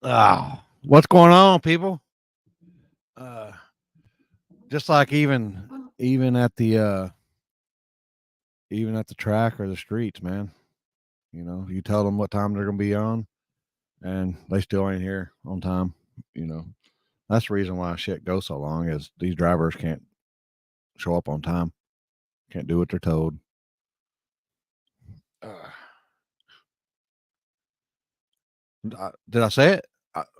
What's going on, people? Uh, just like even at the even at the track or the streets, man. You know, you tell them what time they're gonna be on, and they still ain't here on time. You know, that's the reason why shit goes so long is these drivers can't show up on time, can't do what they're told. Uh, did I say it?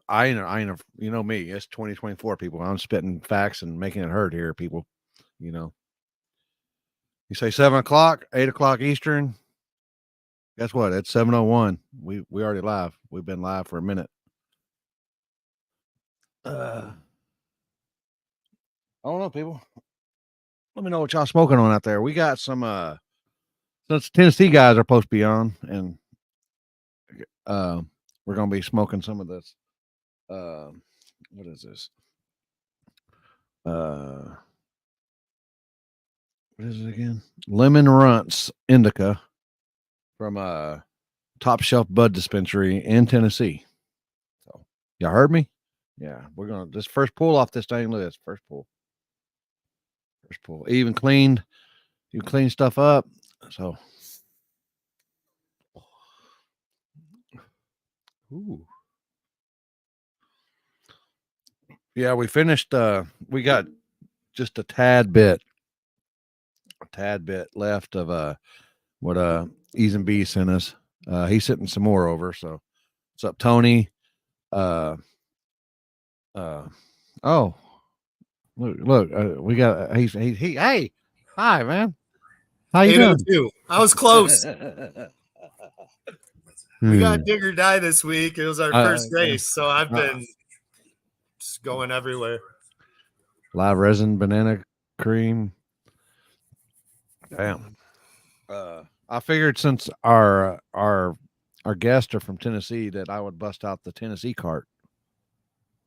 I ain't. You know me. It's 2024, people. I'm spitting facts and making it hurt here, people. You know, you say 7 o'clock, 8 o'clock Eastern. Guess what? It's 7:01. We already live. We've been live for a minute. I don't know, people. Let me know what y'all smoking on out there. We got some since Tennessee guys are supposed to be on, and uh we're gonna be smoking some of this. Uh, what is this? Uh, what is it again? Lemon Runts Indica from Top Shelf Bud Dispensary in Tennessee. So y'all heard me? Yeah, we're gonna this first pull off this thing. Look at this first pull. First pull. Even cleaned. You clean stuff up. So ooh. Yeah, we finished we got just a tad bit left of what E's and B sent us. He's sitting some more over. So what's up, Tony? Uh oh, look, we got he hey, hi man. How you doing? 802. I was close. We got Hmm. Digger Die this week. It was our first race, so I've been just going everywhere. Live resin banana cream. Damn. I figured since our guests are from Tennessee that I would bust out the Tennessee cart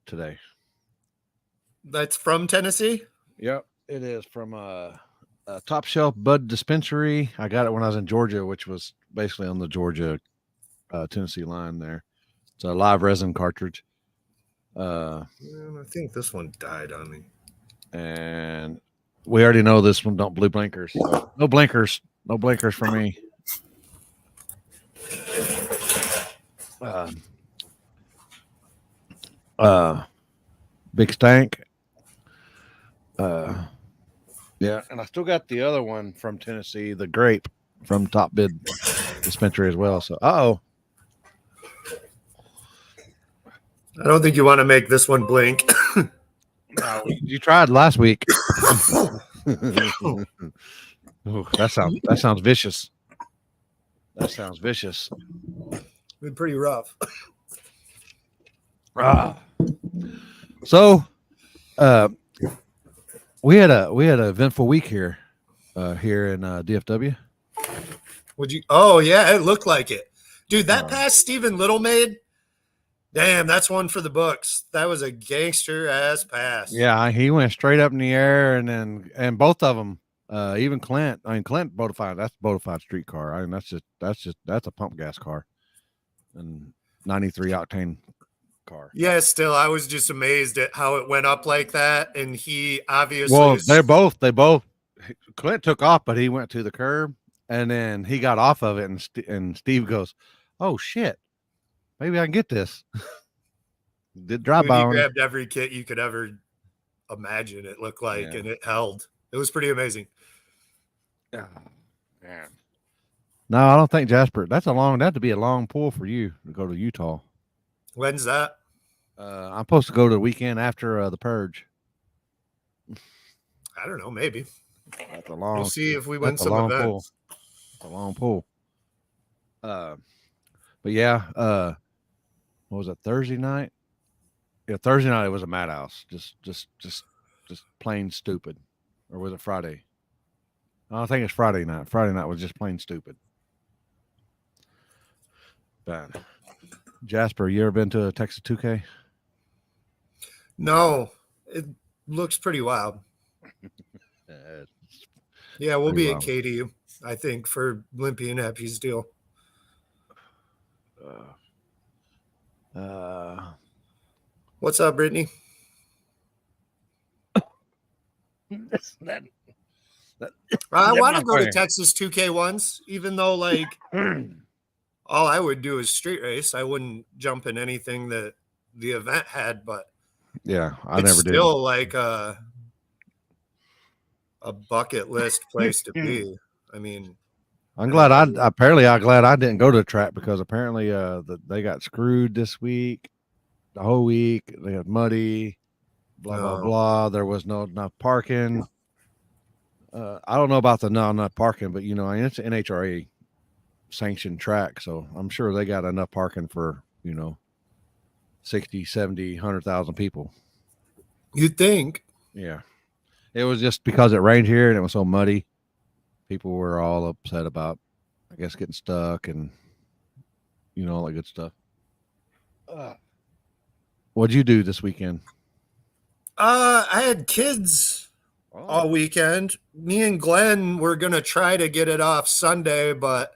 today. That's from Tennessee? Yep, it is from a Top Shelf Bud Dispensary. I got it when I was in Georgia, which was basically on the Georgia Tennessee line. There, it's a live resin cartridge. I think this one died on me. And we already know this one don't blue blinkers. So no blinkers, no blinkers for me. Uh, uh, Big Stank. Yeah, and I still got the other one from Tennessee, the grape from Top Bid Dispensary as well. So, oh, I don't think you want to make this one blink. no, you tried last week. Ooh, that sounds vicious. That sounds vicious. Been pretty rough. Ah. So, uh, we had an eventful week here, here in DFW. Would you? Oh yeah, it looked like it, dude. That pass Stephen Little made. Damn, that's one for the books. That was a gangster ass pass. Yeah, he went straight up in the air, and both of them, even Clint. I mean, Clint Bonafide. That's a Bonafide street car. I mean, that's a pump gas car, and 93 octane car. Yeah, still, I was just amazed at how it went up like that, and he obviously. Well, they both. Clint took off, but he went to the curb, and then he got off of it, and Steve goes, "Oh shit, maybe I can get this." Did drive Dude, by he on him. grabbed every kit you could ever imagine it looked like, Yeah. and it held. It was pretty amazing. Oh, man. No, I don't think Jasper. That'd be a long pull for you to go to Utah. When's that? I'm supposed to go the weekend after the purge. I don't know. Maybe That's a long. we'll see if we win That's a some long pull. events. That's a long pull. But yeah. What was it? Thursday night. Yeah, Thursday night it was a madhouse. Just plain stupid. Or was it Friday? I think it's Friday night. Friday night was just plain stupid. Bad. Jasper, you ever been to a Texas 2K? No, it looks pretty wild. Yeah, we'll be wild. at Katy, I think, for Limpy and Happy's deal. What's up, Brittany? I want to go to Texas 2K once, even though like all I would do is street race. I wouldn't jump in anything that the event had, but yeah, I it's never did. still like a bucket list place to be. I mean, I'm glad I'm glad I didn't go to the track because apparently they got screwed this week, the whole week. They got muddy, blah blah blah. There was no enough parking. I don't know about the not parking, but you know, it's an NHRA sanctioned track, so I'm sure they got enough parking for, you know, 60, 70, 100,000 people. You'd think. Yeah. It was just because it rained here and it was so muddy. People were all upset about, I guess, getting stuck and, you know, all that good stuff. What'd you do this weekend? I had kids all weekend. Me and Glenn were gonna try to get it off Sunday, but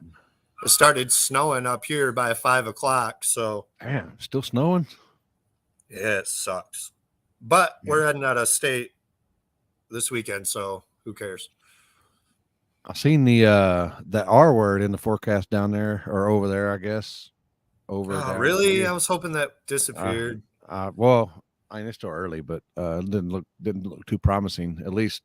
it started snowing up here by 5 o'clock. So damn, still snowing? Yeah, it sucks. But we're heading out of state this weekend, so who cares? I seen the R word in the forecast down there or over there, I guess. Really? Here. I was hoping that disappeared. Well, I mean, it's still early, but didn't look too promising. At least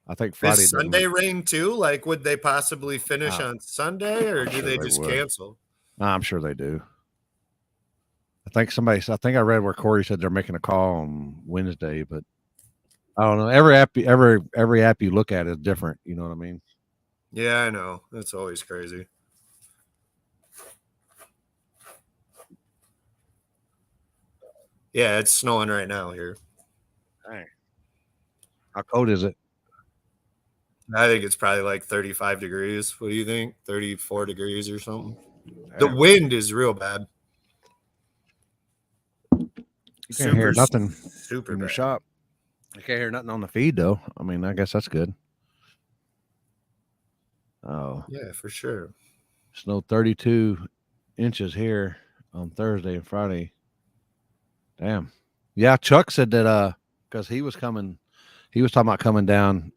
I think Friday. Is Sunday rain too? Like, would they possibly finish on Sunday, or do they just cancel? I'm sure they do. I think I read where Corey said they're making a call on Wednesday, but I don't know. Every app you look at is different. You know what I mean? Yeah, I know. That's always crazy. Yeah, it's snowing right now here. Dang. How cold is it? I think it's probably like 35 degrees. What do you think? 34 degrees or something? Damn. The wind is real bad. You can't hear nothing in the shop. You can't hear nothing on the feed, though. I mean, I guess that's good. Oh. Yeah, for sure. Snowed 32 inches here on Thursday and Friday. Damn. Yeah, Chuck said that because he was talking about coming down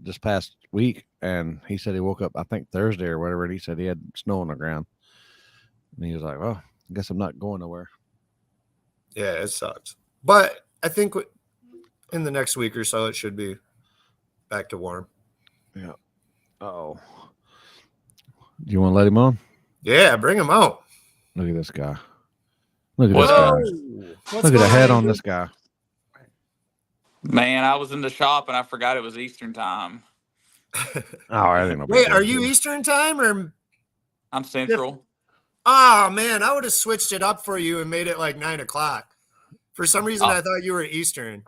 this past week, and he said he woke up, I think Thursday or whatever, and he said he had snow on the ground. And he was like, well, I guess I'm not going nowhere. Yeah, it sucks. But I think in the next week or so, it should be back to warm. Yeah. Uh-oh. Do you want to let him on? Yeah, bring him out. Look at this guy. Look at this guy. Look at the head on this guy. Man, I was in the shop and I forgot it was Eastern time. I didn't know. Wait, are you Eastern time or? I'm Central. Oh man, I would have switched it up for you and made it like 9 o'clock. For some reason, I thought you were Eastern.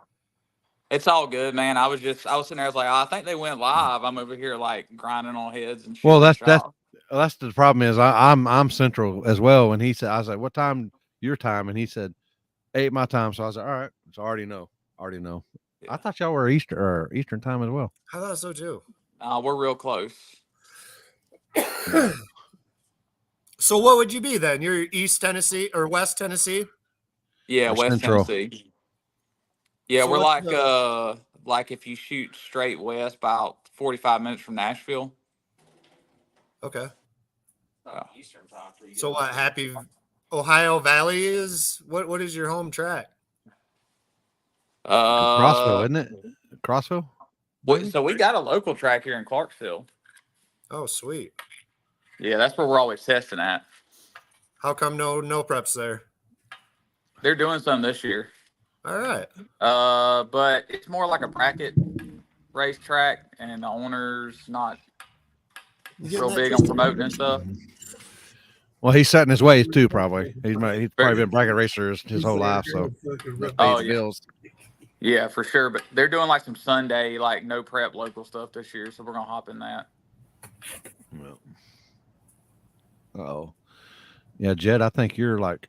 It's all good, man. I was sitting there. I was like, I think they went live. I'm over here like grinding on heads and shit. Well, that's the problem is I'm Central as well. And he said, I was like, what time your time? And he said 8 my time. So I was like, all right. So I already know. Yeah. I thought y'all were Eastern time as well. I thought so too. We're real close. So what would you be then? You're East Tennessee or West Tennessee? Yeah, West Tennessee. Yeah, so we're like if you shoot straight west, about 45 minutes from Nashville. Okay. Eastern time. So what? Happy Ohio Valley is what is your home track? Crossville, isn't it? Crossville. So we got a local track here in Clarksville. Oh, sweet. Yeah, that's where we're always testing at. How come no preps there? They're doing some this year. All right. But it's more like a bracket racetrack, and the owner's not real big on promoting and stuff. Well, he's setting his ways too. Probably he's probably been bracket racers his whole life. So bills. Yeah, for sure. But they're doing like some Sunday, like no prep local stuff this year, so we're gonna hop in that. Oh, yeah, Jed. I think you're like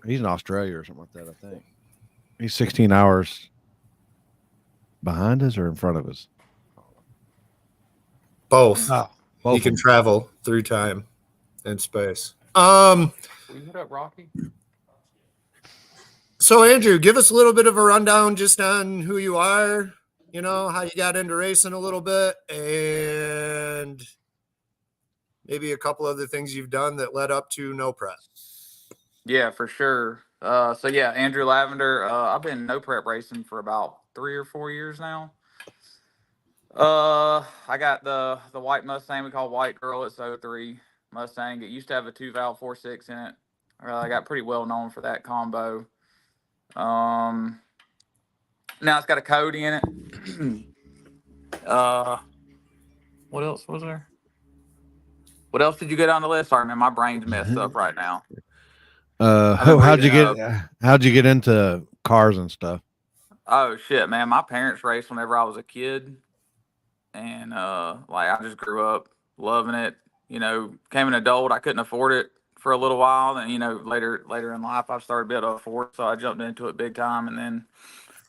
he's in Australia or something like that. I think he's 16 hours behind us or in front of us. Both. He can travel through time and space. Will you hit up Rocky? So Andrew, give us a little bit of a rundown just on who you are, how you got into racing a little bit, and maybe a couple other things you've done that led up to No Prep. Yeah, for sure. So yeah, Andrew Lavender. I've been No Prep racing for about 3 or 4 years now. I got the white Mustang we call White Girl. It's 03 Mustang. It used to have a 2-valve 4.6 in it. I got pretty well known for that combo. Now it's got a Cody in it. What else was there? What else did you get on the list? Sorry, man, my brain's messed up right now. How'd you get into cars and stuff? Oh shit, man, my parents raced whenever I was a kid, and I just grew up loving it. Became an adult, I couldn't afford it for a little while, and later in life I started to be able to afford it, so I jumped into it big time. And then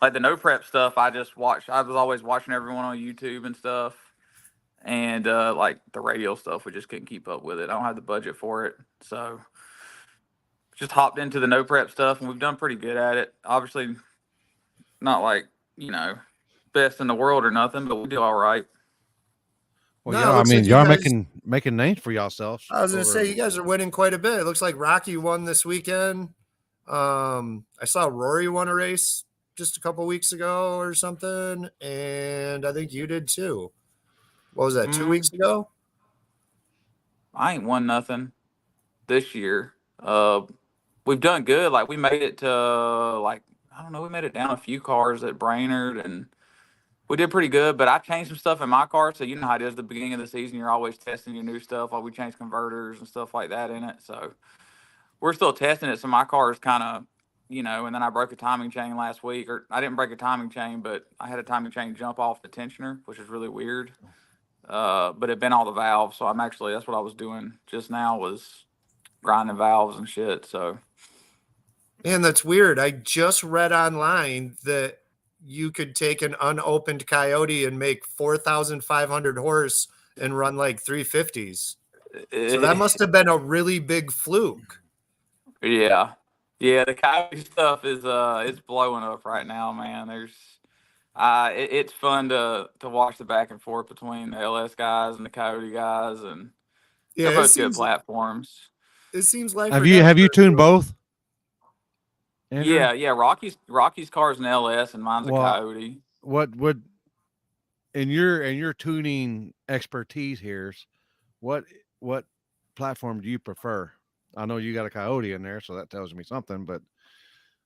like the No Prep stuff, I just watched. I was always watching everyone on YouTube and stuff. And like the radio stuff, we just couldn't keep up with it. I don't have the budget for it, so just hopped into the No Prep stuff, and we've done pretty good at it. Obviously, not like best in the world or nothing, but we do all right. Well, no, yeah, I mean, y'all making names for yourselves. I was gonna say you guys are winning quite a bit. It looks like Rocky won this weekend. I saw Rory won a race just a couple weeks ago or something, and I think you did too. What was that, 2 weeks ago? I ain't won nothing this year. We've done good. Like we made it to I don't know, we made it down a few cars at Brainerd, and we did pretty good. But I changed some stuff in my car, so you know how it is at the beginning of the season. You're always testing your new stuff. Like we changed converters and stuff like that in it. So we're still testing it. So my car is kind of, and then I broke a timing chain last week, or I didn't break a timing chain, but I had a timing chain jump off the tensioner, which is really weird. But it bent all the valves, so that's what I was doing just now, was grinding valves and shit. So, man, that's weird. I just read online that you could take an unopened Coyote and make 4,500 horse and run like 350s. So that must have been a really big fluke. Yeah, the Coyote stuff is it's blowing up right now, man. There's it's fun to watch the back and forth between the LS guys and the Coyote guys, and they're both good platforms. It seems like have you tuned both? Andrew? Yeah. Rocky's car's an LS and mine's a Coyote. What would in your tuning expertise here? What platform do you prefer? I know you got a Coyote in there, so that tells me something. But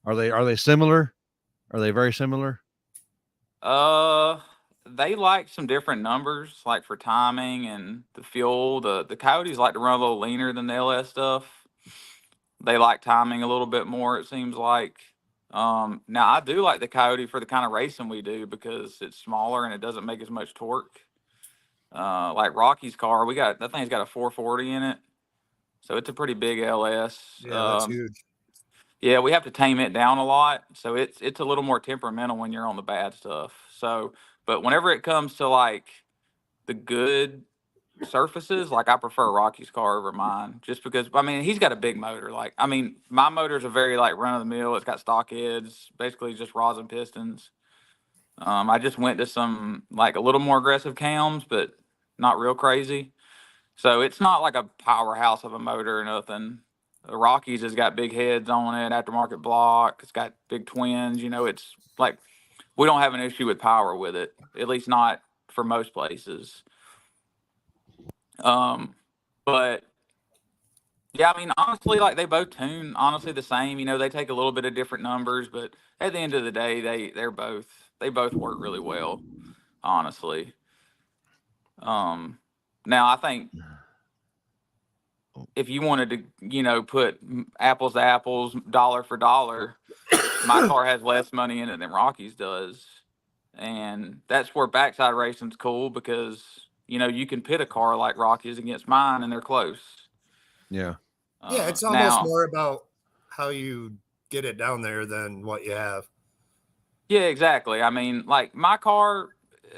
are they similar? Are they very similar? They like some different numbers, like for timing and the fuel. The Coyotes like to run a little leaner than the LS stuff. They like timing a little bit more, it seems like. Now I do like the Coyote for the kind of racing we do, because it's smaller and it doesn't make as much torque. Like Rocky's car, that thing's got a 440 in it, so it's a pretty big LS. Yeah, that's huge. Yeah, we have to tame it down a lot, so it's a little more temperamental when you're on the bad stuff. So, but whenever it comes to like the good surfaces, like I prefer Rocky's car over mine, just because he's got a big motor. My motor's a very like run of the mill. It's got stock heads, basically just rosin pistons. I just went to some like a little more aggressive cams, but not real crazy. So it's not like a powerhouse of a motor or nothing. The Rockies has got big heads on it, aftermarket block. It's got big twins. It's like we don't have an issue with power with it, at least not for most places. But yeah, honestly, like they both tune honestly the same. They take a little bit of different numbers, but at the end of the day, they both work really well, honestly. Now I think if you wanted to, put apples to apples, dollar for dollar, my car has less money in it than Rocky's does. And that's where backside racing's cool, because, you can pit a car like Rocky's against mine and they're close. Yeah. Yeah, it's almost more about how you get it down there than what you have. Yeah, exactly. Like my car,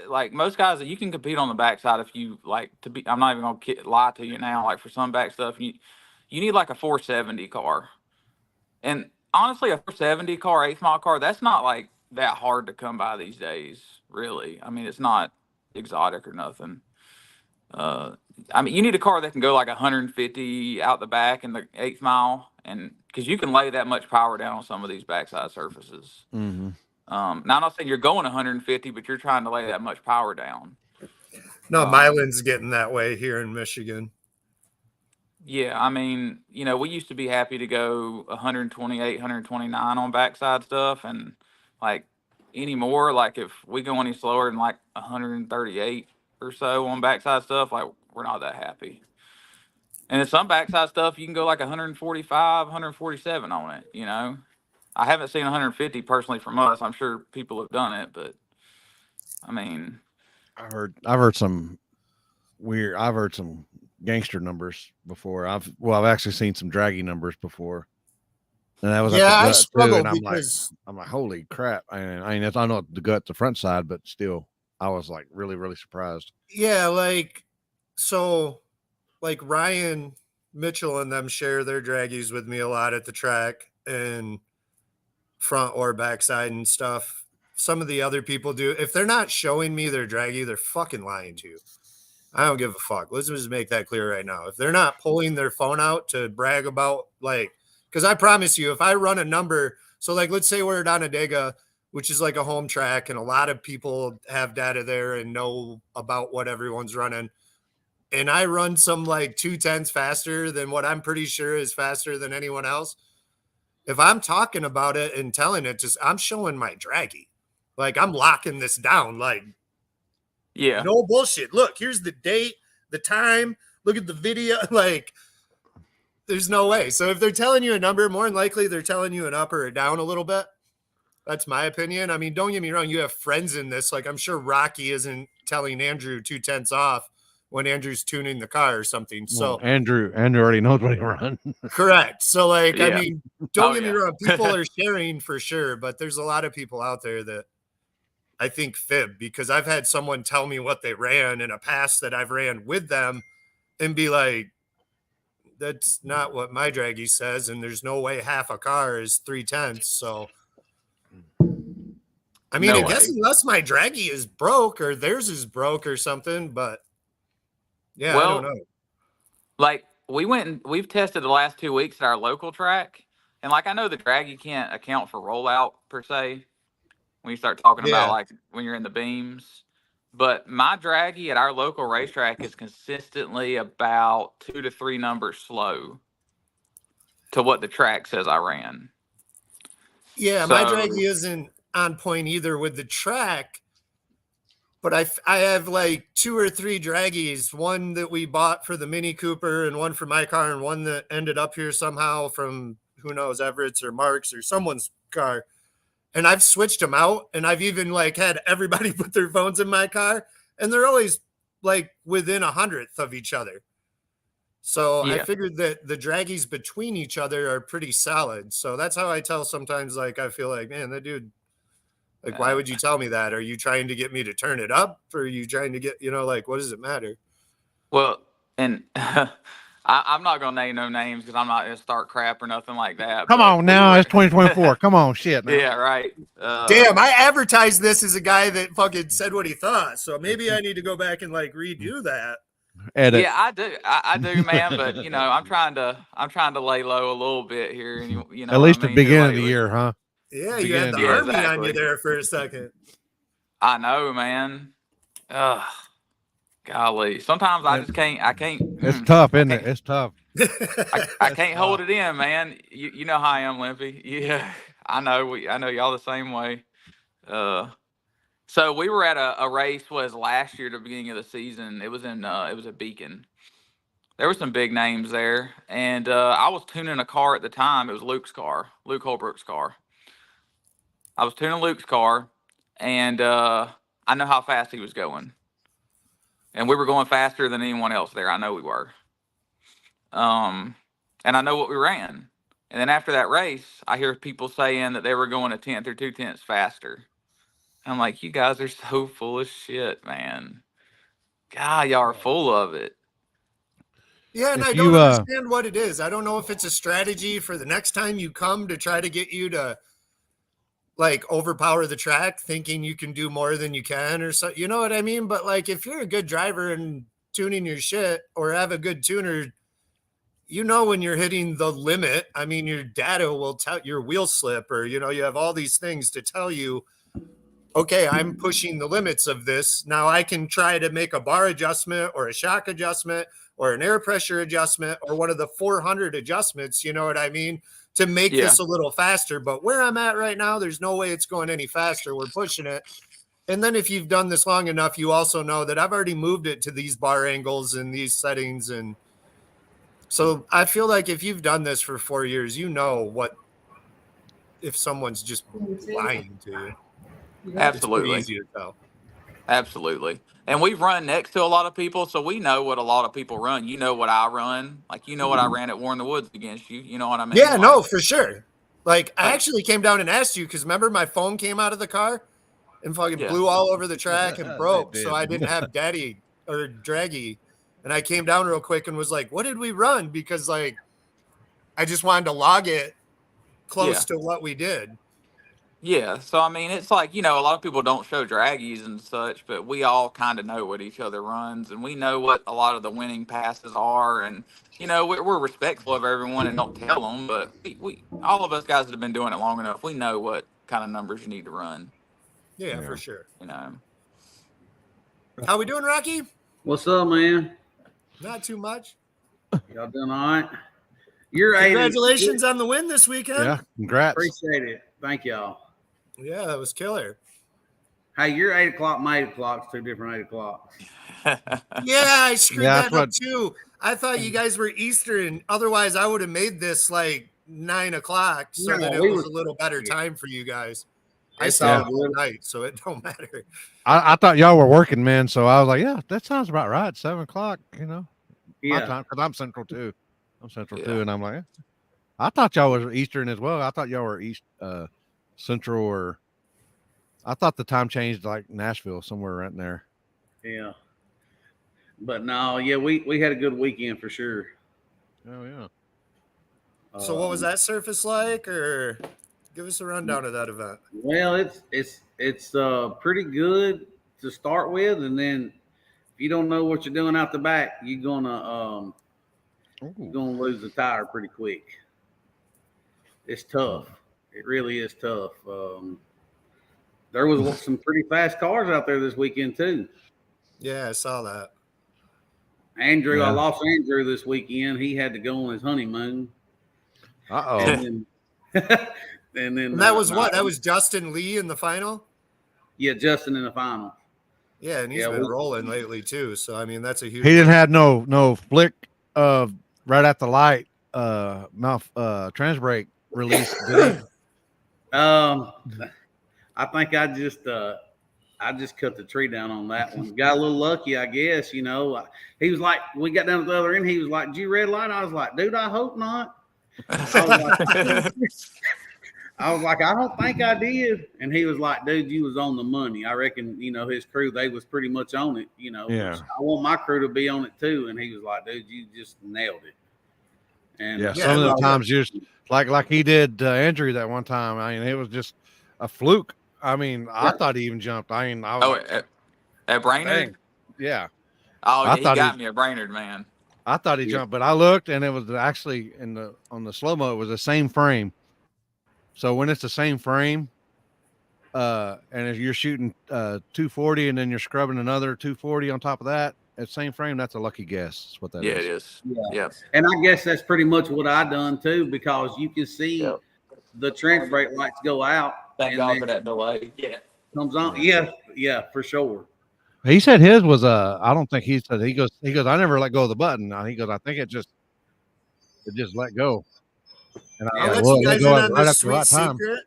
like most guys, that you can compete on the backside if you like to be. I'm not even gonna lie to you now. Like for some back stuff, you need like a 470 car, and honestly, a 470 car, 8th model car, that's not like that hard to come by these days, really. I mean, it's not exotic or nothing. Uh, I mean, you need a car that can go like 150 out the back in the 8th mile, and because you can lay that much power down on some of these backside surfaces. Mm-hmm. Now, I'm not saying you're going 150, but you're trying to lay that much power down. No, Milan's getting that way here in Michigan. Yeah, I mean, we used to be happy to go 128, 129 on backside stuff, and like anymore, like if we go any slower than like 138 or so on backside stuff, like we're not that happy. And then some backside stuff, you can go like 145, 147 on it. I haven't seen 150 personally from us. I'm sure people have done it, but I mean, I've heard some gangster numbers before. I've actually seen some draggy numbers before, and that was at the I gut too. struggle And because I'm like, holy crap! I mean, I know the gut, the front side, but still, I was like really, really surprised. yeah, like Ryan Mitchell and them share their draggies with me a lot at the track and front or backside and stuff. Some of the other people do. If they're not showing me their draggy, they're fucking lying to you. I don't give a fuck. Let's just make that clear right now. If they're not pulling their phone out to brag about, like, because I promise you, if I run a number, so like, let's say we're at Onondaga, which is like a home track, and a lot of people have data there and know about what everyone's running. And I run some like 2/10 faster than what I'm pretty sure is faster than anyone else. If I'm talking about it and telling it, I'm showing my draggy. Like I'm locking this down. Like, yeah. no bullshit. Look, here's the date, the time. Look at the video. Like, there's no way. So if they're telling you a number, more than likely they're telling you an up or a down a little bit. That's my opinion. I mean, don't get me wrong. You have friends in this. Like, I'm sure Rocky isn't telling Andrew 2/10 off when Andrew's tuning the car or something. So Well, Andrew already knows what he run. correct. So like, I Yeah. mean, don't Oh, get me yeah. wrong. People are sharing for sure, but there's a lot of people out there that I think fib because I've had someone tell me what they ran in a pass that I've ran with them and be like, that's not what my draggy says. And there's no way half a car is 3/10. So, I mean, No I guess way. unless my draggy is broke or theirs is broke or something, but yeah, I don't Well, know. like we've tested the last 2 weeks at our local track, and like I know the draggy can't account for rollout per se when you start talking about Yeah. like when you're in the beams. But my draggy at our local racetrack is consistently about 2 to 3 numbers slow to what the track says I ran. Yeah. My So draggy isn't on point either with the track, but I have like 2 or 3 draggies, one that we bought for the Mini Cooper and one for my car and one that ended up here somehow from who knows, Everett's or Mark's or someone's car. And I've switched them out and I've even like had everybody put their phones in my car and they're always like within 100th of each other. So I yeah, figured that the draggies between each other are pretty solid. So that's how I tell sometimes, like, I feel like, man, that dude, like, why would you tell me that? Are you trying to get me to turn it up? Or are you trying to get, like, what does it matter? well, and I'm not gonna name no names because I'm not gonna start crap or nothing like that. Come But on we now, were, it's 2024. Come on, shit now. yeah, right. Damn, I advertised this as a guy that fucking said what he thought. So maybe I need to go back and like redo that. Edit. Yeah, I do. I do, man. But I'm trying to lay low a little bit here, and you know At what I least the mean here beginning of the lately. year, huh? Yeah, you Beginning had of the the Yeah, year. army on you exactly. there for a second. I know, man. Ugh, golly. Sometimes I just can't. I can't. It's tough, I isn't it? can't. It's tough. I can't hold it in, man. You know how I am, Limpy. Yeah, I know. I know y'all the same way. Uh, so we were at a race was last year, the beginning of the season. It was a Beacon. There were some big names there, and I was tuning a car at the time. It was Luke's car, Luke Holbrook's car. I was tuning Luke's car, and I know how fast he was going, and we were going faster than anyone else there. I know we were, um, and I know what we ran. And then after that race, I hear people saying that they were going 1/10 or 2/10 faster. I'm like, you guys are so full of shit, man. God, y'all are full of it. Yeah, and if I you don't understand what it is. I don't know if it's a strategy for the next time you come to try to get you to like overpower the track, thinking you can do more than you can or so. You know what I mean? But like, if you're a good driver and tuning your shit or have a good tuner, you know when you're hitting the limit. I mean, your data will tell your wheel slip, or you know, you have all these things to tell you, okay, I'm pushing the limits of this. Now I can try to make a bar adjustment or a shock adjustment or an air pressure adjustment or one of the 400 adjustments, you know what I mean, to make Yeah. this a little faster. But where I'm at right now, there's no way it's going any faster. We're pushing it. And then if you've done this long enough, you also know that I've already moved it to these bar angles and these settings. And so I feel like if you've done this for 4 years, you know what, if someone's just lying to you. It's pretty Absolutely. easy to tell. Absolutely. And we've run next to a lot of people, so we know what a lot of people run. You know what I run. Like, you know what I ran at War in the Woods against you. You know what I mean? Yeah, no, Like, for sure. Like, I like, actually came down and asked you because remember my phone came out of the car and fucking yeah. blew all over the track and It broke. did. So I didn't have daddy or draggy. And I came down real quick and was like, what did we run? Because like I just wanted to log it close Yeah. to what we did. Yeah. So, I mean, it's like, you know, a lot of people don't show draggies and such, but we all kind of know what each other runs and we know what a lot of the winning passes are. And, you know, we're respectful of everyone and don't tell them, but we all of us guys that have been doing it long enough, we know what kind of numbers you need to run, Yeah, Yeah. for sure. you know. How we doing, Rocky? What's up, man? Not too much. Y'all doing all right? You're Congratulations on the win this weekend. Yeah, congrats. Appreciate it. Thank y'all. Yeah, that was killer. Hey, you're 8 o'clock, my 8 o'clock. It's 2 different 8 o'clocks. Yeah, I screwed Yeah, that that's up too. I thought you guys were Eastern. Otherwise, I would have made this like 9 o'clock so No, that it we was was- a little better time for you guys. I It's stayed all up all good. night, so it don't matter. I thought y'all were working, man. So I was like, yeah, that sounds about right. 7 o'clock, you know, my Yeah. time, because I'm Central too. I'm Central Yeah. too, and I'm like, eh. I thought y'all was Eastern as well. I thought y'all were East, Central, or I thought the time changed like Nashville, somewhere right in there. Yeah. But no, yeah, we had a good weekend for sure. Oh yeah. So what was that surface like, or give us a rundown of that event? Well, it's pretty good to start with, and then if you don't know what you're doing out the back, you're gonna lose the tire pretty quick. It's tough. It really is tough. There was some pretty fast cars out there this weekend too. Yeah, I saw that. Andrew, Yeah. I lost Andrew this weekend. He had to go on his honeymoon. Uh And then, and then And that was what? That was Justin Lee in the final? yeah, Justin in the final. Yeah, and he's Yeah, been we- rolling lately too. So I mean, that's a huge. He didn't have no flick of right at the light mouth trans brake release. Did he? I think I just cut the tree down on that one. Got a little lucky, I guess. You know, he was like, we got down to the other end. He was like, "Did you red light?" I was like, "Dude, I hope not." I was like, "I don't think I did." And he was like, "Dude, you was on the money. I reckon, you know, his crew, they was pretty much on it, you know. Yeah. I want my crew to be on it too." And he was like, "Dude, you just nailed it." And Yeah, Yeah, some of I the love times just like he did Andrew that one time. I mean, it was just a fluke. I mean, I Yeah. thought he even jumped. I mean, I was Oh, like, at Brainerd? dang. Yeah, Oh, I yeah, he thought got he- me at Brainerd, man. I thought he Yeah. jumped, but I looked and it was actually on the slow mo. It was the same frame. So when it's the same frame, and if you're shooting 240 and then you're scrubbing another 240 on top of that, at same frame, that's a lucky guess. That's what that Yeah, is. it is. Yeah. Yep. And I guess that's pretty much what I done too, because you can see Yep. the trench brake lights go out. Thank and God then for that delay. Yeah. comes on. Yeah, for sure. He said his was I don't think he said he goes I never let go of the button. He goes, I think it just let go. And I I'll was let like, well, you let guys go in at on right this after the sweet right time. secret.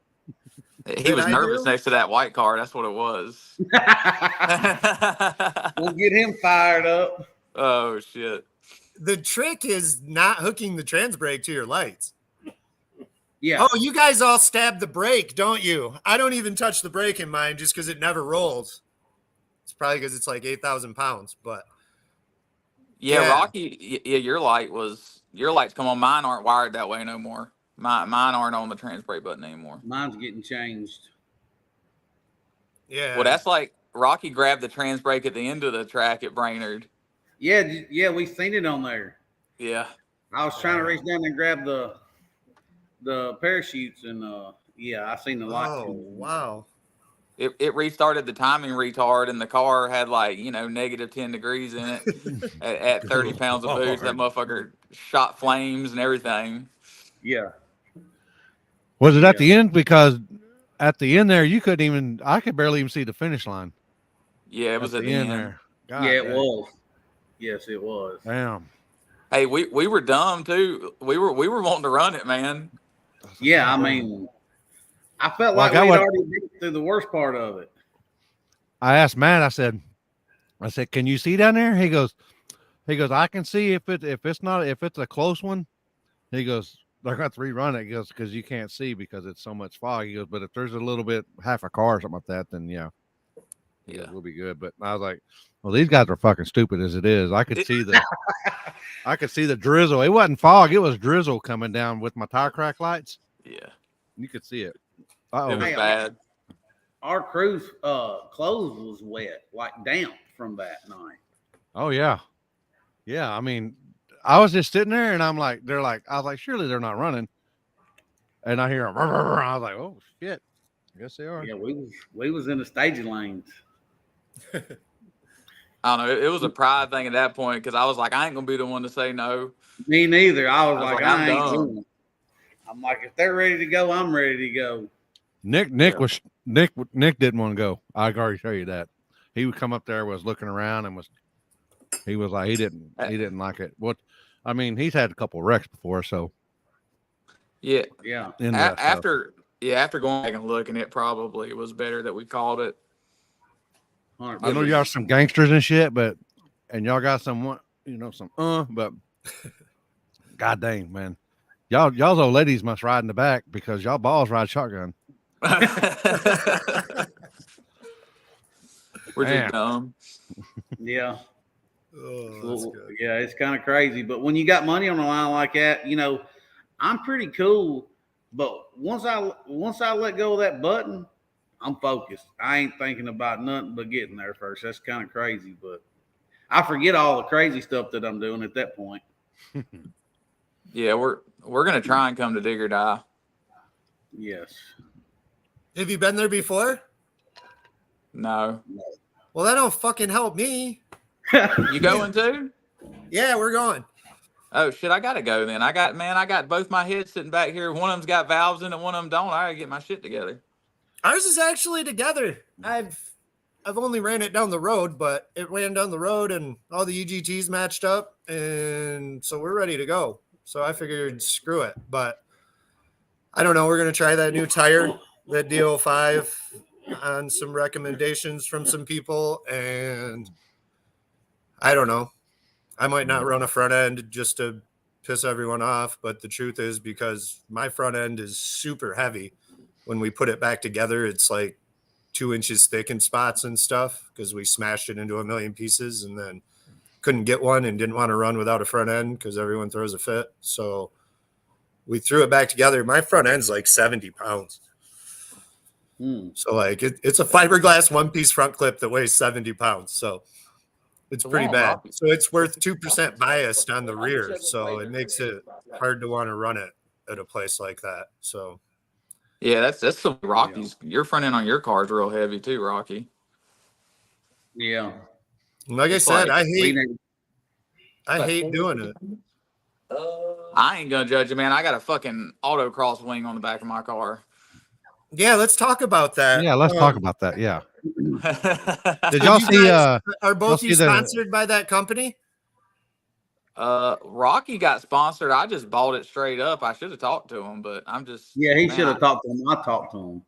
He was I nervous do? next to that white car. That's what it was. We'll get him fired up. Oh, shit. The trick is not hooking the trans brake to your lights. Yeah. Oh, you guys all stab the brake, don't you? I don't even touch the brake in mine just because it never rolls. It's probably because it's like 8,000 pounds, but Yeah, Yeah. Rocky. Yeah, your lights come on. Mine aren't wired that way no more. Mine aren't on the trans brake button anymore. Mine's getting changed. Yeah. Well, that's like Rocky grabbed the trans brake at the end of the track at Brainerd. Yeah, we seen it on there. Yeah. I was trying to reach down and grab the parachutes, and yeah, I seen the light. Oh, wow. It restarted the timing retard, and the car had like negative 10 degrees in it at 30 pounds of boost. That motherfucker shot flames and everything. Yeah. Was it at Yeah. the end? Because at the end there, I could barely even see the finish line. Yeah, it was at the end. there. God, Yeah, it dang. was. Yes, it was. Damn. Hey, we were dumb too. We were wanting to run it, man. Yeah, I mean, I felt Well, like we'd already been through the worst part of it. I asked Matt. I said, can you see down there? He goes, I can see if it's a close one. He goes, they're going to rerun it. He goes, because you can't see because it's so much fog. He goes, but if there's a little bit, half a car or something like that, then yeah, we'll be good. But I was like, well, these guys are fucking stupid as it is. I could see the drizzle. It wasn't fog. It was drizzle coming down with my tire crack lights. Yeah, you could see it. It was bad. Our crew's clothes was wet, like damp from that night. Oh yeah. I mean, I was just sitting there and I was like, surely they're not running. And I hear them. I was like, oh shit. I guess they are. Yeah, we was in the staging lanes. I don't know. It was a pride thing at that point because I was like, I ain't gonna be the one to say no. Me neither. I was like, I ain't done. doing it. I'm like, if they're ready to go, I'm ready to go. Nick didn't want to go. I can already tell you that. He would come up there, was looking around, and he was like, he didn't like it. I mean, he's had a couple of wrecks before, so yeah. After going back and looking, it probably was better that we called it. I know y'all some gangsters and shit, and y'all got some but god dang, man. Y'all's old ladies must ride in the back because y'all balls ride shotgun. We're just dumb. Yeah. Oh, yeah, it's kind of crazy. But when you got money on the line like that, I'm pretty cool. But once I let go of that button, I'm focused. I ain't thinking about nothing but getting there first. That's kind of crazy, but I forget all the crazy stuff that I'm doing at that point. Yeah, we're gonna try and come to Dig or Die. Yes. Have you been there before? No. Well, that don't fucking help me. You going too? Yeah, we're going. Oh shit, I gotta go then. I got both my heads sitting back here. One of them's got valves in it, one of them don't. I gotta get my shit together. Ours is actually together. I've only ran it down the road, but it ran down the road and all the EGTs matched up, and so we're ready to go. So I figured, screw it. But I don't know. We're gonna try that new tire, that DO5, on some recommendations from some people, and I don't know. I might not run a front end just to piss everyone off, but the truth is because my front end is super heavy. When we put it back together, it's like 2 inches thick in spots and stuff because we smashed it into a million pieces and then couldn't get one and didn't want to run without a front end because everyone throws a fit. So we threw it back together. My front end's like 70 pounds. So like it's a fiberglass one-piece front clip that weighs 70 pounds. So it's pretty bad. So it's worth 2% biased on the rear. So it makes it hard to want to run it at a place like that. So yeah, that's the Rockies. Your front end on your car is real heavy too, Rocky. Yeah. Like I said, I hate doing it. I ain't gonna judge you, man. I got a fucking autocross wing on the back of my car. Yeah, let's talk about that. Yeah, let's talk about that. Yeah. Did y'all see? Are both you sponsored by that company? Rocky got sponsored. I just bought it straight up. I should have talked to him, but I'm just. Yeah, he should have talked to him. I talked to him.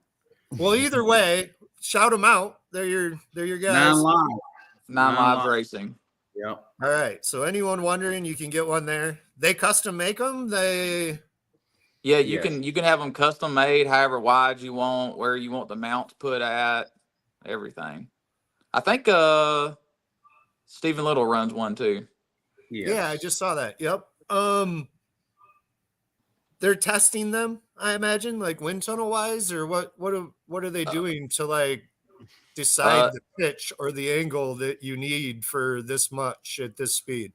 Well, either way, shout them out. They're your guys. Nine Lives Racing. Yep. All right. So anyone wondering, you can get one there. They custom make them. Yeah, you can have them custom made, however wide you want, where you want the mounts put at, everything. I think Stephen Little runs one too. Yes. Yeah, I just saw that. Yep. They're testing them, I imagine, like wind tunnel wise, or what are they doing to like decide the pitch or the angle that you need for this much at this speed?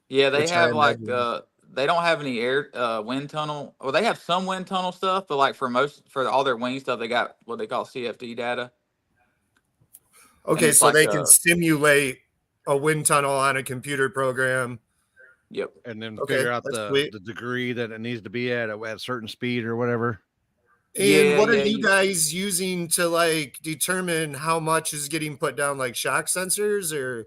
Yeah, they Which I have like imagine. they don't have any air wind tunnel. Well, they have some wind tunnel stuff, but like for all their wing stuff, they got what they call CFD data. And Okay, it's so like they can simulate a wind tunnel on a computer program. yep. And then Okay, figure out that's the sweet. degree that it needs to be at a certain speed or whatever. And what are Yeah, you guys using to like determine how much is getting put down, like shock sensors, or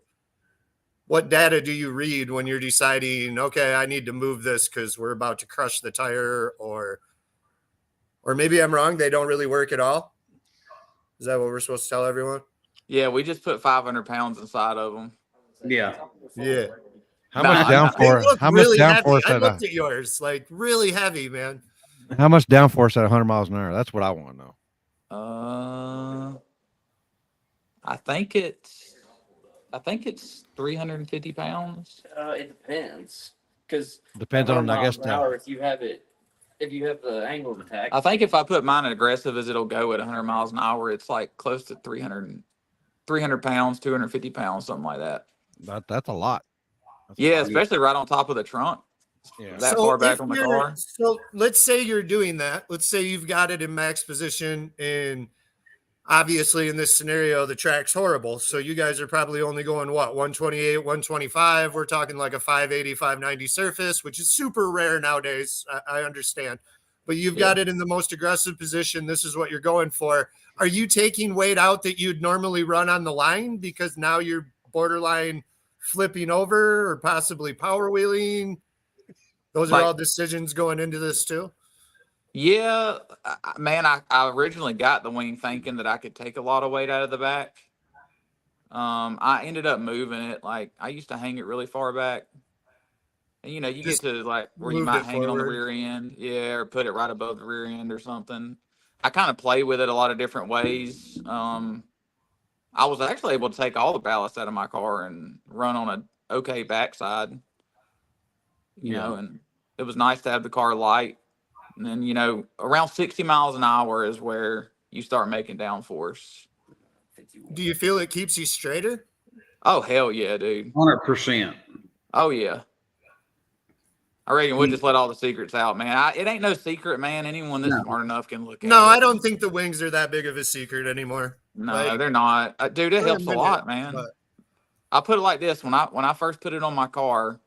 what data do you read when you're deciding, okay, I need to move this because we're about to crush the tire, or maybe I'm wrong, they don't really work at all? Is that what we're supposed to tell everyone? yeah, we just put 500 pounds inside of them. Yeah. Yeah. How Nah, much I- They downforce? look How much really heavy. downforce I at looked at yours, like really heavy, man. how much downforce at 100 miles an hour? That's what I want to know. I think it's 350 pounds. It depends, because Depends on, I guess, an hour if you have the angle of attack. I think if I put mine at aggressive as it'll go at 100 miles an hour, it's like close to 300 pounds, 250 pounds, something like that. that's a lot. That's a Yeah, lot. especially right on top of the trunk. Yeah. That far back on the car. So let's say you're doing that. Let's say you've got it in max position, and obviously in this scenario, the track's horrible. So you guys are probably only going what, 128, 125. We're talking like a 580, 590 surface, which is super rare nowadays. I understand. But you've got it in the most aggressive position. This is what you're going for. Are you taking weight out that you'd normally run on the line because now you're borderline flipping over or possibly power wheeling? Those are all decisions going into this too. Yeah, man, I originally got the wing thinking that I could take a lot of weight out of the back. I ended up moving it. Like I used to hang it really far back. And you Just get to like where you moved might it hang it on the forward. rear end. Yeah, or put it right above the rear end or something. I kind of play with it a lot of different ways. I was actually able to take all the ballast out of my car and run on a okay backside. You know, and it was nice to have the car light. And then, around 60 miles an hour is where you start making downforce. Do you feel it keeps you straighter? Oh, hell yeah, dude. 100%. Oh, yeah. I reckon we'll just let all the secrets out, man. It ain't no secret, man. Anyone that's smart enough can look at it. No, I don't think the wings are that big of a secret anymore. No, they're not. Dude, it helps a lot, man. But I put it like this. When I first put it on my car,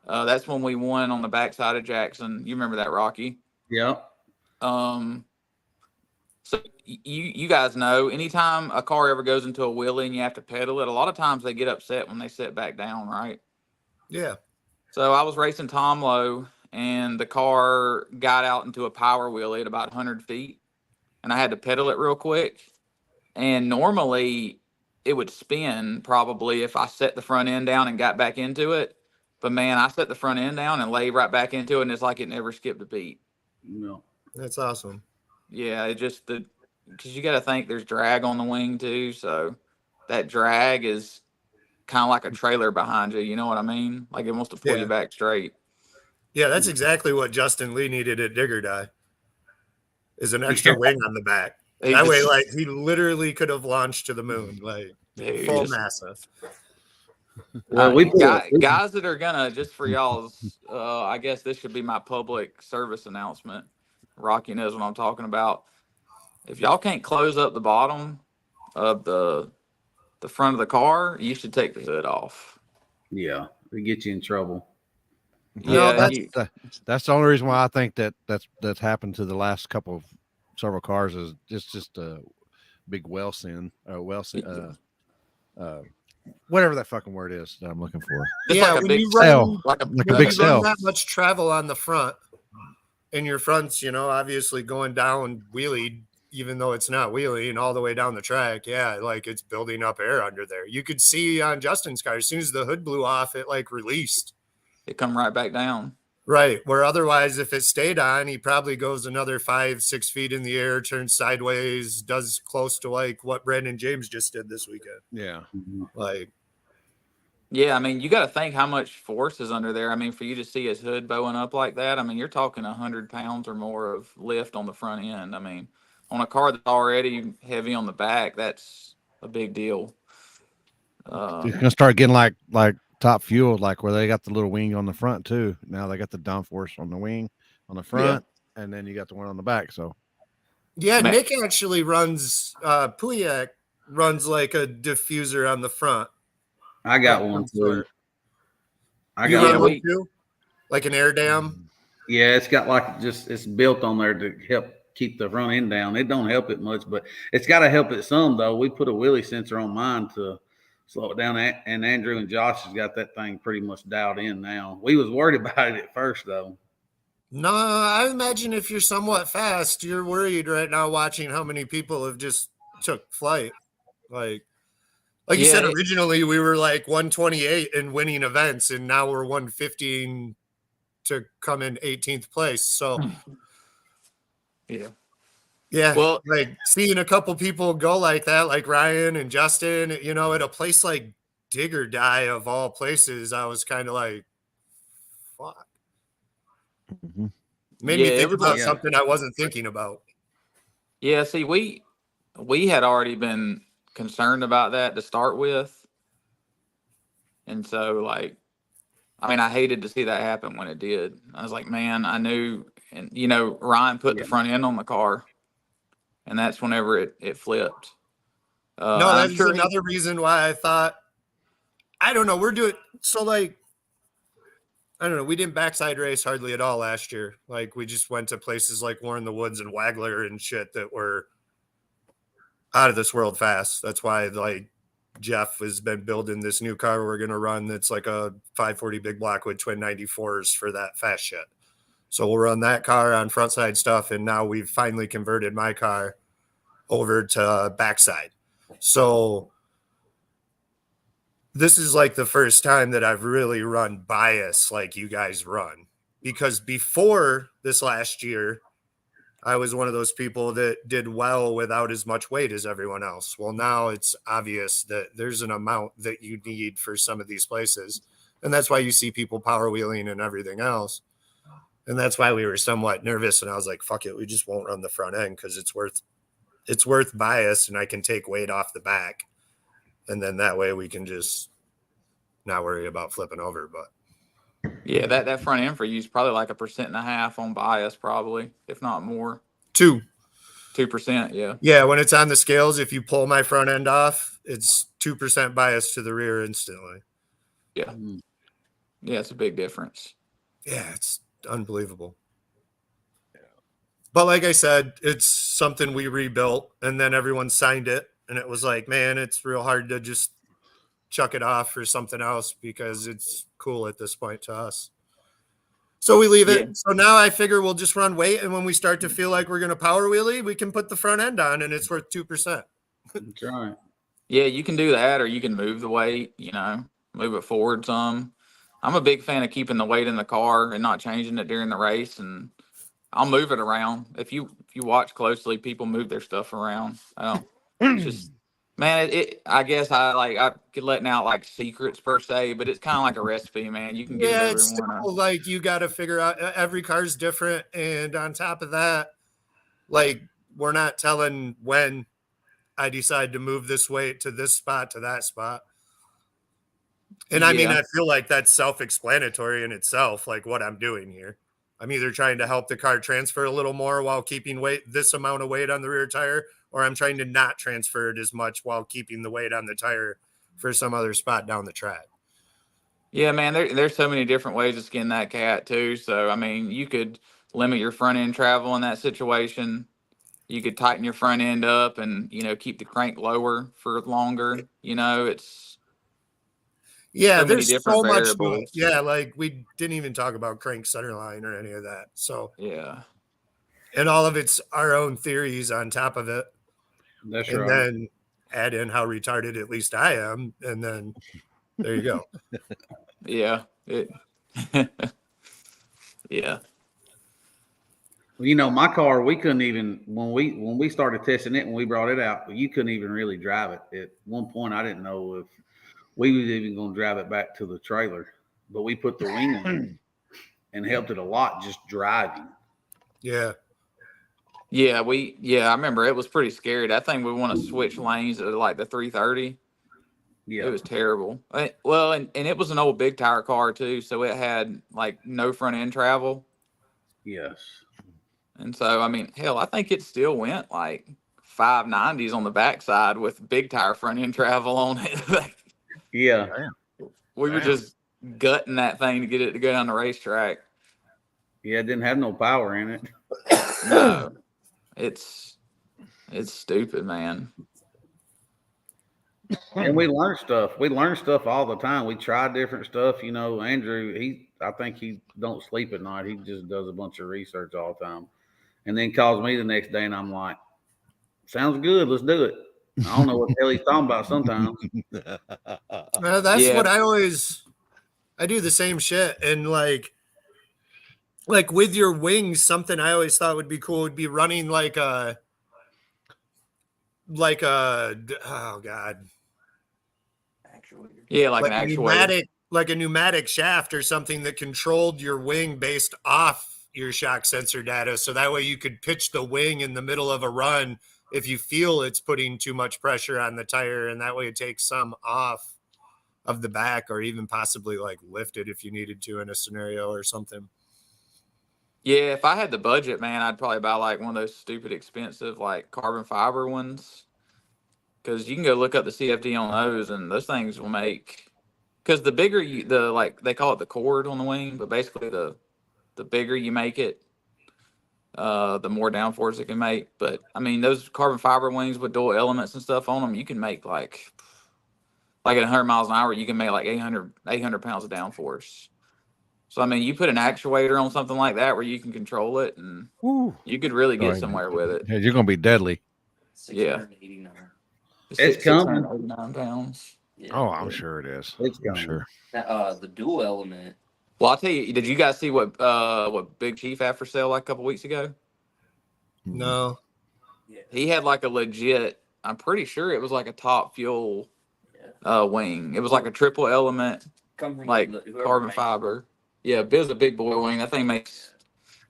that's when we won on the backside of Jackson. You remember that, Rocky? Yep. So you guys know, anytime a car ever goes into a wheelie and you have to pedal it, a lot of times they get upset when they sit back down, right? yeah. So I was racing Tom Lowe, and the car got out into a power wheelie at about 100 feet, and I had to pedal it real quick. And normally it would spin probably if I set the front end down and got back into it. But man, I set the front end down and lay right back into it, and it's like it never skipped a beat. No. That's awesome. Yeah, it just because you got to think there's drag on the wing too, so that drag is kind of like a trailer behind you. You know what I mean? Like it wants to pull you back straight. Yeah, that's exactly what Justin Lee needed at Digger Die. Is an extra wing on the back. That way, like he literally could have launched to the moon, like full NASA. Well, guys that are gonna, just for y'all's, I guess this should be my public service announcement. Rocky knows what I'm talking about. If y'all can't close up the bottom of the front of the car, you should take the hood off. Yeah, it get you in trouble. Yeah, that's the only reason why I think that's happened to the last couple of several cars is just a big whatever that fucking word is that I'm looking for. Just Yeah, like a when big you cell, run, like a when big you run cell. that much travel on the front, and your front's, obviously going down wheelie, even though it's not wheeling all the way down the track. Yeah, like it's building up air under there. You could see on Justin's car, as soon as the hood blew off, it like released. It come right back down. Right. Where otherwise, if it stayed on, he probably goes another 5-6 feet in the air, turns sideways, does close to like what Brandon James just did this weekend. Yeah. Like, Yeah, I mean, you got to think how much force is under there. I mean, for you to see his hood bowing up like that, I mean, you're talking 100 pounds or more of lift on the front end. I mean, on a car that's already heavy on the back, that's a big deal. It's gonna start getting like top fuel, like where they got the little wing on the front too. Now they got the downforce on the wing on the front, and then you got the one on the back. So Yeah, Man, Nick actually runs Puyak runs like a diffuser on the front. I got of one some too. sort. I You got run one. one too? Like an air dam? Yeah, it's got like it's built on there to help keep the front end down. It don't help it much, but it's got to help it some though. We put a wheelie sensor on mine to slow it down, and Andrew and Josh has got that thing pretty much dialed in now. We was worried about it at first though. No, I imagine if you're somewhat fast, you're worried right now watching how many people have just took flight. Like you yeah, said, originally we were like 128 and winning events, and now we're 115 to come in 18th place. So yeah. yeah, Well, like seeing a couple people go like that, like Ryan and Justin, at a place like Dig or Die of all places, I was kind of like, fuck. mhm. Made yeah, me it think was about a something I wasn't thinking about. yeah. See, we had already been concerned about that to start with, and so like, I mean, I hated to see that happen when it did. I was like, man, I knew, and Ryan put the Yeah. front end on the car, and that's whenever it flipped. No, And that I'm is sure another reason why I thought, I don't know, we're doing so like, I don't know, we didn't backside race hardly at all last year. Like we just went to places like War in the Woods and Wagler and shit that were out of this world fast. That's why like Jeff has been building this new car we're gonna run that's like a 540 big block with twin 94s for that fast shit. So we'll run that car on front side stuff, and now we've finally converted my car over to backside. So this is like the first time that I've really run bias like you guys run. Because before this last year, I was one of those people that did well without as much weight as everyone else. Well, now it's obvious that there's an amount that you need for some of these places. And that's why you see people power wheeling and everything else. And that's why we were somewhat nervous. And I was like, fuck it, we just won't run the front end because it's worth bias, and I can take weight off the back. And then that way we can just not worry about flipping over. But yeah, that front end for you is probably like 1.5% on bias, probably, if not more. 2%. 2%, yeah. Yeah, when it's on the scales, if you pull my front end off, it's 2% bias to the rear instantly. Yeah. Yeah, it's a big difference. Yeah, it's unbelievable. But like I said, it's something we rebuilt, and then everyone signed it, and it was like, man, it's real hard to just chuck it off for something else because it's cool at this point to us. So we leave it. Yeah. So now I figure we'll just run weight, and when we start to feel like we're going to power wheelie, we can put the front end on, and it's worth 2%. That's right. Yeah, you can do that, or you can move the weight, move it forward some. I'm a big fan of keeping the weight in the car and not changing it during the race, and I'll move it around. If you watch closely, people move their stuff around. It's just, man, I guess I could letting out like secrets per se, but it's kind of like a recipe, man. You can give Yeah, it's everyone still like you got to figure out every car's different. And on top of that, like we're not telling when I decide to move this weight to this spot to that spot. And I mean, Yeah. I feel like that's self-explanatory in itself, like what I'm doing here. I'm either trying to help the car transfer a little more while keeping this amount of weight on the rear tire, or I'm trying to not transfer it as much while keeping the weight on the tire for some other spot down the track. Yeah, man, there's so many different ways to skin that cat too. So I mean, you could limit your front end travel in that situation. You could tighten your front end up and keep the crank lower for longer. It's Yeah, so many there's different so much to it. variables. Yeah, like we didn't even talk about crank centerline or any of that. So Yeah. and all of it's our own theories on top of it. That's And right. then add in how retarded at least I am. And then there you go. Yeah. Yeah. Well, my car, we couldn't even when we started testing it when we brought it out, you couldn't even really drive it. At one point, I didn't know if We was even going to drive it back to the trailer, but we put the wing on and helped it a lot just driving. Yeah. Yeah, I remember it was pretty scary. That thing we want to switch lanes at like the 330. Yeah. It was terrible. Well, and it was an old big tire car too, so it had like no front end travel. Yes. And so I mean, hell, I think it still went like 590s on the backside with big tire front end travel on it. Yeah. We were just gutting that thing to get it to go down the racetrack. Yeah, it didn't have no power in it. No. It's stupid, man. And we learn stuff. We learn stuff all the time. We try different stuff. You know, Andrew, I think he don't sleep at night. He just does a bunch of research all the time. And then calls me the next day and I'm like, sounds good, let's do it. I don't know what the hell he's talking about sometimes. That's what I do the same shit. And like with your wings, something I always thought would be cool would be running like a oh god. Yeah, like an actuator. Like a pneumatic shaft or something that controlled your wing based off your shock sensor data. So that way you could pitch the wing in the middle of a run if you feel it's putting too much pressure on the tire, and that way it takes some off of the back, or even possibly like lift it if you needed to in a scenario or something. Yeah, if I had the budget, man, I'd probably buy like one of those stupid expensive like carbon fiber ones. Because you can go look up the CFD on those, and those things will make. Because the bigger like they call it the cord on the wing, but basically the bigger you make it, the more downforce it can make. But I mean, those carbon fiber wings with dual elements and stuff on them, you can make like at 100 miles an hour, you can make like 800 pounds of downforce. So I mean, you put an actuator on something like that where you can control it, and you could really get somewhere with it. Yeah, you're gonna be deadly. 689. It's coming. 689 pounds. Yeah, Oh, I'm sure it is. It's I'm coming. sure. The dual element. Well, I'll tell you. Did you guys see what Big Chief had for sale like a couple weeks ago? No. He had like a legit. I'm pretty sure it was like a top fuel wing. It was like a triple element, like carbon fiber. Yeah, it was a big boy wing. That thing makes.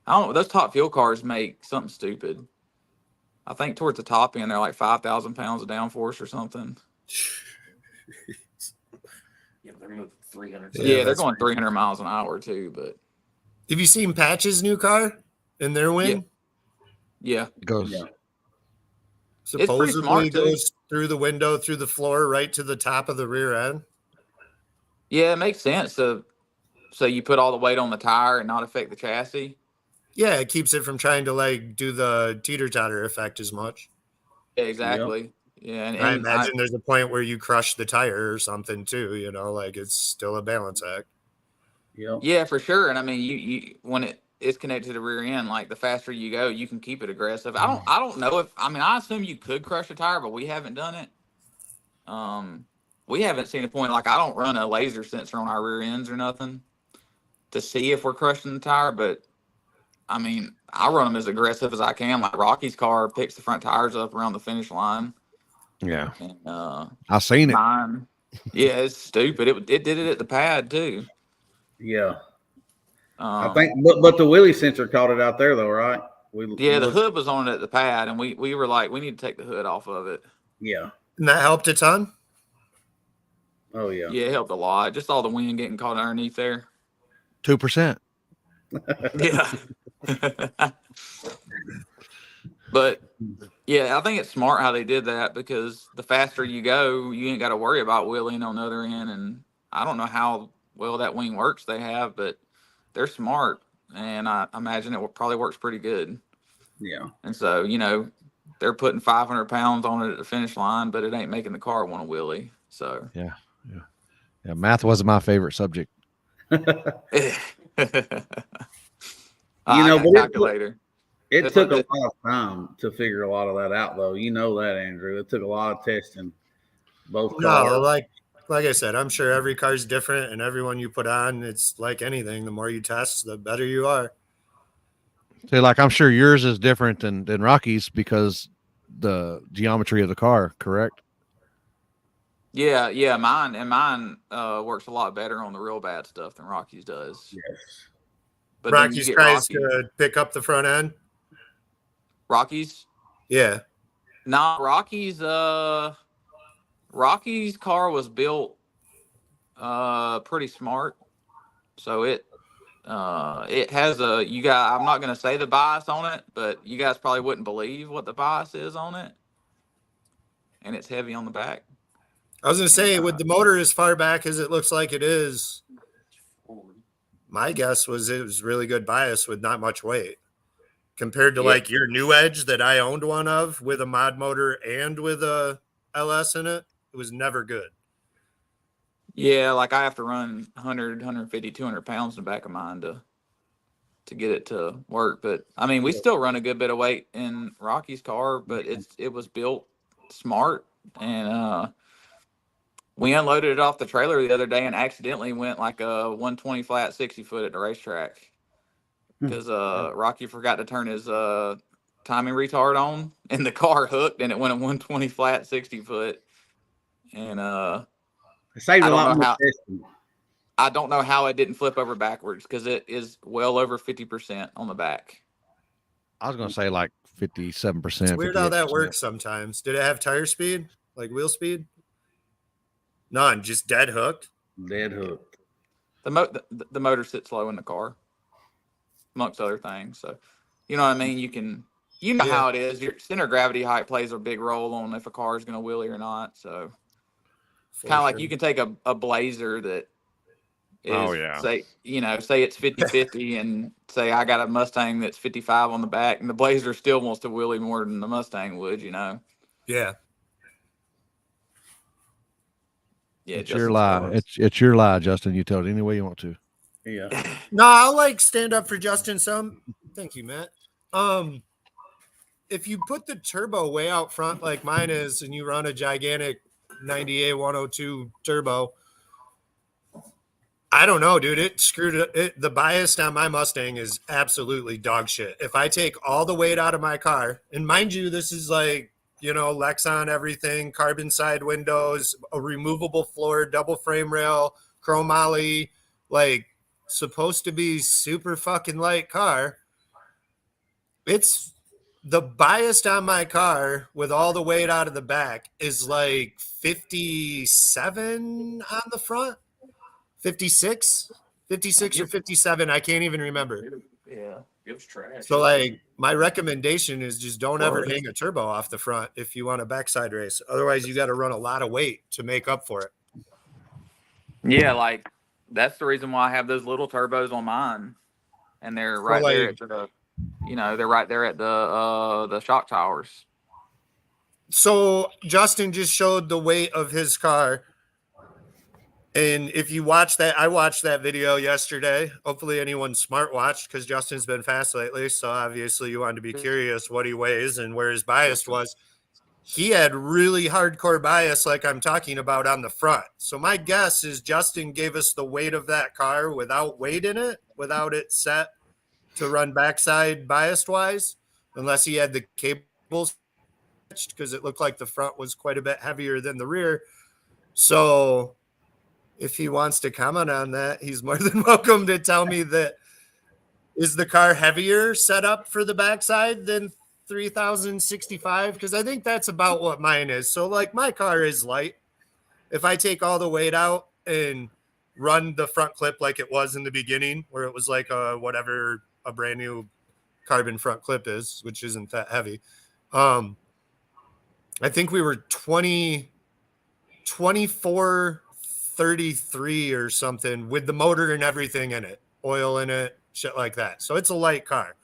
I don't know. Those top fuel cars make something stupid. I think towards the top end, they're like 5,000 pounds of downforce or something. Yeah, they're moving 300. Yeah, they're going 300 miles an hour too. But have you seen Patch's new car in their wing? Yeah. Goes. Yeah. Supposedly goes through the window, through the floor, right to the top of the rear end. Yeah, it makes sense. So you put all the weight on the tire and not affect the chassis. Yeah, it keeps it from trying to like do the teeter-totter effect as much. Yeah, exactly. Yeah, and I imagine there's a point where you crush the tire or something too. You know, like it's still a balance act. Yeah, for sure. And I mean, you when it is connected to the rear end, like the faster you go, you can keep it aggressive. I don't know if I assume you could crush a tire, but we haven't done it. We haven't seen a point like I don't run a laser sensor on our rear ends or nothing to see if we're crushing the tire, but I mean, I run them as aggressive as I can. Like Rocky's car picks the front tires up around the finish line. Yeah. And, I've seen it. Yeah, it's stupid. It did it at the pad too. Yeah. I think, but the wheelie sensor caught it out there though, right? The hood was on it at the pad, and we were like, we need to take the hood off of it. Yeah. And that helped a ton? Oh, yeah. Yeah, it helped a lot. Just all the wind getting caught underneath there. 2%. Yeah. But yeah, I think it's smart how they did that, because the faster you go, you ain't got to worry about wheeling on the other end. And I don't know how well that wing works they have, but they're smart, and I imagine it probably works pretty good. Yeah. And so, you know, they're putting 500 pounds on it at the finish line, but it ain't making the car want to wheelie. So yeah, math wasn't my favorite subject. Calculator. It took a lot of time to figure a lot of that out, though. You know that, Andrew. It took a lot of testing. Both cars. No, like I said, I'm sure every car's different, and everyone you put on, it's like anything. The more you test, the better you are. So, like, I'm sure yours is different than Rocky's because the geometry of the car, correct? Yeah. Mine works a lot better on the real bad stuff than Rocky's does. Yes. But then you Rocky's get tries Rocky. to pick up the front end. Rocky's? Yeah. Nah, Rocky's car was built pretty smart. So it has I'm not gonna say the bias on it, but you guys probably wouldn't believe what the bias is on it. And it's heavy on the back. I was going to say, with the motor as far back as it looks like it is, my guess was it was really good bias with not much weight compared to like your new Edge that I owned one of with a mod motor and with a LS in it. It was never good. Yeah, like I have to run 100, 150, 200 pounds in the back of mine to get it to work. But I mean, we still run a good bit of weight in Rocky's car, but it was built smart. And we unloaded it off the trailer the other day and accidentally went like a 120 flat 60 foot at the racetrack because Rocky forgot to turn his timing retard on and the car hooked and it went a 120 flat 60 foot. And It saved I a don't lot know more how. testing. I don't know how it didn't flip over backwards because it is well over 50% on the back. I was going to say like 57%. It's weird how that 58%. works sometimes. Did it have tire speed, like wheel speed? None, just dead hooked. Dead hooked. The motor sits low in the car, amongst other things. So, you know what I mean? You know how it is. Your center of gravity height plays a big role on if a car is going to wheelie or not. So, kind of like you can take a Blazer that is, say it's 50-50 and say I got a Mustang that's 55 on the back and the Blazer still wants to wheelie more than the Mustang would, Yeah. Yeah, it's your lie. It's your lie, Justin. You tell it any way you want to. Yeah. No, I'll like stand up for Justin some. Thank you, Matt. If you put the turbo way out front like mine is and you run a gigantic 90A 102 turbo, I don't know, dude. It screwed it. The bias on my Mustang is absolutely dog shit. If I take all the weight out of my car, and mind you, this is like, Lexan everything, carbon side windows, a removable floor, double frame rail, chromoly, like supposed to be super fucking light car. It's the bias on my car with all the weight out of the back is like 57 on the front. 56 or 57. I can't even remember. Yeah, it was trash. So like my recommendation is just don't ever hang a turbo off the front if you want a backside race. Otherwise you got to run a lot of weight to make up for it. Yeah, like that's the reason why I have those little turbos on mine, and they're right there at the, they're right there at the shock towers. So Justin just showed the weight of his car. And if you watch that, I watched that video yesterday. Hopefully anyone smart watched because Justin's been fast lately. So obviously you wanted to be curious what he weighs and where his bias was. He had really hardcore bias like I'm talking about on the front. So my guess is Justin gave us the weight of that car without weight in it, without it set to run backside biased wise, unless he had the cables because it looked like the front was quite a bit heavier than the rear. So if he wants to comment on that, he's more than welcome to tell me that. Is the car heavier set up for the backside than 3065? Because I think that's about what mine is. So like my car is light. If I take all the weight out and run the front clip like it was in the beginning, where it was like whatever a brand new carbon front clip is, which isn't that heavy. I think we were 2433 or something with the motor and everything in it, oil in it, shit like that. So it's a light car.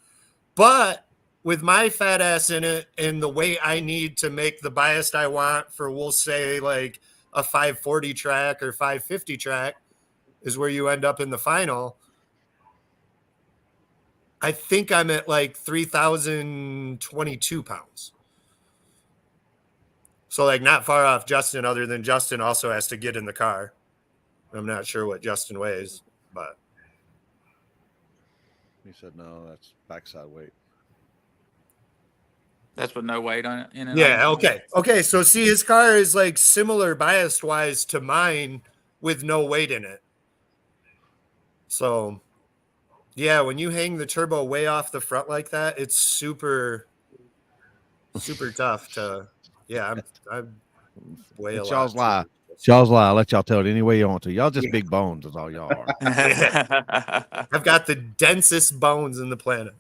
But with my fat ass in it and the weight I need to make the bias I want for, we'll say, like a 540 track or 550 track is where you end up in the final. I think I'm at like 3,022 pounds. So like not far off Justin, other than Justin also has to get in the car. I'm not sure what Justin weighs, but He said, no, that's backside weight. That's with no weight on it. In it Yeah. Okay. So see, his car is like similar biased wise to mine with no weight in it. So, yeah, when you hang the turbo way off the front like that, it's super tough to. Yeah, I'm way a It's lot. y'all's lie. It's y'all's lie. I'll let y'all tell it any way you want to. Y'all just big bones is all y'all are. I've got the densest bones in the planet.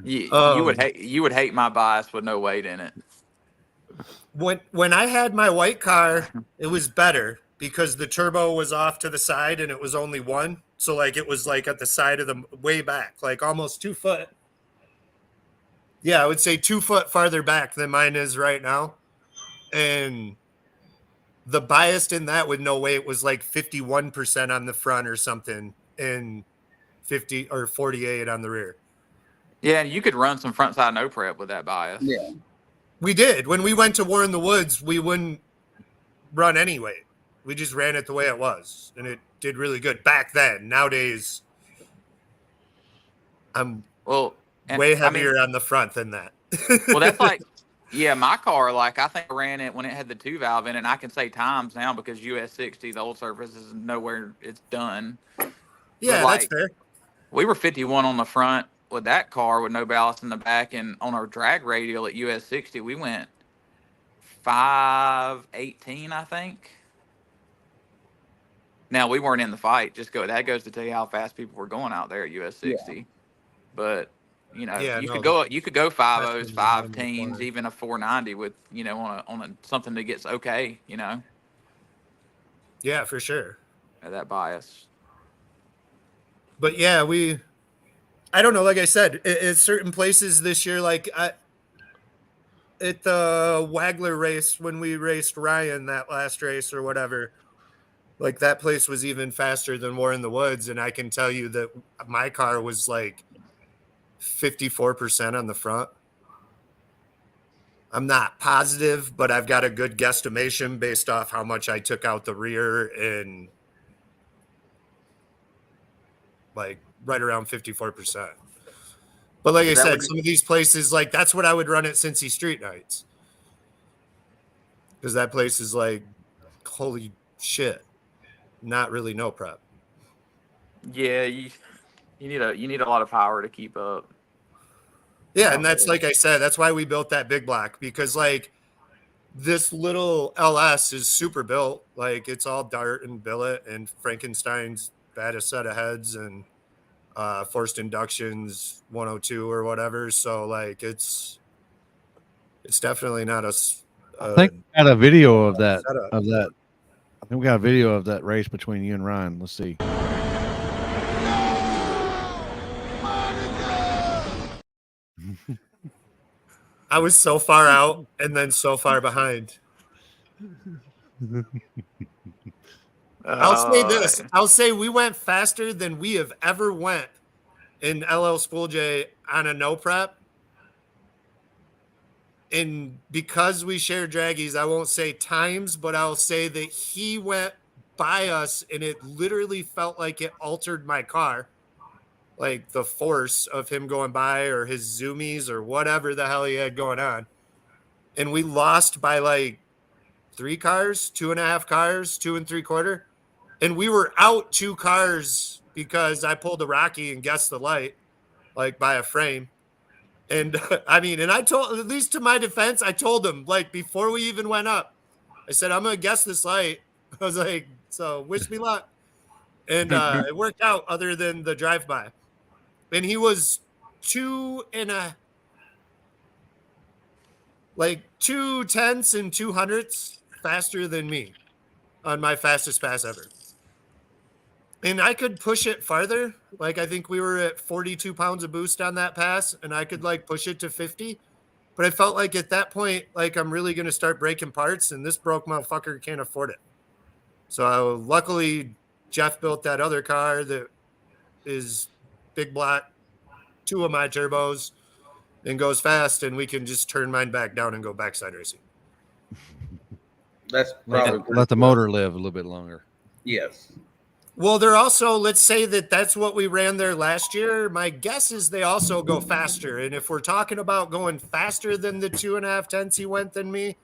You would hate my bias with no weight in it. When I had my white car, it was better because the turbo was off to the side and it was only one. So like it was like at the side of the way back, like almost 2 foot. Yeah, I would say 2 foot farther back than mine is right now. And the bias in that with no weight was like 51% on the front or something and 50 or 48 on the rear. Yeah, you could run some front side no prep with that bias. Yeah. We did. When we went to War in the Woods, we wouldn't run any weight. We just ran it the way it was. And it did really good back then. Nowadays, I'm way heavier on the front than that. Well, that's like, yeah, my car, like I think I ran it when it had the 2-valve in it, and I can say times now because US 60, the old surface is nowhere it's done. Yeah, like, that's fair. We were 51 on the front with that car with no ballast in the back, and on our drag radial at US 60, we went 518, I think. Now we weren't in the fight. That goes to tell you how fast people were going out there at US 60. Yeah. But you know, you could go 5.0s, 5.10s, even a 490 with on a something that gets okay. Yeah, for sure. At that bias. But yeah, I don't know. Like I said, at certain places this year, like at the Wagler race when we raced Ryan that last race or whatever, like that place was even faster than War in the Woods, and I can tell you that my car was like 54% on the front. I'm not positive, but I've got a good guesstimation based off how much I took out the rear and like right around 54%. But like I said, some of these places, like that's what I would run at Cincy Street Nights. Because that place is like, holy shit, not really no prep. Yeah, you need a lot of power to keep up. Yeah, and that's like I said, that's why we built that big block, because like this little LS is super built. Like it's all dart and billet and Frankenstein's baddest set of heads and forced inductions 102 or whatever. So like it's definitely not I think we got a video of that. I think we got a video of that race between you and Ryan. Let's see. I was so far out and then so far behind. I'll say this. I'll say we went faster than we have ever went in LL School J on a no prep. And because we share draggies, I won't say times, but I'll say that he went by us and it literally felt like it altered my car. Like the force of him going by or his zoomies or whatever the hell he had going on. And we lost by like 3 cars, 2.5 cars, 2 3/4. And we were out 2 cars because I pulled a Rocky and guessed the light, like by a frame. And I mean, and I told, at least to my defense, I told him like before we even went up, I said, I'm going to guess this light. I was like, so wish me luck. And it worked out other than the drive-by. And he was 2 tenths and 200ths faster than me on my fastest pass ever. And I could push it farther. Like I think we were at 42 pounds of boost on that pass, and I could like push it to 50. But I felt like at that point, like I'm really going to start breaking parts, and this broke motherfucker can't afford it. So luckily, Jeff built that other car that is big block, 2 of my turbos, and goes fast, and we can just turn mine back down and go backside racing. That's probably let the motor live a little bit longer. Yes. Well, they're also, let's say that that's what we ran there last year. My guess is they also go faster. And if we're talking about going faster than the 2.5 tenths he went than me,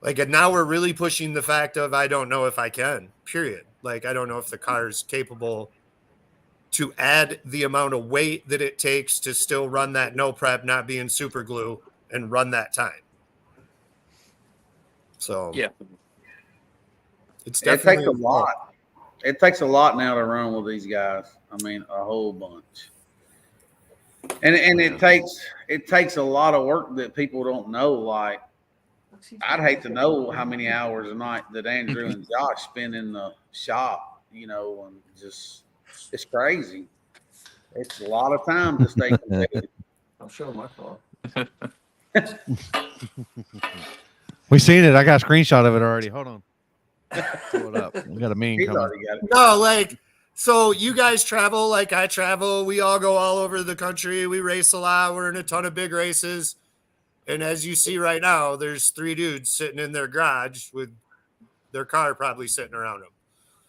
like, and now we're really pushing the fact of I don't know if I can, period. Like, I don't know if the car is capable to add the amount of weight that it takes to still run that no prep, not being super glue, and run that time. So Yeah. it's It definitely takes a lot. It takes a lot now to run with these guys. I mean, a whole bunch. And it takes a lot of work that people don't know. Like, I'd hate to know how many hours a night that Andrew and Josh spend in the shop, you know, and just it's crazy. It's a lot of time to stay competitive. I'm showing my car. We seen it. I got a screenshot of it already. Hold on. Pull it up. We got a meme He's coming. already got it. No, like, so you guys travel like I travel. We all go all over the country. We race a lot. We're in a ton of big races. And as you see right now, there's 3 dudes sitting in their garage with their car probably sitting around them.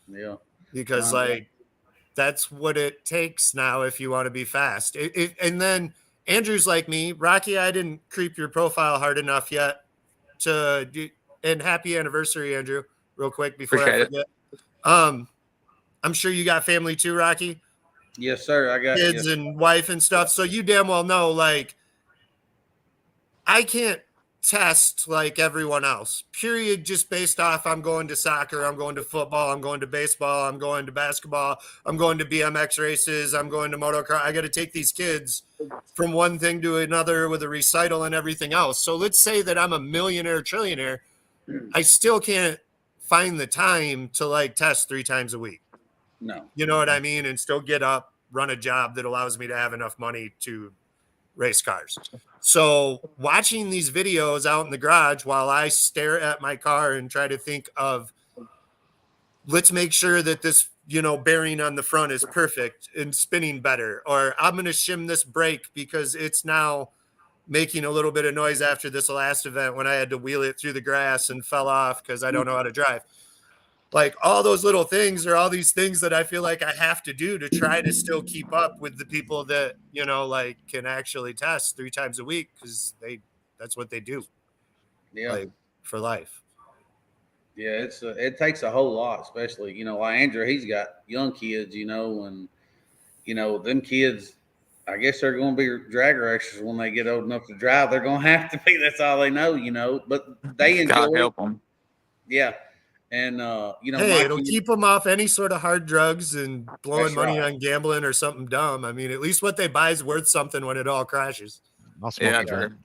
Yeah. Because, like, that's what it takes now if you want to be fast. And then Andrew's like me. Rocky, I didn't creep your profile hard enough yet to do. And happy anniversary, Andrew, real quick before Appreciate I forget. I'm sure you got family too, Rocky. Yes, sir. I got Kids yes. and wife and stuff. So you damn well know, like, I can't test like everyone else, period, just based off I'm going to soccer, I'm going to football, I'm going to baseball, I'm going to basketball, I'm going to BMX races, I'm going to motocross. I got to take these kids from one thing to another with a recital and everything else. So let's say that I'm a millionaire, trillionaire. I still can't find the time to like test 3 times a week. No. You know what I mean? And still get up, run a job that allows me to have enough money to race cars. So watching these videos out in the garage while I stare at my car and try to think of, let's make sure that this, you know, bearing on the front is perfect and spinning better, or I'm going to shim this brake because it's now making a little bit of noise after this last event when I had to wheel it through the grass and fell off because I don't know how to drive. Like, all those little things are all these things that I feel like I have to do to try to still keep up with the people that, you know, like can actually test 3 times a week because that's what they do. Yeah. Like, for life. Yeah, it takes a whole lot, especially, you know, like Andrew, he's got young kids, you know, and you know, them kids, I guess they're going to be drag racers when they get old enough to drive. They're going to have to be. That's all they know, you know. But they enjoy God it. help them. Yeah, and you know, Hey, it'll kids, keep them off any sort of hard drugs and blowing That's money right. on gambling or something dumb. I mean, at least what they buy is worth something when it all crashes. I'll smoke Yeah, a joint. true.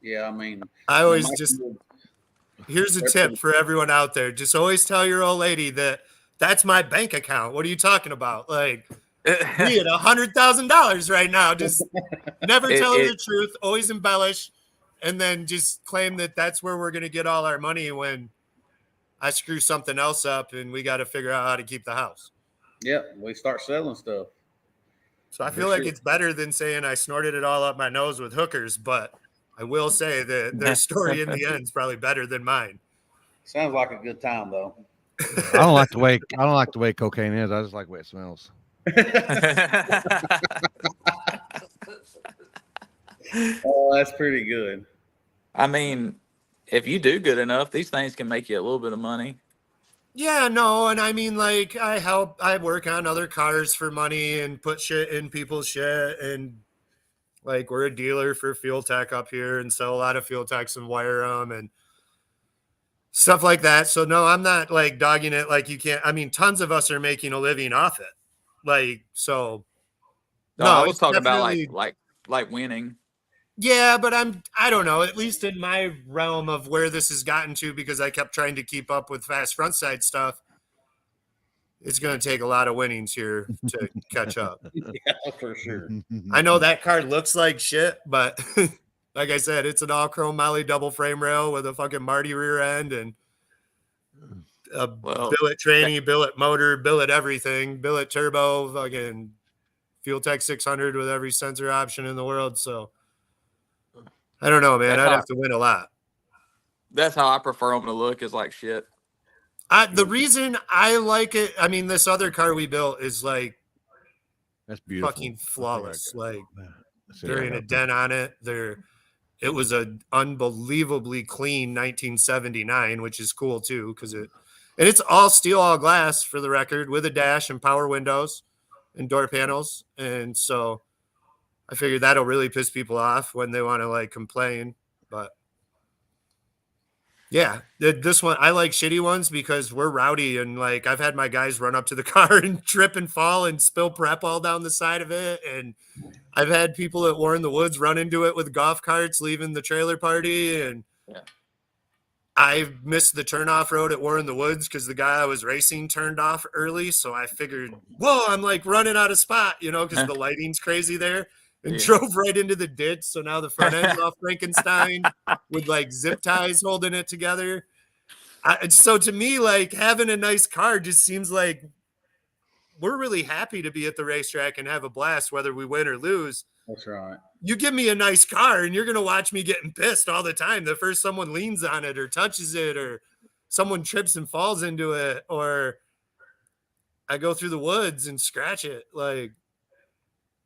Yeah, I mean, I you know, always my just kids, Here's a they're tip pretty- for everyone out there. Just always tell your old lady that that's my bank account. What are you talking about? Like, we at $100,000 right now. Just never tell her the truth. Always embellish, and then just claim that that's where we're going to get all our money when I screw something else up and we got to figure out how to keep the house. Yeah, we start selling stuff. So I For feel like sure. it's better than saying I snorted it all up my nose with hookers, but I will say that their story in the end is probably better than mine. Sounds like a good time though. I don't like the way cocaine is. I just like the way it smells. Oh, that's pretty good. I mean, if you do good enough, these things can make you a little bit of money. Yeah, no, and I mean, like, I work on other cars for money and put shit in people's shit, and like, we're a dealer for Fuel Tech up here and sell a lot of Fuel Techs and wire them and stuff like that. So no, I'm not like dogging it like you can't. I mean, tons of us are making a living off it. Like, so No, no, I was it's talking about definitely, like winning. yeah, but I don't know, at least in my realm of where this has gotten to, because I kept trying to keep up with fast front side stuff. It's going to take a lot of winnings here to catch up. Yeah, for sure. I know that car looks like shit, but like I said, it's an all chrome Molly double frame rail with a fucking Marty rear end and a billet tranny, billet motor, billet everything, billet turbo, fucking Fuel Tech 600 with every sensor option in the world. So I don't know, man. I'd have to win a lot. That's how I prefer them to look, is like shit. The reason I like it, I mean, this other car we built is like That's beautiful. fucking flawless. Like See, there I ain't a got- dent on it. It was an unbelievably clean 1979, which is cool too, and it's all steel, all glass for the record, with a dash and power windows and door panels. And so I figured that'll really piss people off when they want to like complain. But yeah, this one, I like shitty ones because we're rowdy, and like I've had my guys run up to the car and trip and fall and spill prep all down the side of it. And I've had people at War in the Woods run into it with golf carts leaving the trailer party. And Yeah. I missed the turnoff road at War in the Woods because the guy I was racing turned off early. So I figured, whoa, I'm like running out of spot, because the lighting's crazy there, and drove right into the ditch. So now the front end's all Frankenstein with like zip ties holding it together. So to me, like having a nice car just seems like we're really happy to be at the racetrack and have a blast, whether we win or lose. That's right. You give me a nice car and you're going to watch me getting pissed all the time. The first someone leans on it or touches it or someone trips and falls into it, or I go through the woods and scratch it. Like,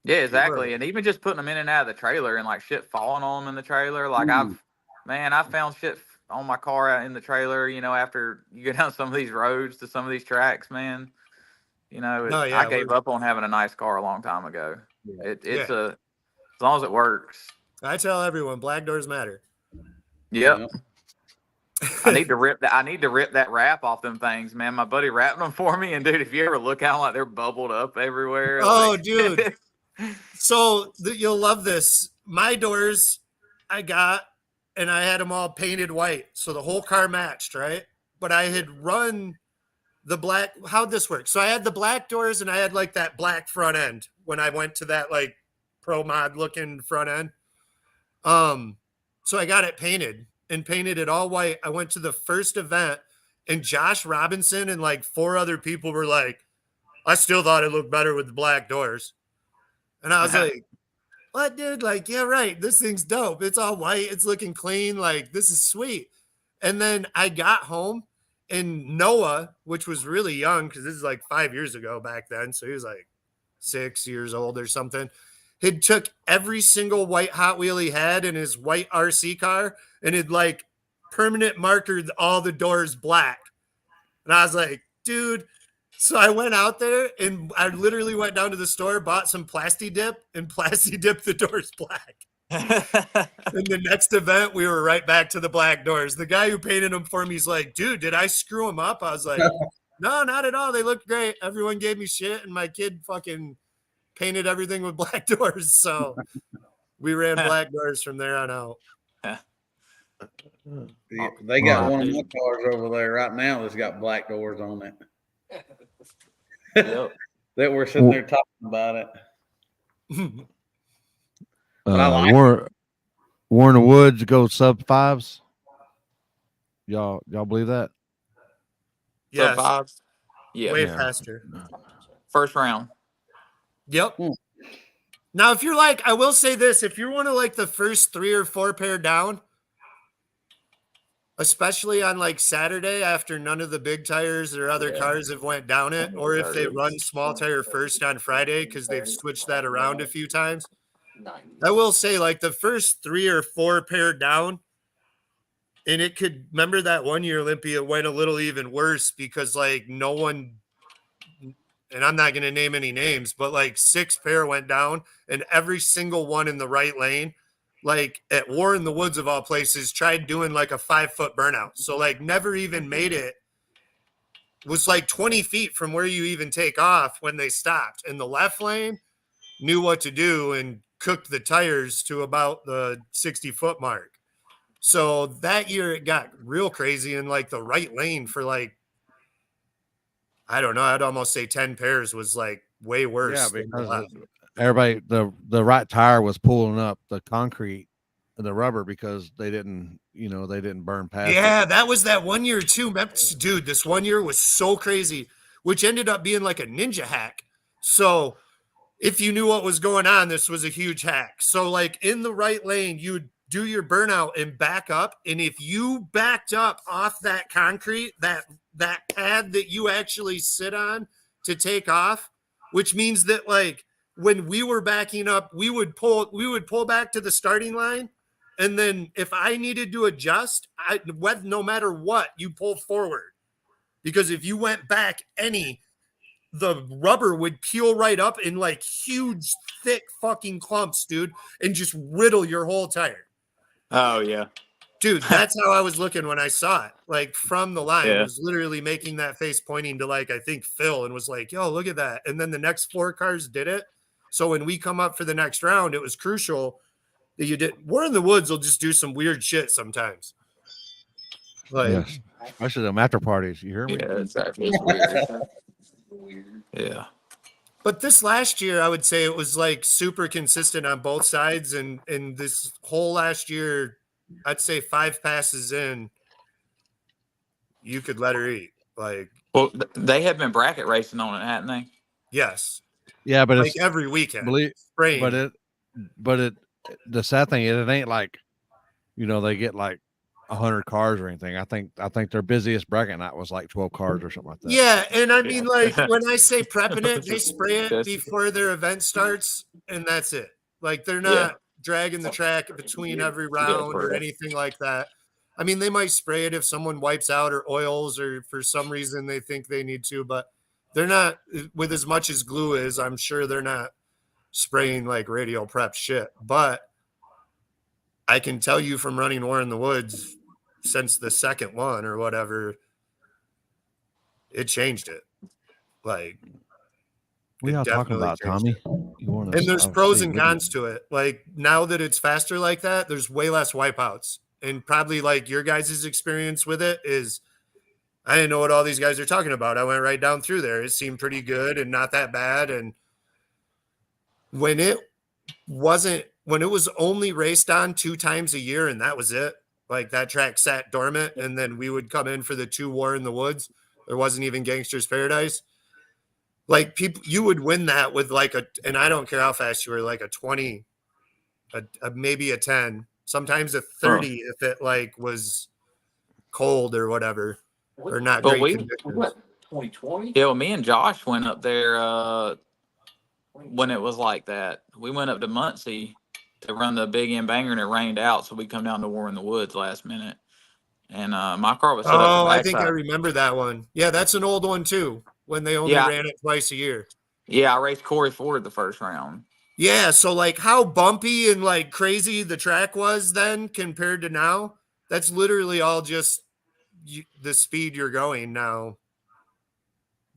Yeah, exactly. And even just putting them in and out of the trailer and like shit falling on them in the trailer. Like I found shit on my car out in the trailer, after you go down some of these roads to some of these tracks, man. I gave up on having a nice car a long time ago. Yeah. As long as it works. I tell everyone, black doors matter. Yep. I need to rip that wrap off them things, man. My buddy wrapped them for me, and dude, if you ever look out, like they're bubbled up everywhere. Oh, dude. So you'll love this. My doors I got, and I had them all painted white, so the whole car matched, right? But I had run the black. How'd this work? So I had the black doors, and I had like that black front end when I went to that like pro mod looking front end. So I got it painted and painted it all white. I went to the first event, and Josh Robinson and like 4 other people were like, I still thought it looked better with the black doors. And I was like, what, dude? Like, yeah, right. This thing's dope. It's all white. It's looking clean. Like, this is sweet. And then I got home, and Noah, which was really young, because this is like 5 years ago back then. So he was like 6 years old or something. He took every single white Hot Wheel he had in his white RC car and had like permanent markered all the doors black. And I was like, dude. So I went out there and I literally went down to the store, bought some Plasti Dip, and Plasti Dipped the doors black. In the next event, we were right back to the black doors. The guy who painted them for me is like, dude, did I screw them up? I was like, no, not at all. They looked great. Everyone gave me shit, and my kid fucking painted everything with black doors. So we ran black doors from there on out. They got one of my cars over there right now that's got black doors on it. Yep. That we're sitting there talking about it. War in the Woods go sub 5s. Y'all believe that? Yes. Sub 5s? Yeah. Way faster. First round. Yep. Now, if you're like, I will say this, if you're one of like the first 3 or 4 pair down, especially on like Saturday after none of the big tires or other cars have went down it, or if they run small tire first on Friday because they've switched that around a few times, I will say like the first 3 or 4 pair down, and it could, remember that one year Olympia went a little even worse because like no one, and I'm not going to name any names, but like 6 pair went down, and every single one in the right lane, like at War in the Woods of all places, tried doing like a 5-foot burnout. So like never even made it. Was like 20 feet from where you even take off when they stopped. And the left lane knew what to do and cooked the tires to about the 60-foot mark. So that year it got real crazy in like the right lane for like, I don't know, I'd almost say 10 pairs was like way worse. Yeah, because everybody, the right tire was pulling up the concrete and the rubber because they didn't burn past. Yeah, that was that one year too. Dude, this one year was so crazy, which ended up being like a ninja hack. So if you knew what was going on, this was a huge hack. So like in the right lane, you would do your burnout and back up. And if you backed up off that concrete, that that pad that you actually sit on to take off, which means that like when we were backing up, we would pull back to the starting line. And then if I needed to adjust, no matter what, you pull forward. Because if you went back the rubber would peel right up in like huge, thick fucking clumps, dude, and just riddle your whole tire. Oh yeah. Dude, that's how I was looking when I saw it. Like from the line, Yeah. was literally making that face pointing to like I think Phil and was like, yo, look at that. And then the next 4 cars did it. So when we come up for the next round, it was crucial that you did. War in the Woods will just do some weird shit sometimes. Like Yes. Especially them after parties. You hear me? Yeah, exactly. It's weird. Weird. Yeah. But this last year, I would say it was like super consistent on both sides. And this whole last year, I'd say 5 passes in, you could let her eat. Like, Well, they have been bracket racing on it, haven't they? yes. Yeah, but Like it's every weekend. believe, Spraying. but it the sad thing is it ain't like, you know, they get like 100 cars or anything. I think their busiest bracket night was like 12 cars or something like that. Yeah, and I mean, like when I say prepping it, they spray it before their event starts, and that's it. Like they're not dragging the track between every round or anything like that. I mean, they might spray it if someone wipes out or oils or for some reason they think they need to, but they're not with as much as glue is. I'm sure they're not spraying like radio prep shit. But I can tell you from running War in the Woods since the second one or whatever, it changed it. Like We all talking about Tommy. And there's pros and cons to it. Like now that it's faster like that, there's way less wipeouts. And probably like your guys' experience with it is, I didn't know what all these guys are talking about. I went right down through there. It seemed pretty good and not that bad. And when it was only raced on 2 times a year and that was it, like that track sat dormant and then we would come in for the 2 War in the Woods. There wasn't even Gangster's Paradise. Like people, you would win that with like and I don't care how fast you were, like a 20, maybe a 10, sometimes a 30 if it like was cold or whatever, or not great conditions. 2020? Yeah, well, me and Josh went up there when it was like that. We went up to Muncie to run the big end banger and it rained out, so we come down to War in the Woods last minute. And my car was set up. I think I remember that one. Yeah, that's an old one too, when they only ran it twice a year. Yeah, I raced Corey Ford the first round. Yeah, so like how bumpy and like crazy the track was then compared to now, that's literally all just the speed you're going now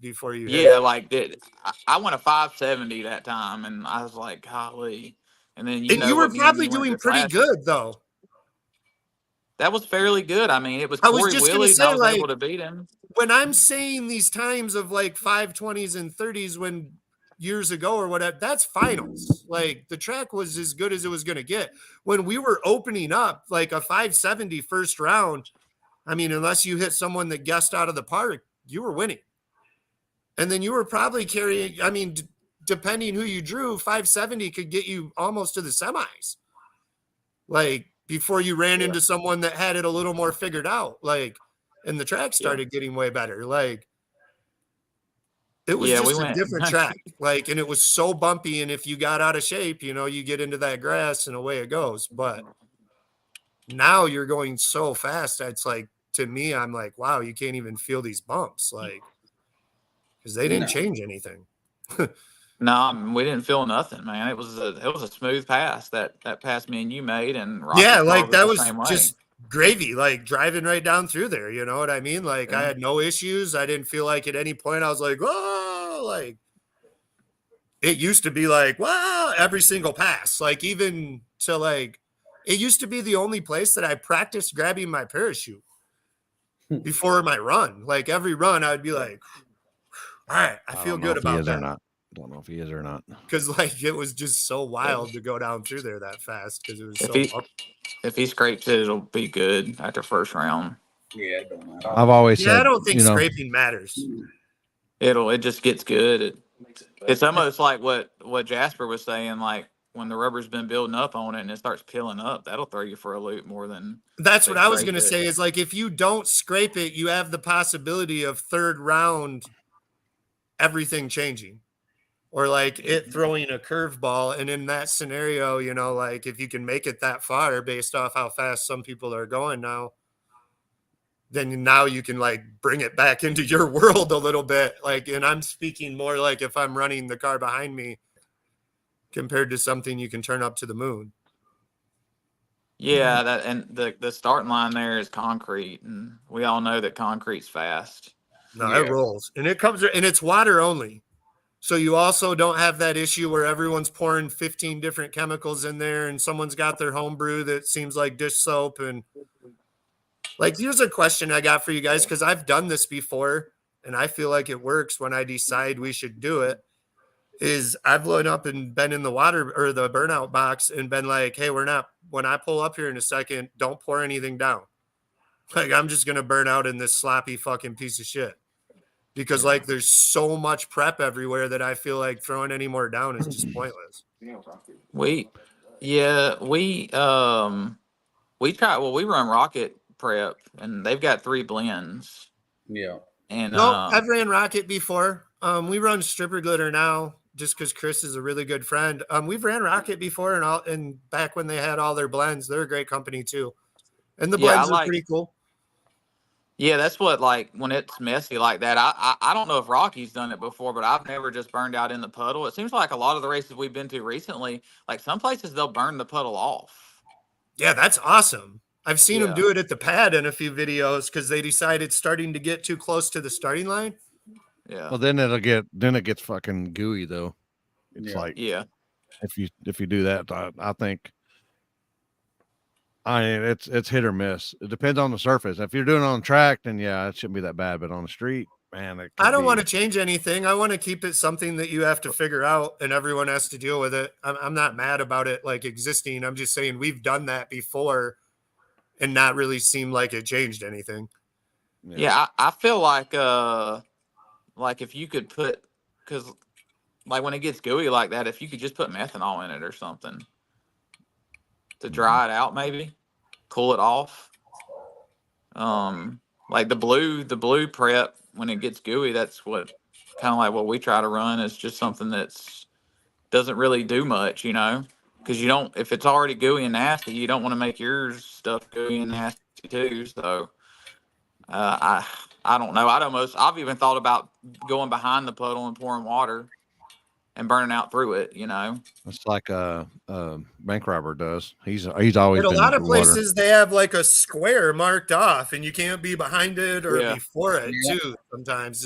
before you hit it. Like I went a 570 that time, and I was like, golly. And then you were probably doing pretty good though. That was fairly good. I mean, it was Corey Willie, and I was able to beat him. When I'm saying these times of like 520s and 30s when years ago or whatever, that's finals. Like the track was as good as it was going to get. When we were opening up like a 570 first round, I mean, unless you hit someone that guessed out of the park, you were winning. And then you were probably carrying, I mean, depending who you drew, 570 could get you almost to the semis. Like before you ran into someone that had it a little more figured out, like, and the track started getting way better. Like it was just a different track. Like, and it was so bumpy. And if you got out of shape, you know, you get into that grass and away it goes. But now you're going so fast. It's like, to me, I'm like, wow, you can't even feel these bumps. Like, because they didn't change anything. No, we didn't feel nothing, man. It was a smooth pass that pass me and you made, and like that was just gravy, like driving right down through there. You know what I mean? Like I had no issues. I didn't feel like at any point I was like, oh, like it used to be like, wow, every single pass, like even to like, it used to be the only place that I practiced grabbing my parachute before my run. Like every run, I would be like, all right, I feel good about that. I don't know if he is or not. Because like it was just so wild to go down through there that fast because it was if he scrapes it, it'll be good after first round. Yeah, it don't matter. I've always said, I don't think scraping matters. It just gets good. It's almost like what Jasper was saying. Like when the rubber's been building up on it and it starts peeling up, that'll throw you for a loop more than. That's what I was scrape going to it. say is like, if you don't scrape it, you have the possibility of third round, everything changing or like it throwing a curveball. And in that scenario, you know, like if you can make it that far based off how fast some people are going now, then now you can like bring it back into your world a little bit. Like, and I'm speaking more like if I'm running the car behind me compared to something you can turn up to the moon. Yeah, that and the starting line there is concrete, and we all know that concrete's fast. No, Yeah. it rolls and it comes and it's water only. So you also don't have that issue where everyone's pouring 15 different chemicals in there and someone's got their home brew that seems like dish soap. And like, here's a question I got for you guys, because I've done this before and I feel like it works when I decide we should do it. Is I've loaded up and been in the water or the burnout box and been like, hey, when I pull up here in a second, don't pour anything down. Like, I'm just going to burn out in this sloppy fucking piece of shit. Because like there's so much prep everywhere that I feel like throwing any more down is just pointless. We run Rocket Prep, and they've got 3 blends. Yeah. And No, I've ran Rocket before. We run Stripper Glitter now just because Chris is a really good friend. We've ran Rocket before and back when they had all their blends. They're a great company too. And the blends are pretty cool. Yeah, that's what, like, when it's messy like that, I don't know if Rocky's done it before, but I've never just burned out in the puddle. It seems like a lot of the races we've been to recently, like some places they'll burn the puddle off. Yeah, that's awesome. I've seen them do it at the pad in a few videos because they decide it's starting to get too close to the starting line. Yeah. Well, then it gets fucking gooey though. It's like, if you do that, I think it's hit or miss. It depends on the surface. If you're doing it on track, then yeah, it shouldn't be that bad. But on the street, man, I don't want to change anything. I want to keep it something that you have to figure out and everyone has to deal with it. I'm not mad about it like existing. I'm just saying we've done that before and not really seem like it changed anything. Yeah, I feel like if you could put, because like when it gets gooey like that, if you could just put methanol in it or something to dry it out, maybe cool it off. Like the blue prep, when it gets gooey, that's what kind of like what we try to run is just something that's doesn't really do much, you know, because you don't, if it's already gooey and nasty, you don't want to make yours stuff gooey and nasty too. So I don't know. I've even thought about going behind the puddle and pouring water and burning out through it, you know. It's like bank robber does. He's always But a been lot of water. places they have like a square marked off and you can't be behind it or before it too. Sometimes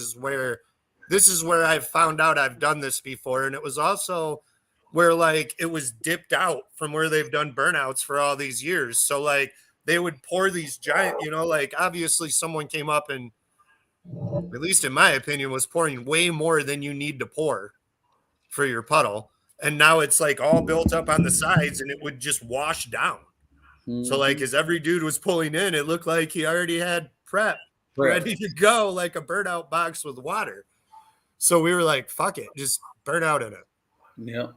this is where I've found out I've done this before. And it was also where like it was dipped out from where they've done burnouts for all these years. So like they would pour these giant, you know, like obviously someone came up and, at least in my opinion, was pouring way more than you need to pour for your puddle. And now it's like all built up on the sides and it would just wash down. So like as every dude was pulling in, it looked like he already had prep ready to go, like a burnout box with water. So we were like, fuck it, just burn out in it. Yep.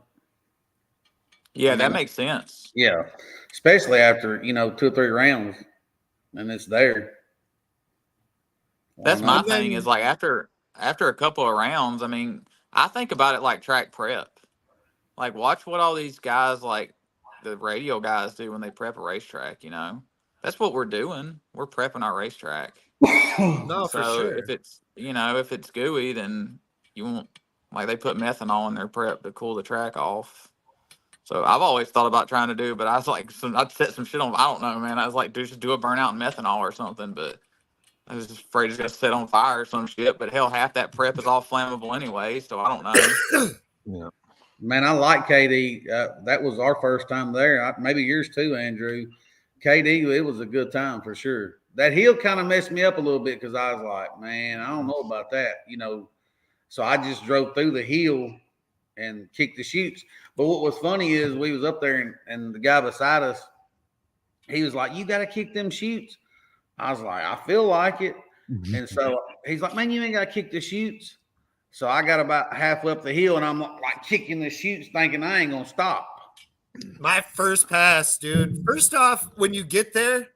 Yeah, that makes sense. Yeah. Especially after, 2 or 3 rounds and it's there. That's my thing is like after a couple of rounds, I mean, I think about it like track prep. Like watch what all these guys like the radio guys do when they prep a racetrack, you know. That's what we're doing. We're prepping our racetrack. No, for sure. If it's gooey, then you won't, like they put methanol in their prep to cool the track off. So I've always thought about trying to do, but I was like, I'd set some shit on. I don't know, man. I was like, just do a burnout in methanol or something, but I was just afraid it's gonna set on fire or some shit. But hell, half that prep is all flammable anyway, so I don't know. Yeah. Man, I like KD. That was our first time there. Maybe yours too, Andrew. KD, it was a good time for sure. That hill kind of messed me up a little bit because I was like, man, I don't know about that, So I just drove through the hill and kicked the chutes. But what was funny is we was up there and the guy beside us, he was like, you got to kick them chutes. I was like, I feel like it. And so he's like, man, you ain't got to kick the chutes. So I got about halfway up the hill and I'm like kicking the chutes thinking I ain't going to stop. My first pass, dude. First off, when you get there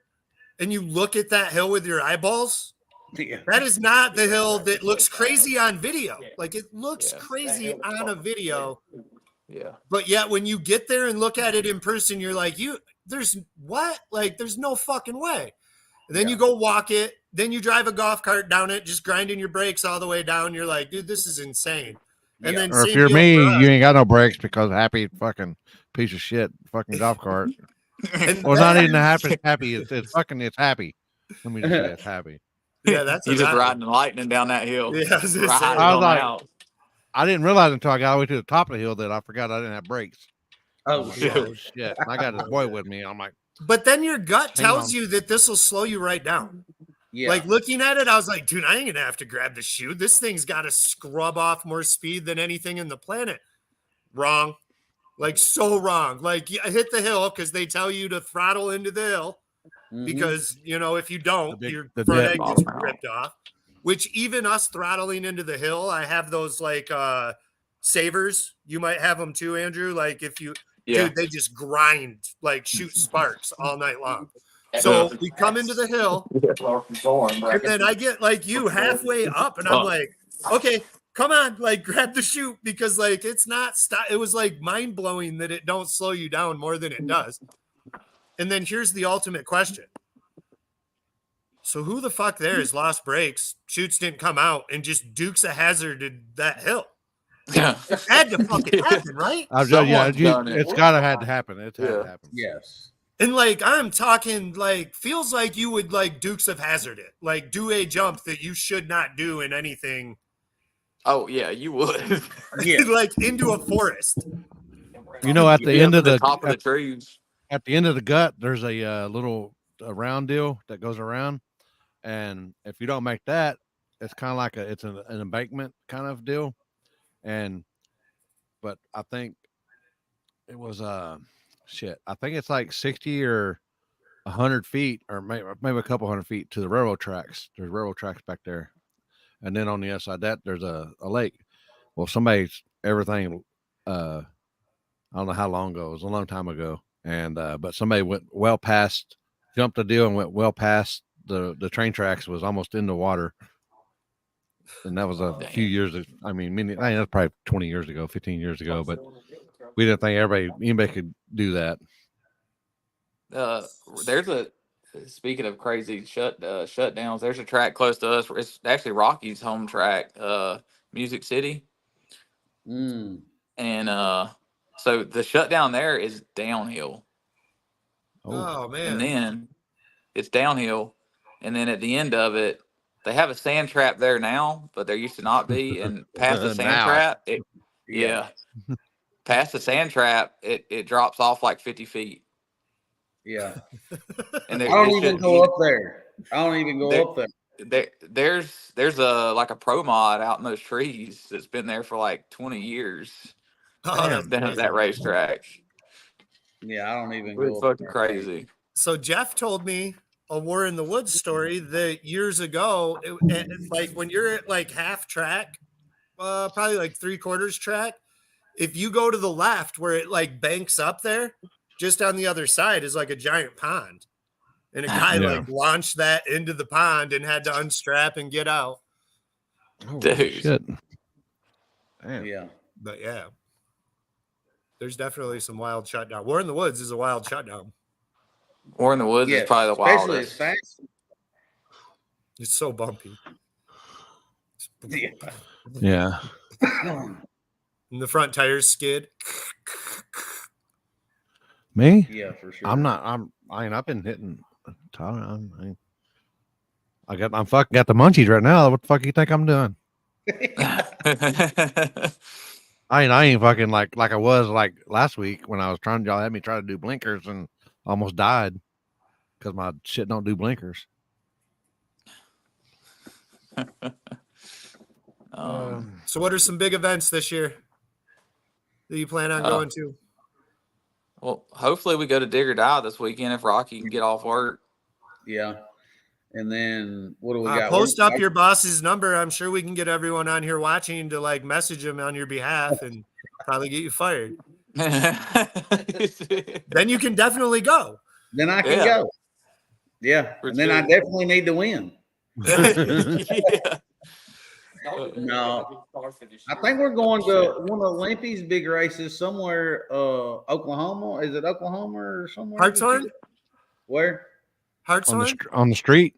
and you look at that hill with your eyeballs, Yeah. that is not the hill that looks crazy on video. Like it looks Yeah. crazy on a video, Yeah. but yet when you get there and look at it in person, you're like, there's what? Like there's no fucking way. And then you go walk it, then you drive a golf cart down it, just grinding your brakes all the way down. You're like, dude, this is insane. And Yeah. then Or if same you're deal me, for us. you ain't got no brakes because happy fucking piece of shit fucking golf cart. And Well, not then- even happy. It's fucking. It's happy. Let me just say it's happy. yeah, that's You a just ride. riding lightning down that hill. Yeah, I was gonna say. Riding I was on like- out. I didn't realize until I got all the way to the top of the hill that I forgot I didn't have brakes. I'm Oh, like, shit. oh shit! And I got this boy with me. I'm like, But then your gut Hang tells on. you that this will slow you right down. Yeah. Like looking at it, I was like, dude, I ain't gonna have to grab the shoe. This thing's got to scrub off more speed than anything in the planet. Wrong. Like so wrong. Like I hit the hill because they tell you to throttle into the hill Mhm. because if you don't, your the front dip. end gets Wow. ripped off. Which even us throttling into the hill, I have those like savers. You might have them too, Andrew. Like if you Yeah. dude, they just grind, like shoot sparks all night long. So we come into the hill, and then I get like you halfway up, and I'm like, okay, come on, like grab the chute because like it's not stop. It was like mind blowing that it don't slow you down more than it does. And then here's the ultimate question. So who the fuck there has lost brakes, chutes didn't come out, and just Dukes a hazarded that hill? Yeah. It had to fucking happen, right? yeah, Someone's done it. it's gotta had to happen. It's had Yeah. to happen. Yes. And like I'm talking like feels like you would like Dukes of Hazard it, like do a jump that you should not do in anything, Oh yeah, you would. Yeah. like into a forest. You know, at the Be end up of in the top of the trees. at the end of the gut, there's a little round deal that goes around, and if you don't make that, it's kind of like it's an embankment kind of deal, but I think it was shit. I think it's like 60 or 100 feet, or maybe a couple hundred feet to the railroad tracks. There's railroad tracks back there, and then on the other side of that there's a lake. Well, somebody's everything. I don't know how long ago. It was a long time ago, and but somebody went well past, jumped the deal, and went well past the train tracks. Was almost in the water, and that was a few years. I mean, that's probably 20 years ago, 15 years ago. But we didn't think anybody could do that. There's a speaking of crazy shutdowns. There's a track close to us. It's actually Rocky's home track, Music City, Mm. and so the shutdown there is downhill, Oh man. and then it's downhill, and then at the end of it, they have a sand trap there now, but there used to not be. And past the sand Now. trap, past the sand trap, it drops off like 50 feet. Yeah. And I don't even go up there. I don't even go There- up there. There's a like a pro mod out in those trees that's been there for like 20 years. Oh, that's Been at crazy. that racetrack. Yeah, I don't even It's go up fucking there. crazy. So Jeff told me a War in the Woods story that years ago, it's like when you're at like half track, probably like 3/4 track, if you go to the left where it like banks up there, just on the other side is like a giant pond. And a guy Yeah. like launched that into the pond and had to unstrap and get out. Dude. Shit. Damn. Yeah. But yeah, there's definitely some wild shutdown. War in the Woods is a wild shutdown. War in the Woods Yeah, is probably the especially wildest. as fast. It's so bumpy. Yeah. Yeah. And the front tires skid. Me? Yeah, for sure. I've been hitting. I'm fucking got the munchies right now. What the fuck you think I'm doing? I ain't fucking like I was like last week when I was y'all had me try to do blinkers and almost died because my shit don't do blinkers. So what are some big events this year that you plan on going to? Well, hopefully we go to Dig or Die this weekend if Rocky can get off work. Yeah. And then what do we got? Post up your boss's number. I'm sure we can get everyone on here watching to like message him on your behalf and probably get you fired. then you can definitely go. Then I can Yeah. go. Yeah. For And then I sure. definitely need to win. Yeah. No. I think we're going to one of Olympia's big races somewhere, Oklahoma. Is it Oklahoma or somewhere? Hartshorn? Where? Hartshorn? On the street.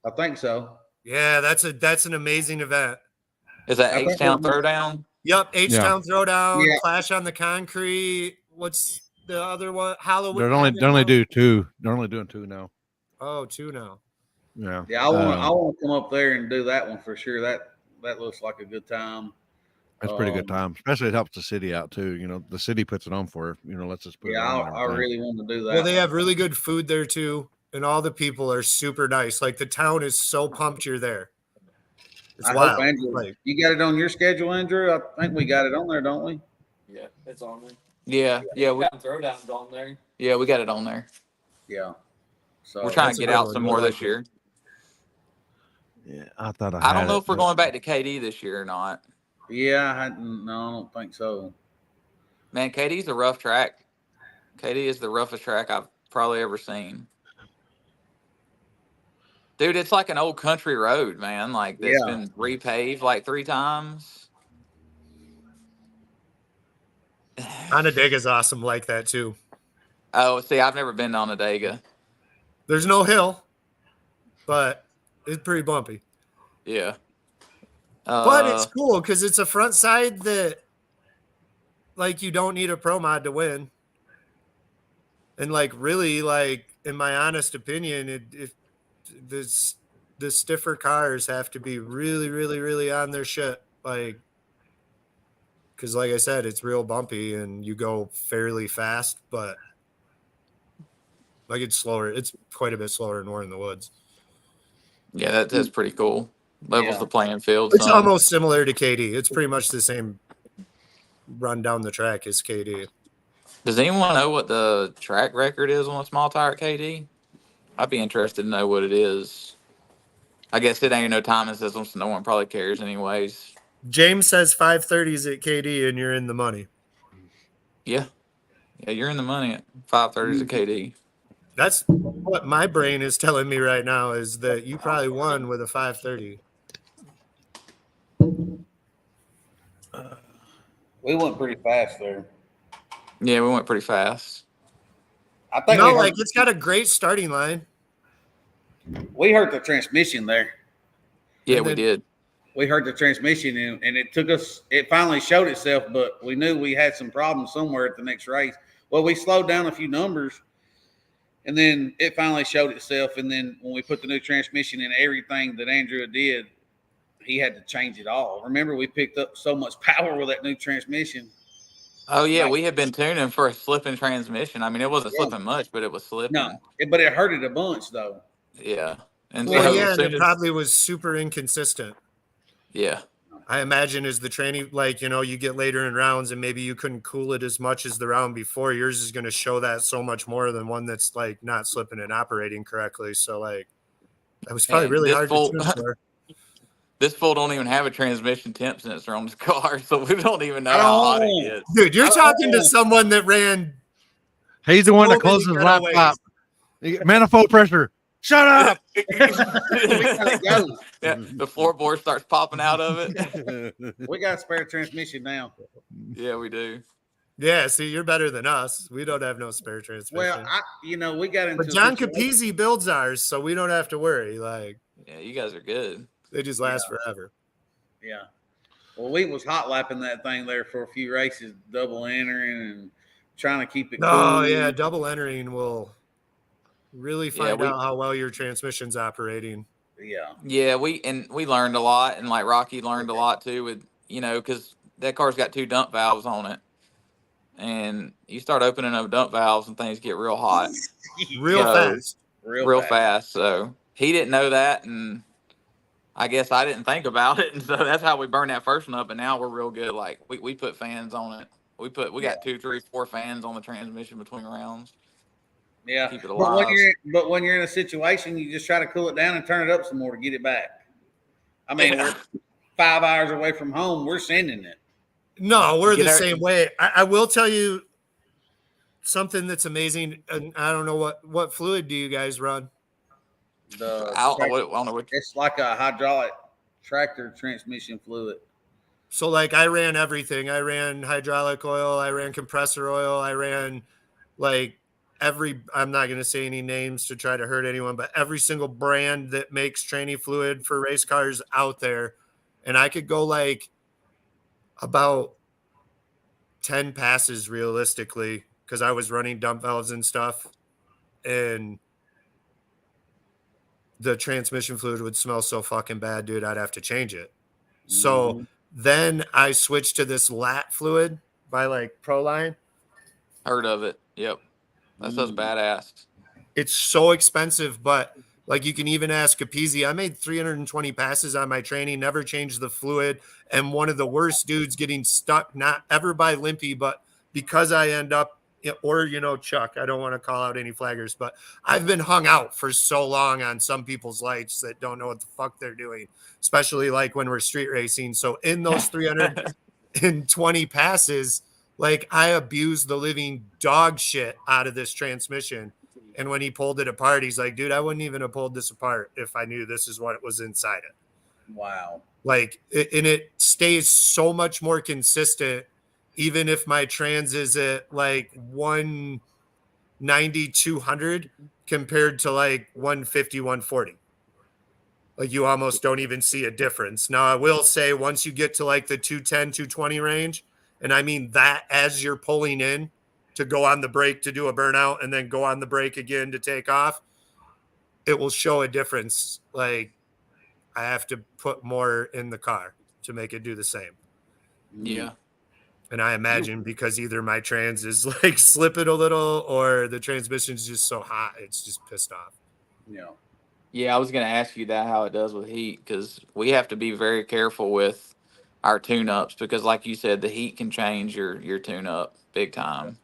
I think so. Yeah, that's an amazing event. Is that I think H-Town we're- Throwdown? Yep, H-Town Throwdown, Yeah. Clash on the Concrete. What's the other one? Halloween. They only do two. They're only doing two now. Oh, two now. Yeah. Yeah, I want to come up there and do that one for sure. That looks like a good time. That's a pretty good time. Especially it helps the city out too. You know, the city puts it on for, let's just put it Yeah, on. and I everything. really want to do that. Well, they have really good food there too, and all the people are super nice. Like the town is so pumped you're there. It's I wild. hope, Andrew, Like, you got it on your schedule, Andrew? I think we got it on there, don't we? Yeah, it's on there. Yeah. We got Throwdown's on there. Yeah, we got it on there. Yeah. So We're trying that's to a get good out one. some I more like this it. year. Yeah, I thought I don't know if we're going back to KD this year or not. Yeah, no, I don't think so. Man, KD's a rough track. KD is the roughest track I've probably ever seen. Dude, it's like an old country road, man. Like that's Yeah. been repaved like 3 times. Onondega's awesome like that too. Oh, see, I've never been to Onondaga. There's no hill, but it's pretty bumpy. Yeah. But it's cool because it's a front side that, like, you don't need a pro mod to win. And like, really, like, in my honest opinion, the stiffer cars have to be really, really, really on their shit. Like, because like I said, it's real bumpy and you go fairly fast, but like it's slower. It's quite a bit slower than we're in the woods. Yeah, that's pretty cool. Levels Yeah. the playing field. It's some. almost similar to KD. It's pretty much the same run down the track as KD. Does anyone know what the track record is on a small tire at KD? I'd be interested to know what it is. I guess it ain't no timing system, so no one probably cares anyways. James says 530s at KD and you're in the money. Yeah. Yeah, you're in the money at 530s at KD. That's what my brain is telling me right now is that you probably won with a 530. We went pretty fast there. Yeah, we went pretty fast. I think No, like it's got a great starting line. we heard the transmission there. Yeah, And we then- did. We heard the transmission and it took us, it finally showed itself, but we knew we had some problems somewhere at the next race. Well, we slowed down a few numbers and then it finally showed itself. And then when we put the new transmission in, everything that Andrew did, he had to change it all. Remember, we picked up so much power with that new transmission. Oh, yeah, Like- we had been tuning for a slipping transmission. I mean, it wasn't Yeah. slipping much, but it was slipping. No, but it hurt it a bunch though. Yeah. And Well, so yeah, as and soon it as- probably was super inconsistent. yeah. I imagine as the training, like, you get later in rounds and maybe you couldn't cool it as much as the round before. Yours is going to show that so much more than one that's like not slipping and operating correctly. So like, that was probably Man, really this hard full- to tune for. This fool don't even have a transmission temp sensor on his car, so we don't even know I how hot it don't- gets. Dude, you're talking to someone that ran. He's the one that so many closes his cutaways. laptop. Manifold pressure. Shut up. We gotta go. Yeah, the floorboard starts popping out of it. We got a spare transmission now. Yeah, we do. Yeah, see, you're better than us. We don't have no spare transmission. Well, we got into. but a John situation- Capizzi builds ours, so we don't have to worry. Like, Yeah, you guys are good. they just last forever. Yeah. Well, we was hot lapping that thing there for a few races, double entering and trying to keep it cool. Oh, yeah, double entering will really find we- out how well your transmission's operating. Yeah. Yeah, we learned a lot, and like Rocky learned a lot too with because that car's got 2 dump valves on it, and you start opening up dump valves and things get real hot, Real So- fast. real fast. So he didn't know that, and I guess I didn't think about it, and so that's how we burned that first one up. And now we're real good. Like we put fans on it. We got 2, 3, 4 fans on the transmission between rounds. Yeah. Keep it But alive. when you're in a situation, you just try to cool it down and turn it up some more to get it back. I mean, Yeah. we're 5 hours away from home. We're sending it. No, we're Get the our- same way. I will tell you something that's amazing. And I don't know what fluid do you guys run? The I don't know tractor, what. I don't know what. it's like a hydraulic tractor transmission fluid. So like I ran everything. I ran hydraulic oil, I ran compressor oil, I ran like I'm not going to say any names to try to hurt anyone, but every single brand that makes training fluid for race cars out there. And I could go like about 10 passes realistically because I was running dump valves and stuff. And the transmission fluid would smell so fucking bad, dude. I'd have to change it. So Mhm. then I switched to this lat fluid by like Proline. Heard of it? Yep, that's badass. It's so expensive, but like you can even ask Capizzi. I made 320 passes on my training, never changed the fluid, and one of the worst dudes getting stuck, not ever by Limpy, but because I end up, or Chuck. I don't want to call out any flaggers, but I've been hung out for so long on some people's lights that don't know what the fuck they're doing, especially like when we're street racing. So in those 320 passes, like I abused the living dog shit out of this transmission. And when he pulled it apart, he's like, dude, I wouldn't even have pulled this apart if I knew this is what was inside it. Wow. Like, and it stays so much more consistent, even if my trans is at like 190, 200 compared to like 150, 140. Like you almost don't even see a difference. Now, I will say once you get to like the 210, 220 range, and I mean that as you're pulling in to go on the brake to do a burnout and then go on the brake again to take off, it will show a difference. Like I have to put more in the car to make it do the same. Yeah. And I imagine because either my trans is like slipping a little or the transmission is just so hot, it's just pissed off. Yeah. Yeah, I was going to ask you that how it does with heat because we have to be very careful with our tune-ups because, like you said, the heat can change your tune-up big time.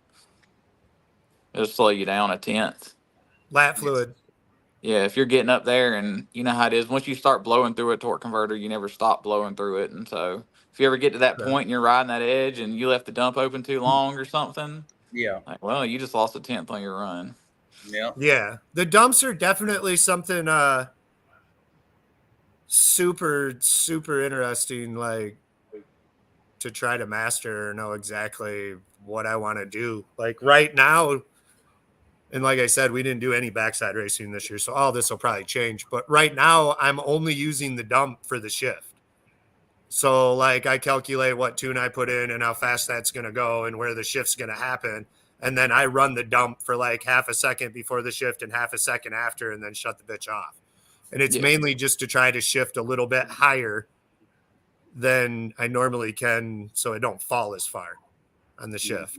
It'll slow you down a tenth. Lat fluid. Yeah, if you're getting up there and you know how it is, once you start blowing through a torque converter, you never stop blowing through it. And so if you ever get to that point and you're riding that edge and you left the dump open too long or something, Yeah. like, well, you just lost a tenth on your run. Yeah. Yeah. The dumps are definitely something super, super interesting, like to try to master or know exactly what I want to do. Like right now, and like I said, we didn't do any backside racing this year, so all this will probably change. But right now, I'm only using the dump for the shift. So like I calculate what tune I put in and how fast that's going to go and where the shift's going to happen. And then I run the dump for like half a second before the shift and half a second after, and then shut the bitch off. And it's mainly just to try to shift a little bit higher than I normally can so I don't fall as far on the shift.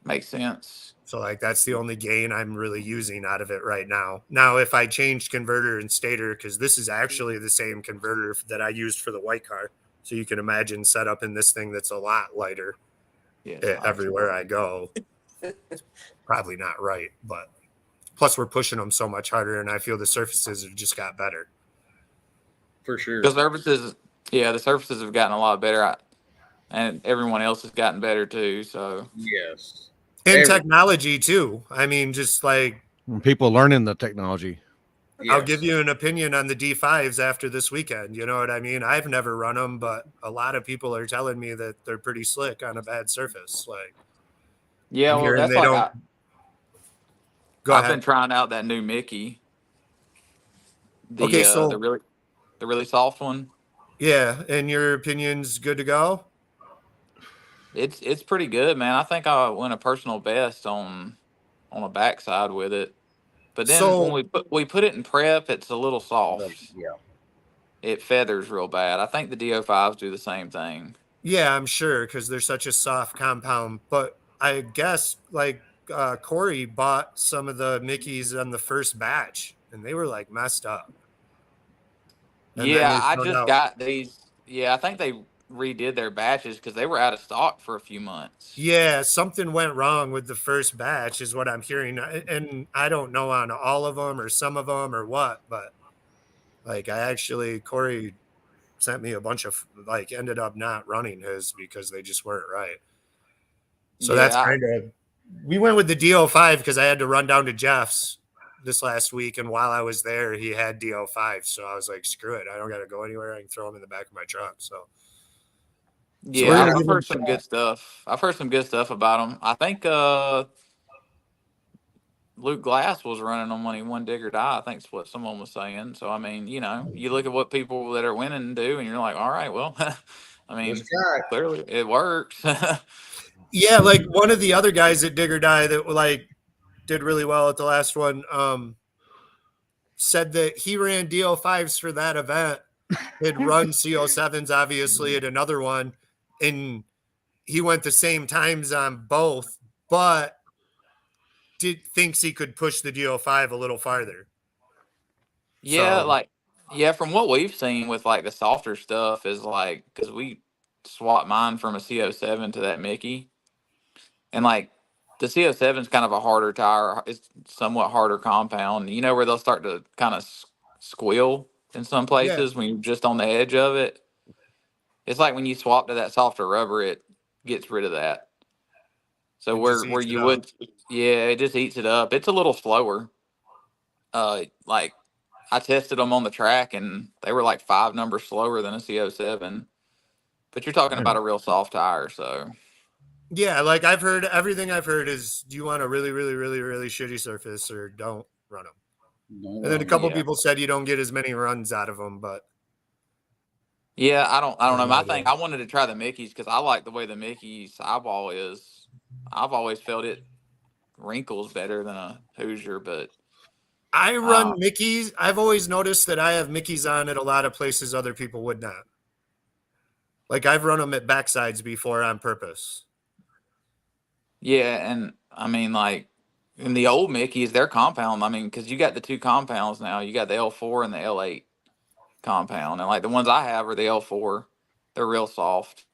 Makes sense. So like that's the only gain I'm really using out of it right now. Now, if I changed converter and stator, because this is actually the same converter that I used for the white car. So you can imagine set up in this thing that's a lot lighter everywhere I go. It's probably not right, but plus we're pushing them so much harder and I feel the surfaces have just got better. For sure. The surfaces have gotten a lot better, and everyone else has gotten better too. So Yes. And technology too. I mean, just like people learning the technology. Yes. I'll give you an opinion on the D5s after this weekend. You know what I mean? I've never run them, but a lot of people are telling me that they're pretty slick on a bad surface. Like, yeah, well, that's they like don't. Go I've ahead. been trying out that new Mickey. Okay, so the really soft one. Yeah, and your opinion's good to go. It's pretty good, man. I think I went a personal best on a backside with it. But then when So we put it in prep, it's a little soft. Yeah. It feathers real bad. I think the DO5s do the same thing. yeah, I'm sure because they're such a soft compound. But I guess like Corey bought some of the Mickeys on the first batch, and they were like messed up. And then Yeah, they I found just out. got these. Yeah, I think they redid their batches because they were out of stock for a few months. Yeah, something went wrong with the first batch, is what I'm hearing, and I don't know on all of them or some of them or what, but like Corey sent me a bunch of like ended up not running his because they just weren't right. So that's kind of, we went with the DO5 because I had to run down to Jeff's this last week. And while I was there, he had DO5. So I was like, screw it. I don't got to go anywhere. I can throw him in the back of my truck. So yeah, I've heard some good stuff. I've heard some good stuff about him. I think Luke Glass was running him when he won Dig or Die. I think is what someone was saying. So I mean, you know, you look at what people that are winning do, and you're like, all right, well, I mean, clearly it works. yeah, like one of the other guys at Dig or Die that like did really well at the last one said that he ran DO5s for that event. He'd run CO7s obviously at another one, and he went the same times on both, but thinks he could push the DO5 a little farther. Yeah, like from what we've seen with like the softer stuff is like because we swapped mine from a CO7 to that Mickey, and like the CO7 is kind of a harder tire. It's somewhat harder compound. You know where they'll start to kind of squeal in some places when you're just on the edge of it. It's like when you swap to that softer rubber, it gets rid of that. So where you would, yeah, it just eats it up. It's a little slower. Like I tested them on the track and they were like 5 numbers slower than a CO7. But you're talking about a real soft tire, so. Yeah, like everything I've heard is, do you want a really, really, really, really shitty surface or don't run them? And then a couple people said you don't get as many runs out of them, but. Yeah, I don't know. My thing, I wanted to try the Mickey's because I like the way the Mickey's eyeball is. I've always felt it wrinkles better than a Hoosier, but. I run Mickey's. I've always noticed that I have Mickey's on at a lot of places other people would not. Like I've run them at backsides before on purpose. Yeah, and I mean, like in the old Mickey's, they're compound. I mean, because you got the 2 compounds now. You got the L4 and the L8 compound, and like the ones I have are the L4. They're real soft.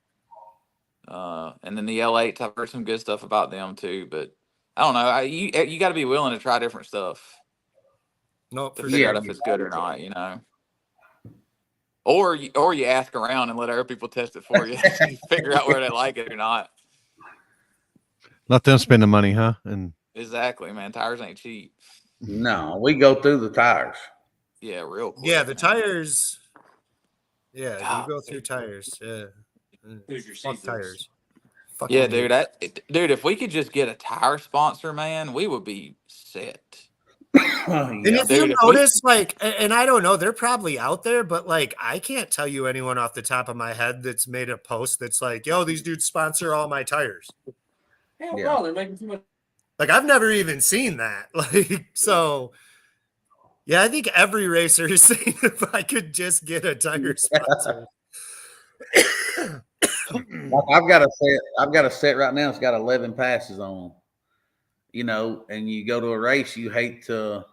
And then the L8s, I've heard some good stuff about them too. But I don't know. You got to be willing to try different stuff. No, to figure out if it's good or not, you know. Or you ask around and let other people test it for you, figure out where they like it or not. Let them spend the money, huh? And exactly, man. Tires ain't cheap. No, we go through the tires. Yeah, real quick. Yeah, the tires. Yeah, God, you go through tires. Yeah. Who's your Fuck tires. Fuck yeah, dude. Dude, if we could just get a tire sponsor, man, we would be set. And if you notice, like, and I don't know, they're probably out there, but like, I can't tell you anyone off the top of my head that's made a post that's like, yo, these dudes sponsor all my tires. Hell no, they're making too much. Like, I've never even seen that. Like, so, yeah, I think every racer is saying if I could just get a tire sponsor. I've got a set right now. It's got 11 passes on. You know, and you go to a race, you hate to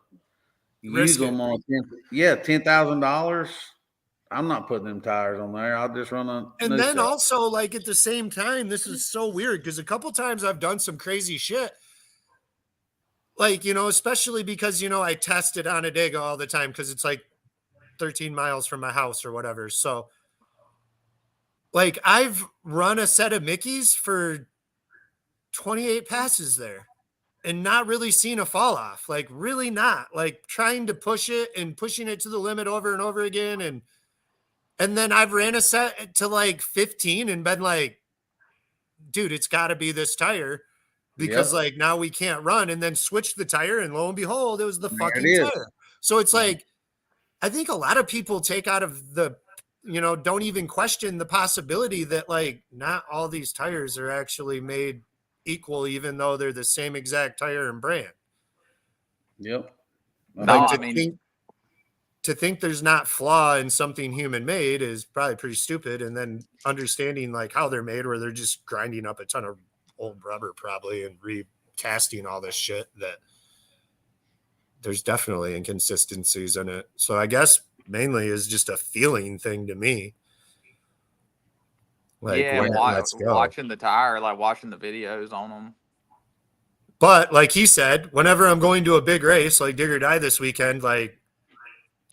use them on $10,000. I'm not putting them tires on there. I'll just run a. And then also, like at the same time, this is so weird because a couple times I've done some crazy shit. Like, you know, especially because, you know, I tested on a dig all the time because it's like 13 miles from my house or whatever. So, like, I've run a set of Mickey's for 28 passes there. And not really seeing a fall off, like really not, like trying to push it and pushing it to the limit over and over again. And then I've ran a set to like 15 and been like, dude, it's got to be this tire because like now we can't run, and then switch the tire and lo and behold, it was the fucking tire. So it's like, I think a lot of people take out of the, you know, don't even question the possibility that like not all these tires are actually made equal, even though they're the same exact tire and brand. Yep. Like to think there's not flaw in something human made is probably pretty stupid. And then understanding like how they're made, where they're just grinding up a ton of old rubber probably and recasting all this shit, that there's definitely inconsistencies in it. So I guess mainly is just a feeling thing to me. Like, yeah, watching the tire, like watching the videos on them. But like he said, whenever I'm going to a big race like Dig or Die this weekend, like,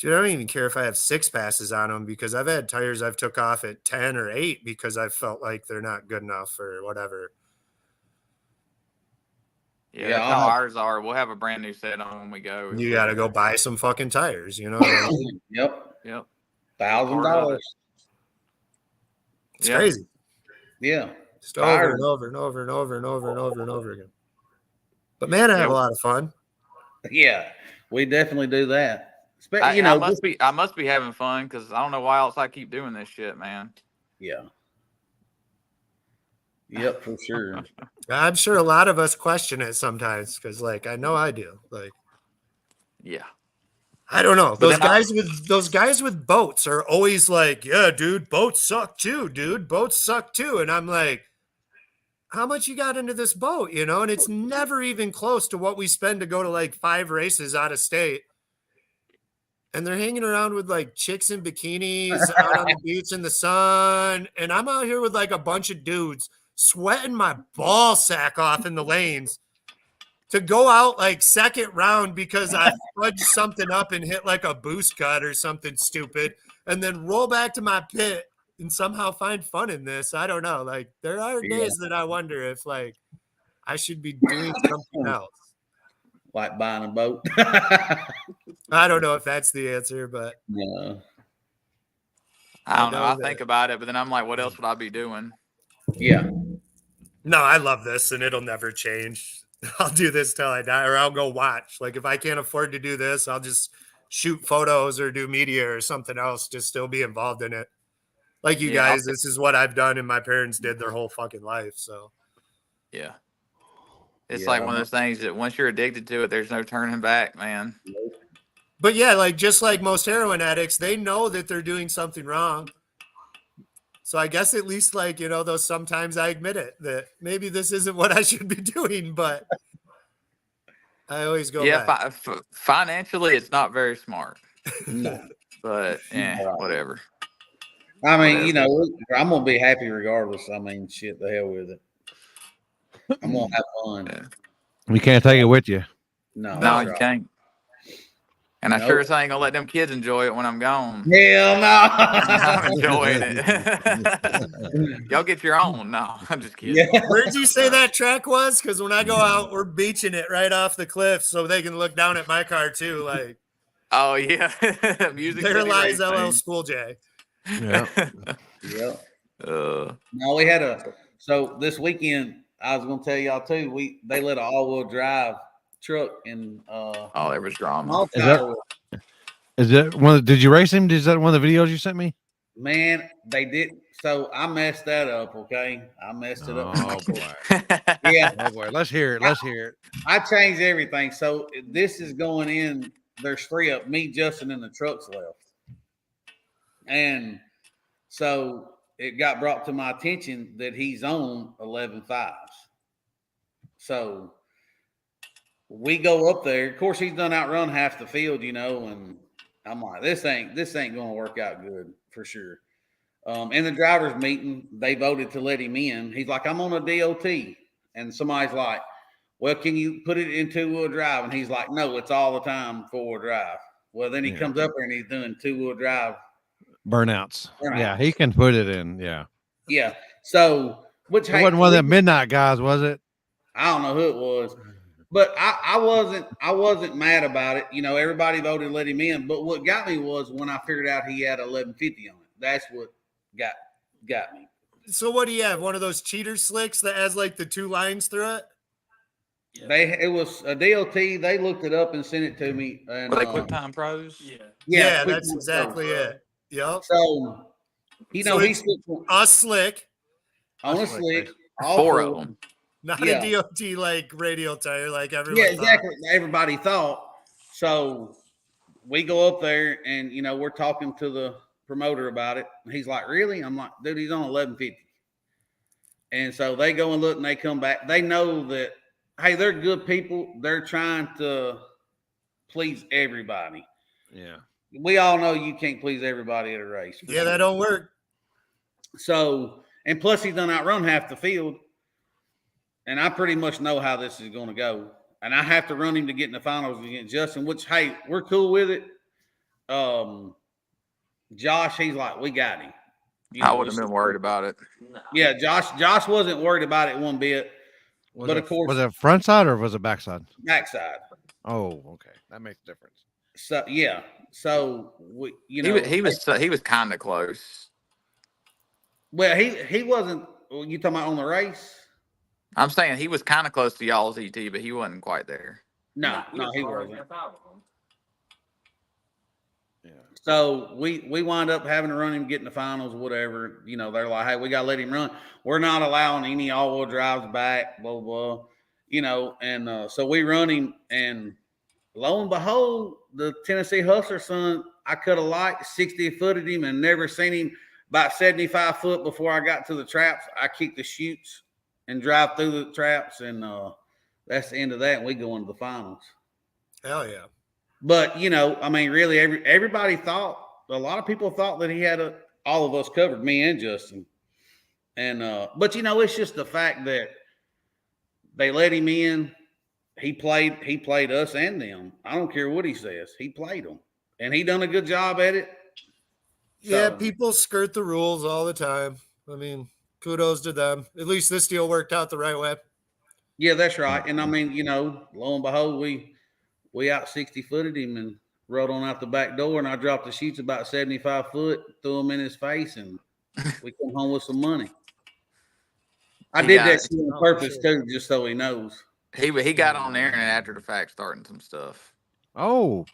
Dude, I don't even care if I have 6 passes on them because I've had tires I've took off at 10 or 8 because I felt like they're not good enough or whatever. Yeah, Yeah, that's I'll how have- ours are. We'll have a brand new set on when we go. You got to go buy some fucking tires, you know what I mean? Yep. Yep. $1,000. It's Yep. crazy. Yeah. Just over Tires. and over and over and over and over and over and over again. But man, I have a lot of fun. Yeah. We definitely do that. I, You I know, must be having fun because I don't know why else I keep doing this shit, man. yeah. Yep, for sure. I'm sure a lot of us question it sometimes because, like, I know I do. Like, Yeah. I don't know. But Those guys with boats are always like, "Yeah, dude, boats suck too, dude. Boats suck too." And I'm like, "How much you got into this boat?" You know, and it's never even close to what we spend to go to like 5 races out of state. And they're hanging around with like chicks in bikinis out on the beach in the sun, and I'm out here with like a bunch of dudes sweating my ball sack off in the lanes to go out like second round because I fudged something up and hit like a boost cut or something stupid, and then roll back to my pit and somehow find fun in this. I don't know. Like there are days that I wonder if like I should be doing something else. Like buying a boat. I don't know if that's the answer, but No. I don't know. know I that- think about it, but then I'm like, what else would I be doing? Yeah. no, I love this and it'll never change. I'll do this till I die, or I'll go watch. Like if I can't afford to do this, I'll just shoot photos or do media or something else, just still be involved in it. Like you Yeah, guys, this is what I've done and my parents did their whole fucking life. So Yeah. It's Yeah. like one of those things that once you're addicted to it, there's no turning back, man. but yeah, like just like most heroin addicts, they know that they're doing something wrong. So I guess at least like, you know, though sometimes I admit it that maybe this isn't what I should be doing, but I always go Yeah, back. financially, it's not very smart, No. but Right. whatever. I mean, Whatever. you know, I'm gonna be happy regardless. I mean, shit, the hell with it. I'm gonna have fun. Yeah. You can't take it with you. No, No, that's you right. can't. And I Nope. sure as ain't gonna let them kids enjoy it when I'm gone. Hell I'm no. enjoying it. Y'all get your own. No, I'm just kidding. Yeah. Where'd you say that track was? Because when I go out, we're beaching it right off the cliff so they can look down at my car too. Like, Oh yeah, Music there City lies Racing. LL School J. Yeah. Yeah. Uh, No, we had so this weekend I was gonna tell y'all too, they let an all-wheel drive truck in oh, there was drama. small Is that- tire. Is that did you race him? Is that one of the videos you sent me? Man, they did. So I messed that up. Okay, I messed it up. Oh boy. Yeah, Oh boy. Let's hear it. Let's hear it. I changed everything. So this is going in. There's 3 up. Me, Justin, and the trucks left. And so it got brought to my attention that he's on 11.5s. So we go up there. Of course, he's done outrun half the field, you know, and I'm like, this ain't gonna work out good for sure. In the drivers' meeting, they voted to let him in. He's like, I'm on a DOT. And somebody's like, well, can you put it in 2-wheel drive? And he's like, no, it's all the time 4-wheel drive. Well, then he comes up there and he's doing 2-wheel drive. Burnouts. Yeah, he can put it in. Yeah. Yeah. So, which It wasn't one of them midnight guys, was it? I don't know who it was, but I wasn't mad about it. You know, everybody voted to let him in. But what got me was when I figured out he had 1150 on it. That's what got me. So what do you have? One of those cheater slicks that has like the 2 lines through it? It was a DOT. They looked it up and sent it to me. And Were they QuickTime Pros? Yeah, Quick that's Time exactly Pro. it. Yep. So, you know, So he's A slick, on a slick. All 4 of them. not Yeah. a DOT like radial tire like everyone Yeah, thought. exactly. Everybody thought. So we go up there and, you know, we're talking to the promoter about it. He's like, really? I'm like, dude, he's on 1150. And so they go and look and they come back. They know that, hey, they're good people. They're trying to please everybody. Yeah. We all know you can't please everybody at a race. for Yeah, sure. that don't work. So, and plus he's done outrun half the field. And I pretty much know how this is going to go. And I have to run him to get in the finals against Justin, which, hey, we're cool with it. Josh, he's like, we got him. You I know, wouldn't have been worried about it. No. Yeah, Josh wasn't worried about it one bit. But of course, was it front side or was it backside? backside. Oh, okay, that makes a difference. So yeah, so we, He was kind of close. well, he wasn't. You talking about on the race? I'm saying he was kind of close to y'all's ET, but he wasn't quite there. No, we no, was he far wasn't. enough out of them. Yeah. So we wind up having to run him, get in the finals, whatever. You know, they're like, hey, we gotta let him run. We're not allowing any all-wheel drives back, blah blah. You know, and so we run him, and lo and behold, the Tennessee Hustler son, I cut a light, 60-footed him, and never seen him about 75 foot before I got to the traps. I kick the chutes and drive through the traps, and that's the end of that. And we go into the finals. Hell yeah. But you know, I mean, really, everybody thought, a lot of people thought that he had all of us covered, me and Justin. And but you know, it's just the fact that they let him in. He played us and them. I don't care what he says. He played them, and he done a good job at it. Yeah, So, people skirt the rules all the time. I mean, kudos to them. At least this deal worked out the right way. yeah, that's right. And I mean, you know, lo and behold, we out 60-footed him and rode on out the back door, and I dropped the sheets about 75 foot, threw them in his face, and we come home with some money. I He did got that it. shit on purpose too, just so he knows. He got on there and after the fact starting some stuff. Oh,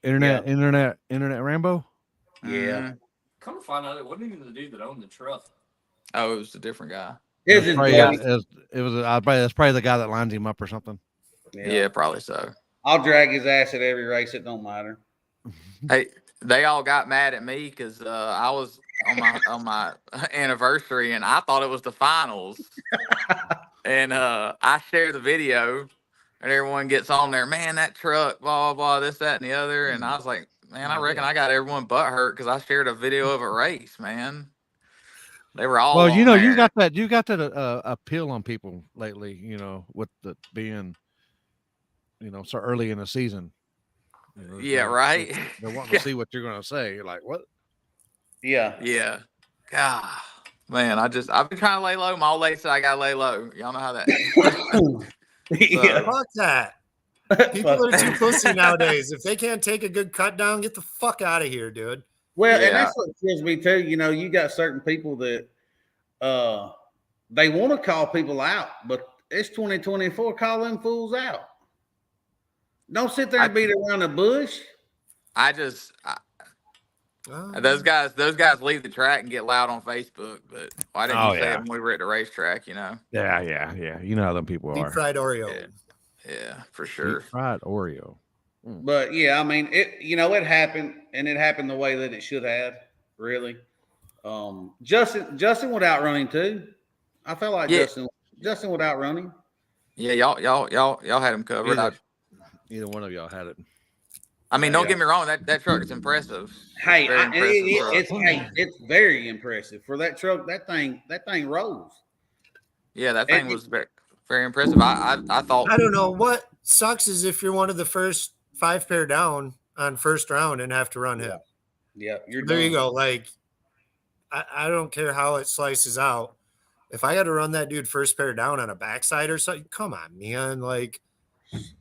internet Rambo. Yeah. Mhm. Come to find out, it wasn't even the dude that owned the truck. Oh, it was a different guy. It was his Probably, buddy. that's probably the guy that lines him up or something. Yeah, probably so. I'll drag his ass at every race. It don't matter. Hey, they all got mad at me because I was on my anniversary and I thought it was the finals. And I share the video and everyone gets on there, man, that truck, blah, blah, blah, this, that, and the other. And I was like, man, I reckon I got everyone butt hurt because I shared a video of a race, man. They were all Well, on you know, there. you got that appeal on people lately. You know, with the being, you know, so early in the season. You know, Yeah, right. They're wanting to see what you're going to say. You're like, what? Yeah. Yeah. God, man, I've been trying to lay low. My old lady said I got to lay low. Y'all know how that. Yeah. Fuck that. People are too pussy nowadays. If they can't take a good cut down, get the fuck out of here, dude. Well, Yeah. and that's what kills me too. You know, you got certain people that they want to call people out, but it's 2024. Call them fools out. Don't sit there and beat around the bush. Those guys leave the track and get loud on Facebook, but why didn't you say it when we were at the racetrack, you know? Yeah. You know how them people Deep are. fried Oreo. Yeah, for sure. Deep fried Oreo. But yeah, I mean, it happened, and it happened the way that it should have. Really, Justin would outrun him too. I felt like Justin would outrun him. Yeah, y'all had him covered. Either one of y'all had it. I mean, don't get me wrong, that truck is impressive. Hey, It's it's very impressive for that truck. That thing rose. Yeah, that thing was very, very impressive. I thought. I don't know. What sucks is if you're one of the first 5 pair down on first round and have to run him. Yeah, you're there. done. You go. Like, I don't care how it slices out. If I got to run that dude first pair down on a backside or something, come on, man. Like,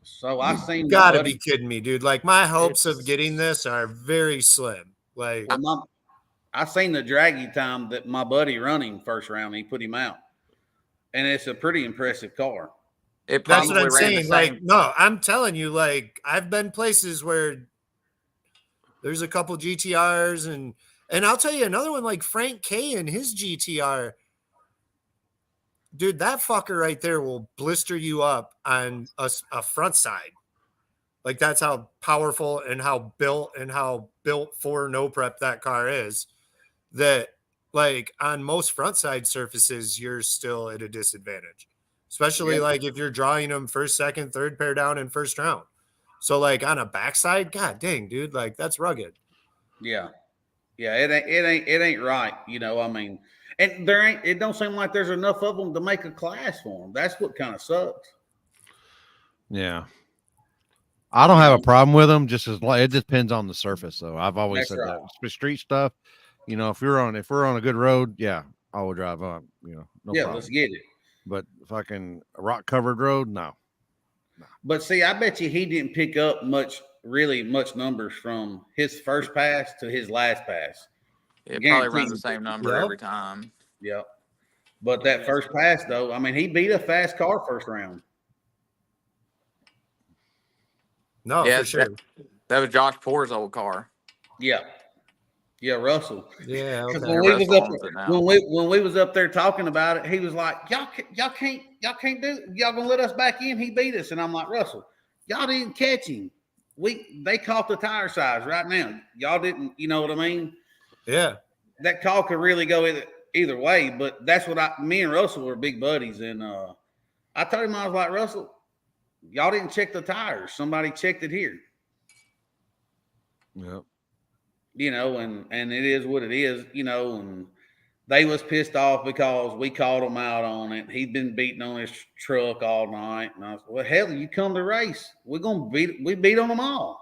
so I seen. Gotta be kidding me, dude. Like, my hopes of getting this are very slim. Like, I seen the draggy time that my buddy running first round. He put him out, and it's a pretty impressive car. That's what I'm saying. Like, no, I'm telling you, like, I've been places where there's a couple GTRs, and I'll tell you another one, like Frank K and his GTR. Dude, that fucker right there will blister you up on a front side. Like, that's how powerful and how built for no prep that car is. That, like, on most front side surfaces, you're still at a disadvantage. Especially like if you're drawing them first, second, third pair down in first round. So like on a backside, god dang, dude, like that's rugged. Yeah. It ain't right. You know, I mean, and it don't seem like there's enough of them to make a class for them. That's what kind of sucks. Yeah. I don't have a problem with them. Just as it depends on the surface. So I've always That's said right. that for street stuff. If we're on a good road, yeah, I will drive up. No problem. Let's get it. But fucking a rock covered road, no. But see, I bet you he didn't pick up much numbers from his first pass to his last pass. It probably runs the Guaranteed. same number Yep. every time. Yep. But that first pass, though, I mean, he beat a fast car first round. No, Yeah, for sure. That was Josh Poor's old car. Yeah. Yeah, Russell. Yeah. Because Okay. when we was up Russell owns it now. when we was up there talking about it, he was like, y'all can't do it. Y'all gonna let us back in? He beat us. And I'm like, Russell, y'all didn't catch him. They caught the tire size right now. Y'all didn't, you know what I mean? Yeah. That call could really go either way, but that's what me and Russell were big buddies. And I told him, I was like, Russell, y'all didn't check the tires. Somebody checked it here. Yep. And it is what it is, and they was pissed off because we called him out on it. He'd been beating on his truck all night. And I was, well, hell, you come to race. We beat on them all.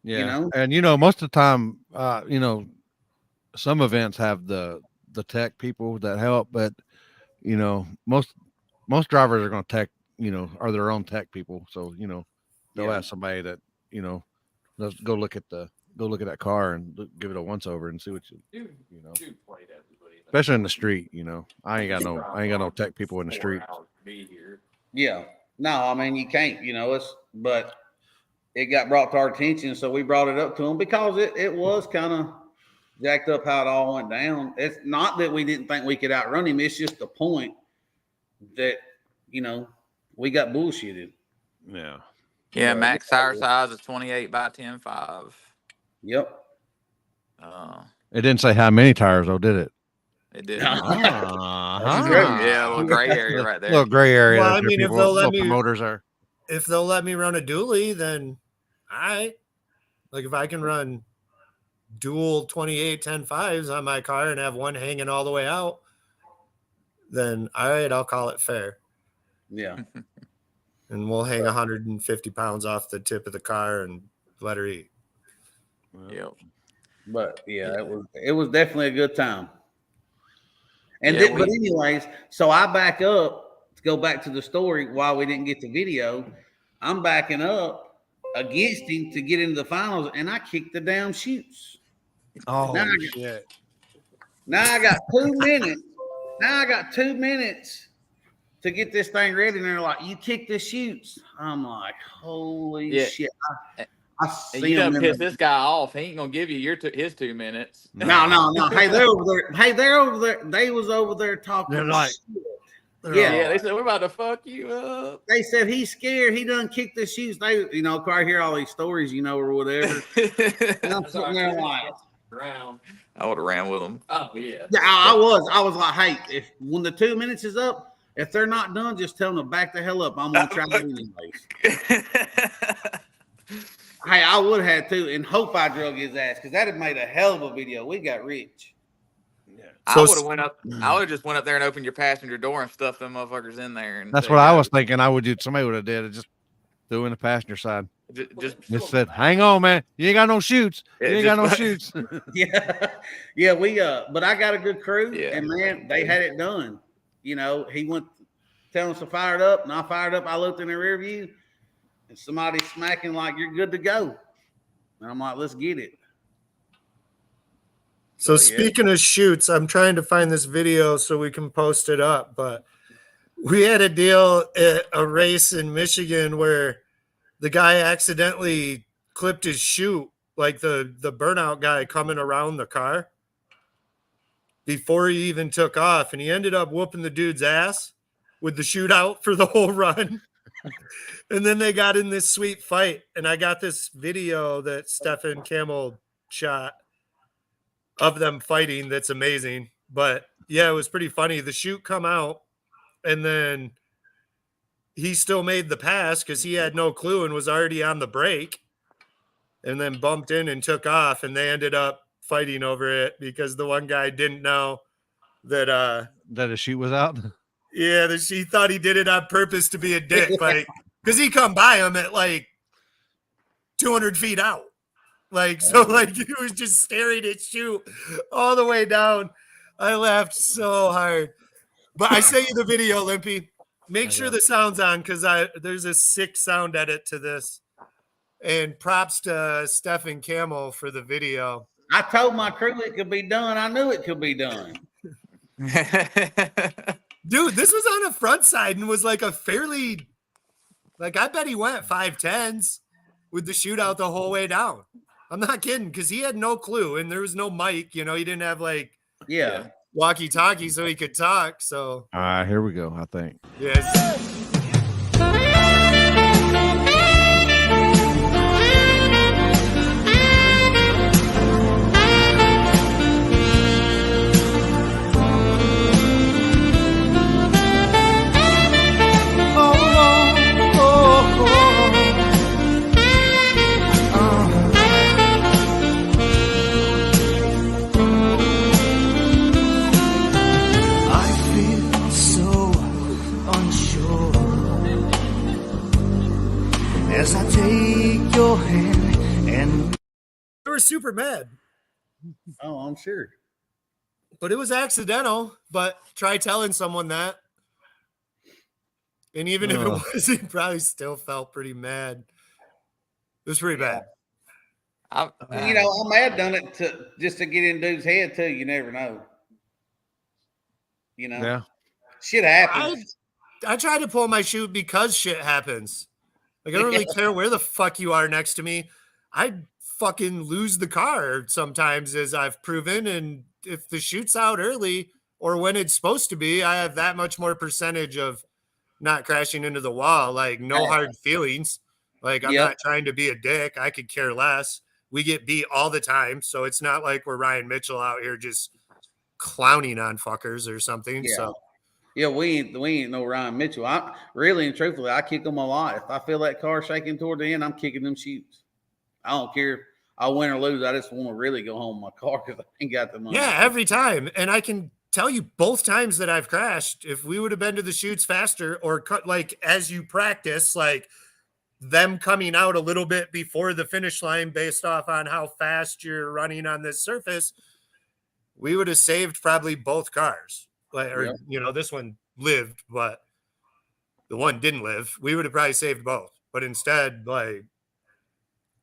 Yeah. And most of the time, some events have the tech people that help, but most drivers are going to tech, are their own tech people. So, they'll ask somebody that, let's go look at that car and give it a once over and see what especially in the street, I ain't got no tech people in the street. Yeah. No, I mean, you can't, but it got brought to our attention. So we brought it up to them because it was kind of jacked up how it all went down. It's not that we didn't think we could outrun him. It's just the point that, we got bullshitted. Yeah. Yeah, max tire size is 28 by 10.5. Yep. It didn't say how many tires though, did it? It did. That's great. Yeah, a little gray area right there. Little gray area. Well, that's I where mean, if people, they'll let little me- promoters are. If they'll let me run a dually, then all right. Like if I can run dual 28 10.5s on my car and have one hanging all the way out, then all right, I'll call it fair. Yeah. And we'll hang 150 pounds off the tip of the car and let her eat. Yep. But yeah, it was definitely a good time. And Yeah, but anyways, so I back up to go back to the story why we didn't get the video. I'm backing up against him to get into the finals, and I kicked the damn chutes. Oh Now shit! Now I got 2 minutes. Now I got 2 minutes to get this thing ready, and they're like, "You kicked the chutes." I'm like, "Holy shit!" I see You done them pissed this guy off. He ain't gonna give you his 2 minutes. No. Hey, they're over there. Hey, they're over there. They was over there talking. They're like, shit. Yeah, they said we're about to fuck you up. They said he's scared. He done kicked the shoes. They, I hear all these stories, or whatever. And I'm sitting there like, I would have ran with him. Oh yeah. yeah, I was like, hey, when the 2 minutes is up, if they're not done, just tell them to back the hell up. I'm gonna try it anyways. Hey, I would have to, and hope I drug his ass because that had made a hell of a video. We got rich. I would have went up. I would have just went up there and opened your passenger door and stuffed them motherfuckers in there. And that's what I was thinking. I would do. Somebody would have did it. Just threw in the passenger side. Just said, "Hang on, man. You ain't got no shoots. You ain't got no shoots." Yeah. We but I got a good crew, and man, they had it done. He went telling us to fire it up, and I fired up. I looked in the rear view, and somebody smacking like you're good to go. And I'm like, let's get it. So speaking of shoots, I'm trying to find this video so we can post it up. But we had a deal at a race in Michigan where the guy accidentally clipped his chute, like the burnout guy coming around the car before he even took off. And he ended up whooping the dude's ass with the chute out for the whole run. And then they got in this sweet fight. And I got this video that Stefan Camel shot of them fighting. That's amazing. But yeah, it was pretty funny. The chute come out and then he still made the pass because he had no clue and was already on the brake and then bumped in and took off. And they ended up fighting over it because the one guy didn't know that that his chute was out. Yeah, he thought he did it on purpose to be a dick. Like because he come by him at like 200 feet out. Like, so like he was just staring at shoot all the way down. I laughed so hard. But I sent you the video, Limpy. Make sure the sound's on because there's a sick sound edit to this. And props to Stephen Camel for the video. I told my crew it could be done. I knew it could be done. Dude, this was on a front side and was like a fairly, like, I bet he went 5'10s with the shootout the whole way down. I'm not kidding, because he had no clue and there was no mic. You know, he didn't have like walkie-talkie so he could talk. So All right, here we go, I think. yes. As I take your hand and They were super mad. Oh, I'm sure. But it was accidental. But try telling someone that. And even if it was, he probably still felt pretty mad. It was pretty bad. You know, I may have done it just to get in dude's head too. You never know. You know, Yeah. shit happens. I try to pull my chute because shit happens. Like, I don't really care where the fuck you are next to me. I fucking lose the car sometimes, as I've proven. And if the chute's out early or when it's supposed to be, I have that much more percentage of not crashing into the wall. Like, no hard feelings. Like, I'm not trying to be a dick. I could care less. We get beat all the time. So it's not like we're Ryan Mitchell out here just clowning on fuckers or something. Yeah. So Yeah, we ain't no Ryan Mitchell. I really and truthfully, I kick them a lot. If I feel that car shaking toward the end, I'm kicking them shoots. I don't care if I win or lose. I just want to really go home in my car because I ain't got the money. yeah, every time. And I can tell you both times that I've crashed, if we would have been to the shoots faster or cut, like, as you practice, like them coming out a little bit before the finish line based off on how fast you're running on this surface, we would have saved probably both cars. Like, or, you know, this one lived, but the one didn't live. We would have probably saved both. But instead, like,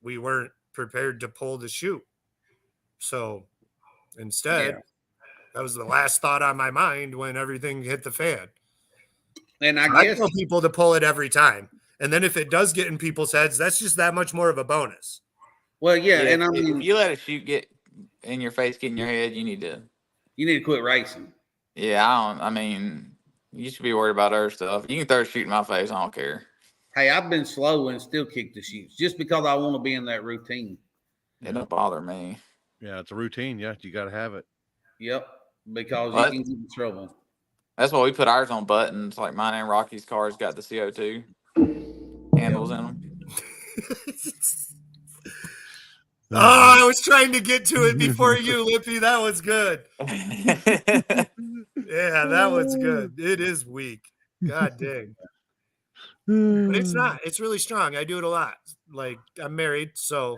we weren't prepared to pull the chute. So instead, that was the last thought on my mind when everything hit the fan. And I guess tell people to pull it every time. And then if it does get in people's heads, that's just that much more of a bonus. Well, and I if mean, you let a shoot get in your face, get in your head, you need to quit racing. Yeah, I mean, you should be worried about other stuff. You can throw a shoot in my face, I don't care. Hey, I've been slow and still kick the shoots just because I want to be in that routine. It don't bother me. Yeah, it's a routine. Yeah, you got to have it. Yep, because What? you can get in trouble. That's why we put ours on buttons. Like mine and Rocky's car's got the CO2 handles in them. Oh, I was trying to get to it before you, Lippy. That was good. Yeah, that was good. It is weak. God dang. But it's not. It's really strong. I do it a lot. Like, I'm married, so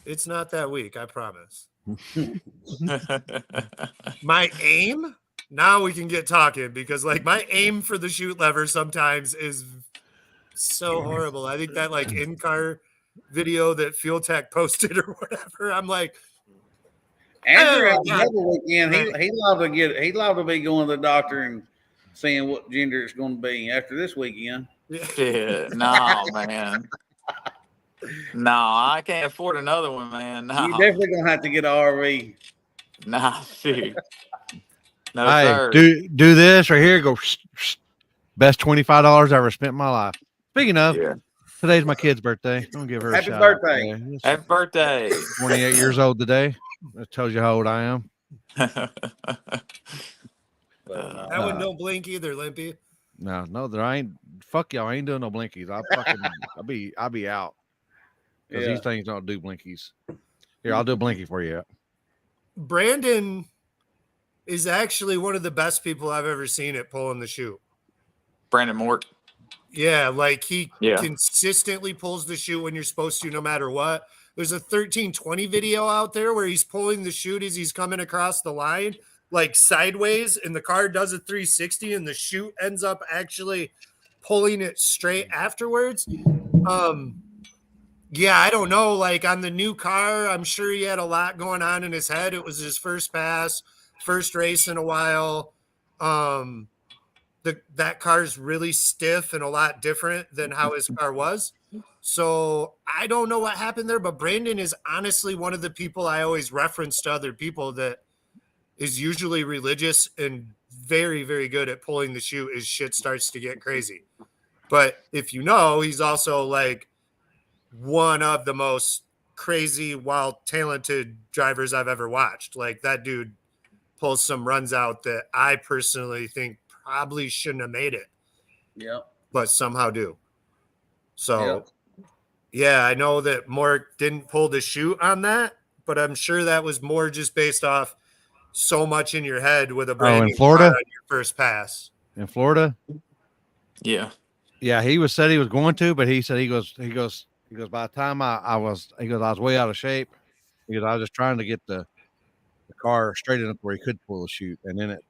it's not that weak, I promise. My aim, now we can get talking, because like my aim for the shoot lever sometimes is so horrible. I think that like in-car video that Fuel Tech posted or whatever, I'm like, Andrew, oh, the other weekend, he loved to be going to the doctor and seeing what gender it's going to be after this weekend. Shit, no, man. No, I can't afford another one, man. No. You're definitely going to have to get an RV. Nah, shoot. No, Hey, sir. do this right here. Go best $25 I ever spent in my life. Speaking of, today's my kid's birthday. I'm gonna give her a Happy shout birthday. out today. Happy birthday. 28 years old today. That tells you how old I am. that one don't blink either, Limpy. No, there ain't. Fuck y'all. I ain't doing no blinkies. I'll be out. Because these things don't do blinkies. Here, I'll do a blinky for you. Brandon is actually one of the best people I've ever seen at pulling the shoe. Brandon Mort. Yeah, like he Yeah. consistently pulls the chute when you're supposed to, no matter what. There's a 1320 video out there where he's pulling the chute as he's coming across the line, like sideways, and the car does a 360, and the chute ends up actually pulling it straight afterwards. Yeah, I don't know. Like on the new car, I'm sure he had a lot going on in his head. It was his first pass, first race in a while. That car's really stiff and a lot different than how his car was. So I don't know what happened there, but Brandon is honestly one of the people I always reference to other people that is usually religious and very, very good at pulling the chute as shit starts to get crazy. But if you know, he's also like one of the most crazy, wild, talented drivers I've ever watched. Like that dude pulls some runs out that I personally think probably shouldn't have made it. Yep. But somehow do. So, Yep. yeah, I know that Mork didn't pull the chute on that, but I'm sure that was more just based off so much in your head with a brand new Florida? car on your first pass. In Florida? Yeah. Yeah, he said he was going to, but he said he goes by the time I was way out of shape. He goes, I was just trying to get the car straight enough where he could pull the chute, and then it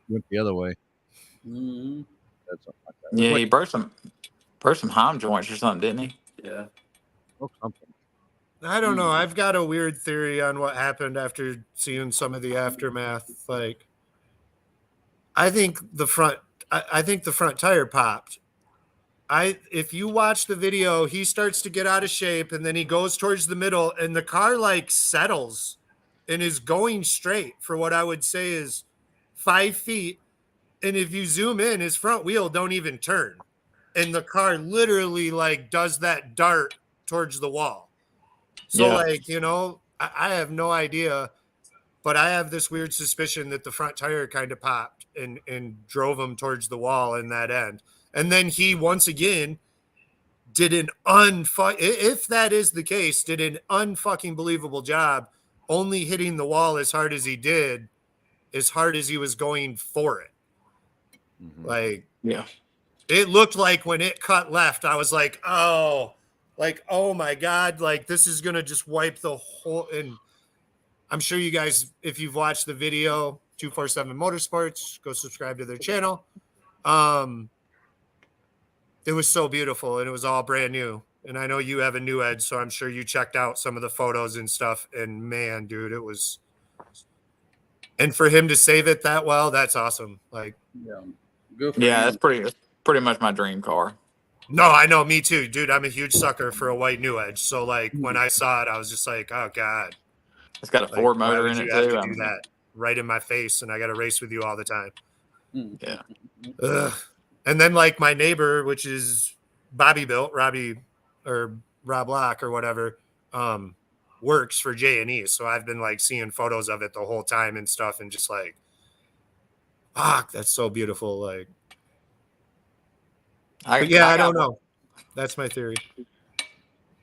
went the other way. Mm-hmm. That's something like that. Yeah, What- he broke some Heim joints or something, didn't he? Yeah. something. I don't know. I've got a weird theory on what happened after seeing some of the aftermath. Like, I think the front tire popped. If you watch the video, he starts to get out of shape and then he goes towards the middle and the car like settles and is going straight for what I would say is 5 feet. And if you zoom in, his front wheel don't even turn. And the car literally like does that dart towards the wall. So Yeah. like, I have no idea, but I have this weird suspicion that the front tire kind of popped and drove him towards the wall in that end. And then he once again did an if that is the case, did an unfucking believable job, only hitting the wall as hard as he did, as hard as he was going for it. Mhm. Like, Yeah. it looked like when it cut left, I was like, oh my God, like this is gonna just wipe the whole. And I'm sure you guys, if you've watched the video, 247 Motorsports, go subscribe to their channel. It was so beautiful and it was all brand new. And I know you have a new Edge, so I'm sure you checked out some of the photos and stuff. And man, dude, it was. And for him to save it that well, that's awesome. Like, Yeah. Good for Yeah, him. that's pretty much my dream car. no, I know, me too, dude. I'm a huge sucker for a white new Edge. So like when I saw it, I was just like, oh God. It's got a Like, Ford why motor would in you it have too. to I do mean, that right in my face? And I got to race with you all the time. Yeah. Ugh. And then like my neighbor, which is Robbie or Rob Lock or whatever, works for J&E. So I've been like seeing photos of it the whole time and stuff, and just like, fuck, that's so beautiful. Like, but yeah, I don't know. That's my theory.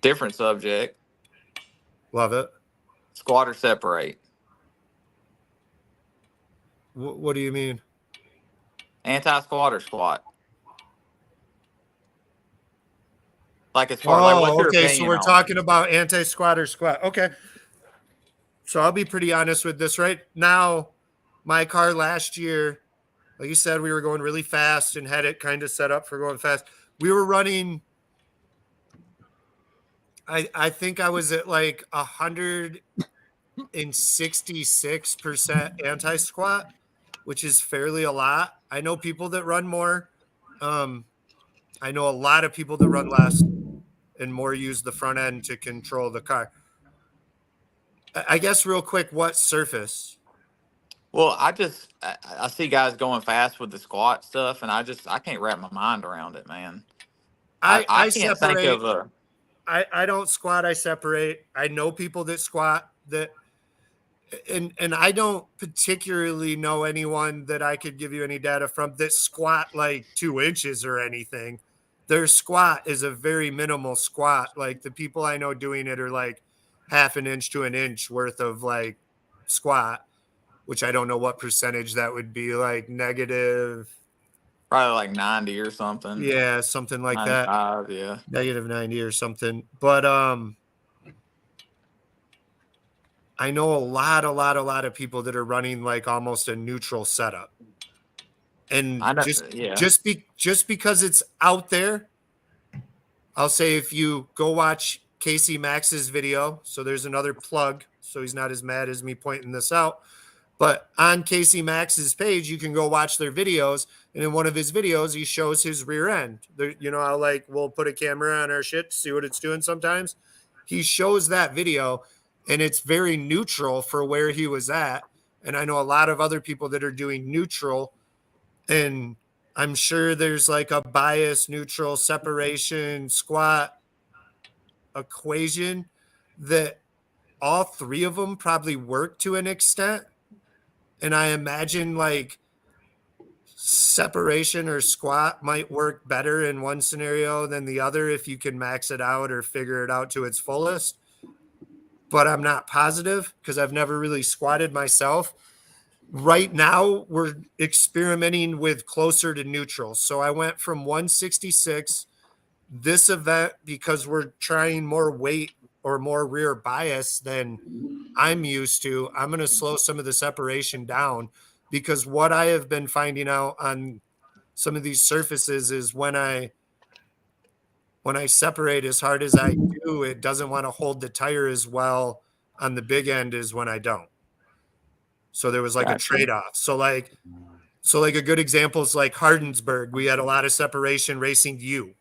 Different subject. Love it. Squat or separate. What do you mean? Anti-squat or squat. Like as far like what's your Okay. opinion So we're on talking about anti-squat or squat. Okay. So I'll be pretty honest with this right now. My car last year, like you said, we were going really fast and had it kind of set up for going fast. We were running, I think I was at like 166% anti-squat, which is fairly a lot. I know people that run more. I know a lot of people that run less and more use the front end to control the car. I guess real quick, what surface? Well, I see guys going fast with the squat stuff, and I can't wrap my mind around it, man. I can't think separate. of a. I don't squat. I separate. I know people that squat that, and I don't particularly know anyone that I could give you any data from that squat like 2 inches or anything. Their squat is a very minimal squat. Like the people I know doing it are like half an inch to an inch worth of like squat, which I don't know what percentage that would be, like negative Probably like 90 or something. Yeah, something like that. 95, yeah. Negative 90 or something. But I know a lot of people that are running like almost a neutral setup. And I don't, just because it's out there, I'll say if you go watch Casey Max's video, so there's another plug, so he's not as mad as me pointing this out. But on Casey Max's page, you can go watch their videos. And in one of his videos, he shows his rear end. There, you know how like we'll put a camera on our shit to see what it's doing sometimes. He shows that video, and it's very neutral for where he was at. And I know a lot of other people that are doing neutral, and I'm sure there's like a bias, neutral, separation, squat equation that all three of them probably work to an extent. And I imagine like separation or squat might work better in one scenario than the other if you can max it out or figure it out to its fullest. But I'm not positive because I've never really squatted myself. Right now, we're experimenting with closer to neutral. So I went from 166 this event because we're trying more weight or more rear bias than I'm used to. I'm going to slow some of the separation down because what I have been finding out on some of these surfaces is when I separate as hard as I do, it doesn't want to hold the tire as well on the big end as when I don't. So there was like a trade-off. So like a good example is like Hardensburg. We had a lot of separation racing you.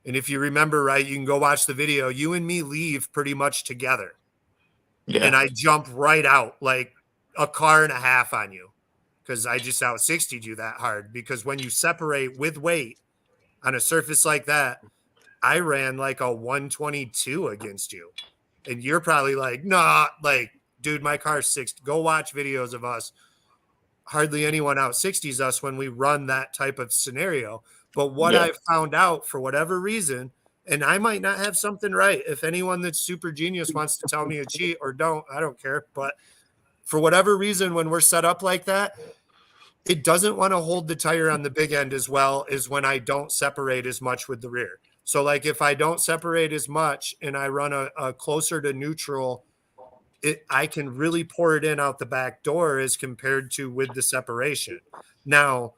And if you remember right, you can go watch the video. You and me leave pretty much together. yeah. And I jump right out like a car and a half on you because I just out 60'd you that hard. Because when you separate with weight on a surface like that, I ran like a 122 against you. And you're probably like, nah, like, dude, my car's 60. Go watch videos of us. Hardly anyone out 60s us when we run that type of scenario. But what I found out for whatever reason, and I might not have something right. If anyone that's super genius wants to tell me a cheat or don't, I don't care. But for whatever reason, when we're set up like that, it doesn't want to hold the tire on the big end as well as when I don't separate as much with the rear. So like if I don't separate as much and I run a closer to neutral, I can really pour it in out the back door as compared to with the separation. Now,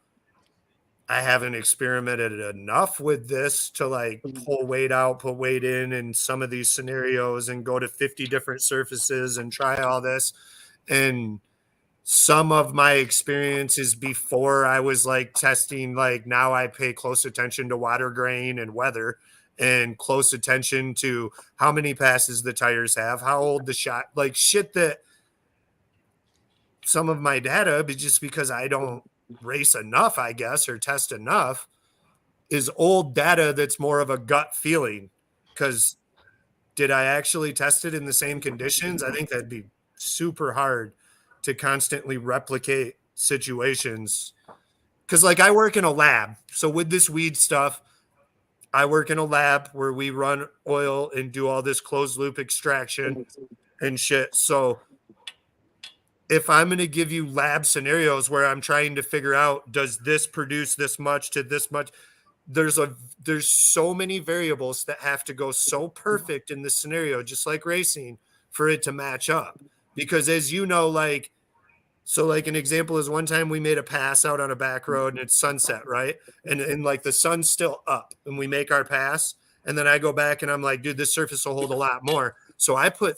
I haven't experimented enough with this to like pull weight out, put weight in some of these scenarios and go to 50 different surfaces and try all this. And some of my experiences before I was like testing, like now I pay close attention to water grain and weather and close attention to how many passes the tires have, how old the shot, like shit that some of my data, but just because I don't race enough, I guess, or test enough, is old data that's more of a gut feeling. Because did I actually test it in the same conditions? I think that'd be super hard to constantly replicate situations. Because like I work in a lab. So with this weed stuff, I work in a lab where we run oil and do all this closed loop extraction and shit. So if I'm going to give you lab scenarios where I'm trying to figure out, does this produce this much to this much? There's so many variables that have to go so perfect in this scenario, just like racing, for it to match up. Because as you know, like, so like an example is one time we made a pass out on a back road and it's sunset, right? And like the sun's still up and we make our pass. And then I go back and I'm like, dude, this surface will hold a lot more. So I put,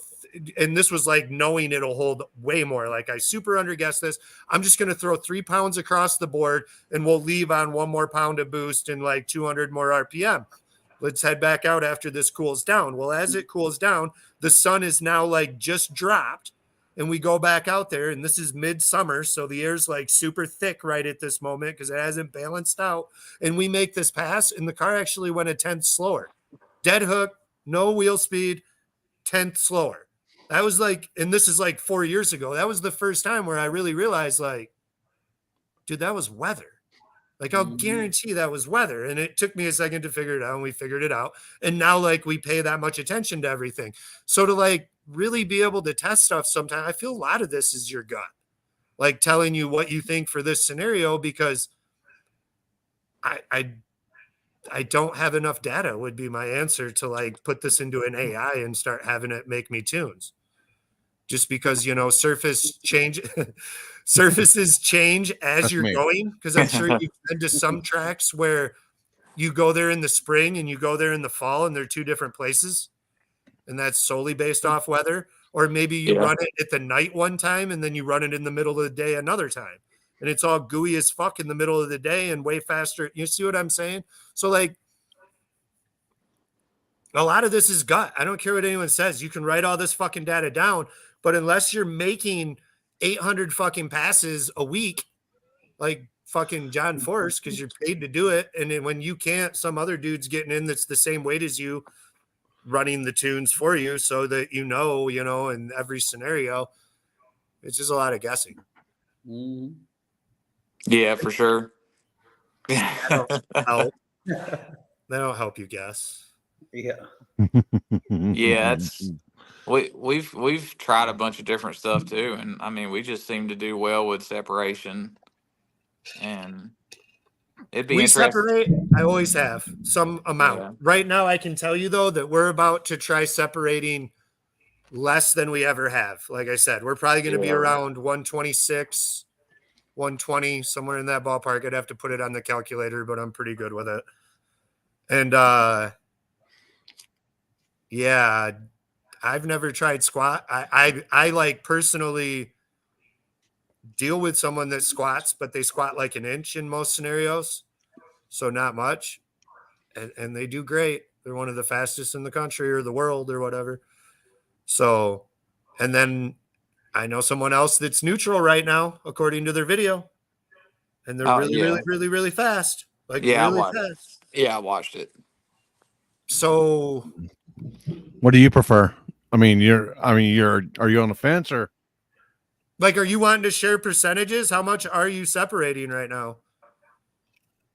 and this was like knowing it'll hold way more. Like I super underguessed this. I'm just going to throw 3 pounds across the board and we'll leave on 1 more pound of boost and like 200 more RPM. Let's head back out after this cools down. Well, as it cools down, the sun is now like just dropped. And we go back out there, and this is midsummer, so the air's like super thick right at this moment because it hasn't balanced out. And we make this pass, and the car actually went a tenth slower. Dead hook, no wheel speed, 10th slower. That was like, and this is like 4 years ago. That was the first time where I really realized, like, dude, that was weather. Like, I'll guarantee that was weather. And it took me a second to figure it out, and we figured it out. And now, like, we pay that much attention to everything. So to, like, really be able to test stuff sometimes, I feel a lot of this is your gut. Like, telling you what you think for this scenario, because I don't have enough data would be my answer to like put this into an AI and start having it make me tunes. Just because, you know, surfaces change as That's you're me. going. Because I'm sure you've been to some tracks where you go there in the spring and you go there in the fall and they're two different places. And that's solely based off weather. Or maybe you Yeah. run it at the night one time and then you run it in the middle of the day another time. And it's all gooey as fuck in the middle of the day and way faster. You see what I'm saying? So like a lot of this is gut. I don't care what anyone says. You can write all this fucking data down, but unless you're making 800 fucking passes a week, like fucking John Force, because you're paid to do it, and then when you can't, some other dude's getting in that's the same weight as you, running the tunes for you, so that you know, in every scenario, it's just a lot of guessing. Mhm. Yeah, for sure. Help. They don't help you guess. Yeah. Yeah, we've tried a bunch of different stuff too, and I mean, we just seem to do well with separation, and it'd be We interesting. separate. I always have some amount. Yeah. Right now, I can tell you though that we're about to try separating less than we ever have. Like I said, we're probably going to be Yeah. around 126, 120, somewhere in that ballpark. I'd have to put it on the calculator, but I'm pretty good with it. And yeah, I've never tried squat. I like personally deal with someone that squats, but they squat like an inch in most scenarios, so not much, and they do great. They're one of the fastest in the country or the world or whatever. So, and then I know someone else that's neutral right now, according to their video, and they're Oh, really, yeah. really, really, really fast, like Yeah, really fast. I watched it. So, What do you prefer? Are you on the fence or? like, are you wanting to share percentages? How much are you separating right now?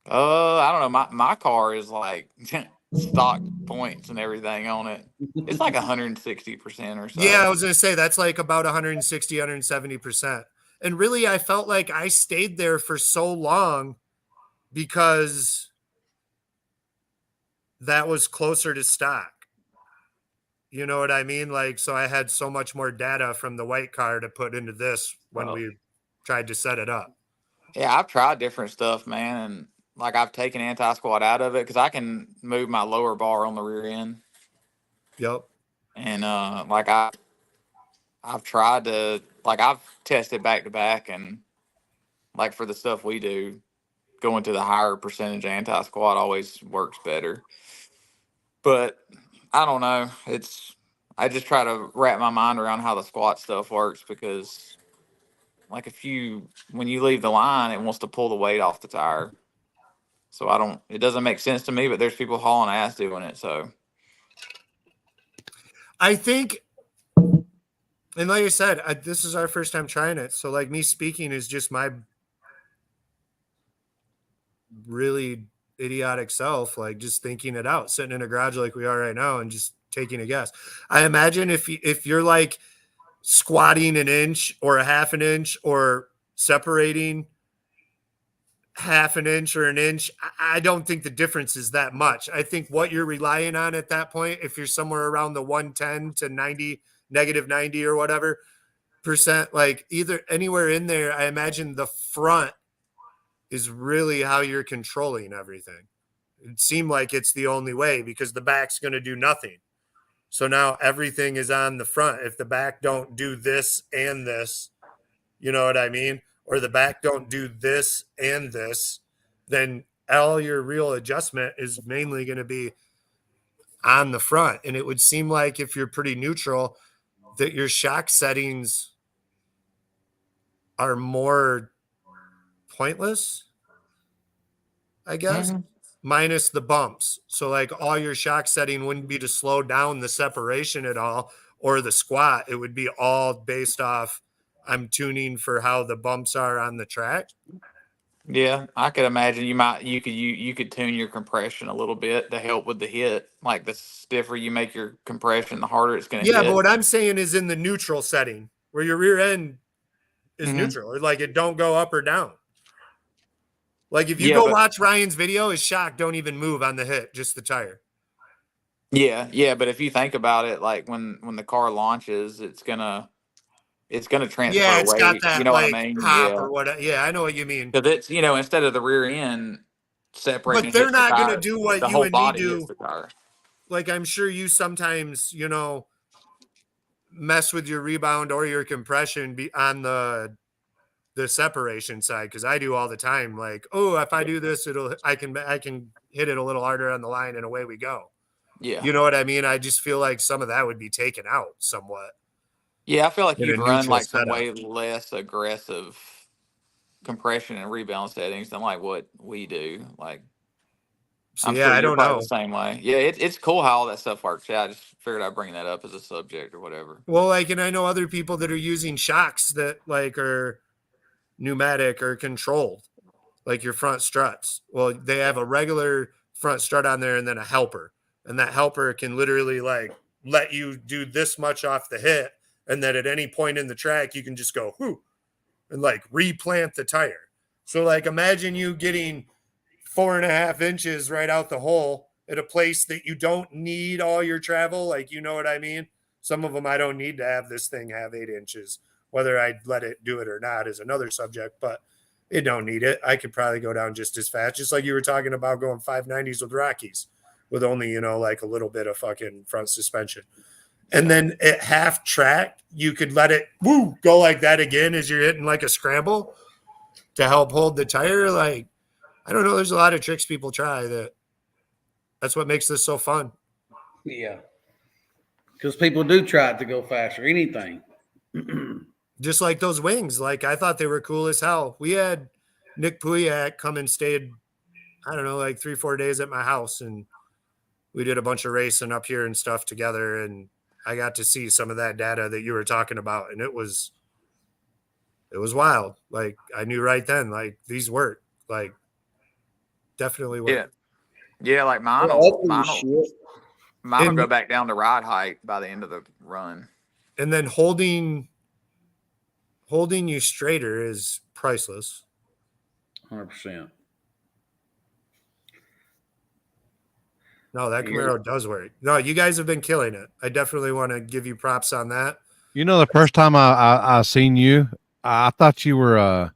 I don't know. My car is like stock points and everything on it. It's like 160% or so. Yeah, I was going to say that's like about 160, 170%. And really, I felt like I stayed there for so long because that was closer to stock. You know what I mean? Like, so I had so much more data from the white car to put into this when we tried to set it up. Yeah, I've tried different stuff, man, and like I've taken anti-squat out of it because I can move my lower bar on the rear end, Yep. and like I've tried to I've tested back to back, and like for the stuff we do, going to the higher percentage anti-squat always works better. But I don't know. I just try to wrap my mind around how the squat stuff works because like when you leave the line, it wants to pull the weight off the tire. So it doesn't make sense to me, but there's people hauling ass doing it. So I think, and like I said, this is our first time trying it. So, like, me speaking is just my really idiotic self, like just thinking it out, sitting in a garage like we are right now and just taking a guess. I imagine if you're like squatting an inch or a half an inch or separating half an inch or an inch, I don't think the difference is that much. I think what you're relying on at that point, if you're somewhere around the 110 to 90, negative 90 or whatever percent, like either anywhere in there, I imagine the front is really how you're controlling everything. It seemed like it's the only way because the back's going to do nothing. So now everything is on the front. If the back don't do this and this, you know what I mean? Or the back don't do this and this, then all your real adjustment is mainly going to be on the front. And it would seem like if you're pretty neutral, that your shock settings are more pointless, I guess, minus the bumps. So like all your shock setting wouldn't be to slow down the separation at all or the squat. It would be all based off I'm tuning for how the bumps are on the track. yeah, I could imagine you could tune your compression a little bit to help with the hit. Like the stiffer you make your compression, the harder it's going to Yeah, hit. but what I'm saying is in the neutral setting where your rear end is Mhm. neutral, or like it don't go up or down. Like if you Yeah, go but- watch Ryan's video, his shock don't even move on the hit, just the tire. Yeah, but if you think about it, like when the car launches, it's gonna transfer Yeah, it's got weight. You that know what I like mean? pop Yeah, or what. Yeah, I know what you mean. because it's instead of the rear end separating But and they're hits the not gonna tire, do what the you whole and me body hits do. the tire. Like I'm sure you sometimes, mess with your rebound or your compression on the separation side, because I do all the time. Like, oh, if I do this, I can hit it a little harder on the line, and away we go. Yeah, You know what I mean? I just feel like some of that would be taken out somewhat yeah. I feel like in a you'd run neutral like some setup. way less aggressive compression and rebound settings than like what we do. Like So I'm yeah, sure I you're don't probably know. the same way. Yeah, it's cool how all that stuff works. Yeah, I just figured I'd bring that up as a subject or whatever. Well, like, and I know other people that are using shocks that like are pneumatic or controlled, like your front struts. Well, they have a regular front strut on there and then a helper. And that helper can literally like let you do this much off the hit. And then at any point in the track, you can just go, whoo, and like replant the tire. So, like, imagine you getting 4.5 inches right out the hole at a place that you don't need all your travel. Like, you know what I mean? Some of them I don't need to have this thing have 8 inches. Whether I'd let it do it or not is another subject, but it don't need it. I could probably go down just as fast, just like you were talking about going 590s with Rockies with only, like a little bit of fucking front suspension. And then at half track, you could let it go like that again as you're hitting like a scramble to help hold the tire. Like, I don't know. There's a lot of tricks people try that's what makes this so fun. Yeah. Because people do try it to go faster, anything. Just like those wings. Like, I thought they were cool as hell. We had Nick Puyak come and stayed, I don't know, like 3-4 days at my house. And we did a bunch of racing up here and stuff together. And I got to see some of that data that you were talking about. And it was wild. Like, I knew right then, like, these work. Like, definitely work. Yeah, like mine will go back down to ride height by the end of the run. And then holding you straighter is priceless. 100%. No, that Camaro does work. No, you guys have been killing it. I definitely want to give you props on that. The first time I seen you, I thought you were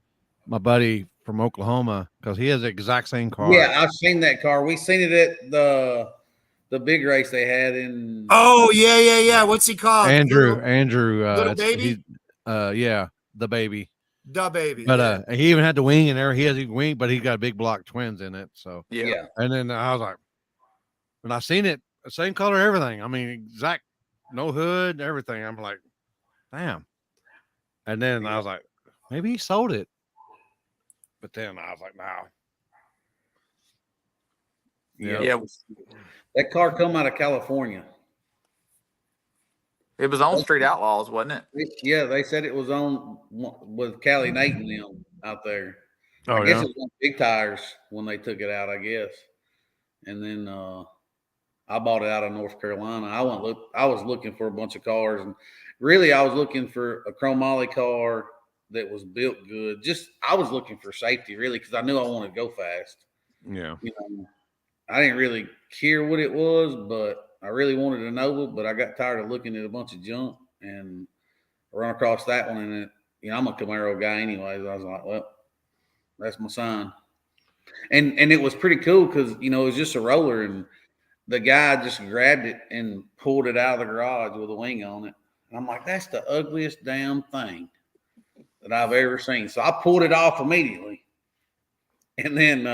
my buddy from Oklahoma because he has the exact same car. Yeah, I've seen that car. We seen it at the big race they had in. Oh yeah. What's he called? Andrew. Little baby. Yeah, the baby. The baby. But he even had the wing in there. He has a wing, but he's got big block twins in it. So Yeah. And then I was like, when I seen it, same color, everything. I mean, exact, no hood, everything. I'm like, damn. And then I was like, maybe he sold it. But then I was like, nah. Yeah. That car come out of California. It was on Street Outlaws, wasn't it? Yeah, they said it was on with Callie Nate and them out there. Oh, I guess it was on big tires when they took it out, I guess. And then I bought it out of North Carolina. I was looking for a bunch of cars, and really I was looking for a chromoly car that was built good. I was looking for safety, really, because I knew I wanted to go fast. Yeah. I didn't really care what it was, but I really wanted a Nova, but I got tired of looking at a bunch of junk and I run across that one. And I'm a Camaro guy anyways. I was like, well, that's my sign. And it was pretty cool because, it was just a roller and the guy just grabbed it and pulled it out of the garage with a wing on it. And I'm like, that's the ugliest damn thing that I've ever seen. So I pulled it off immediately. And then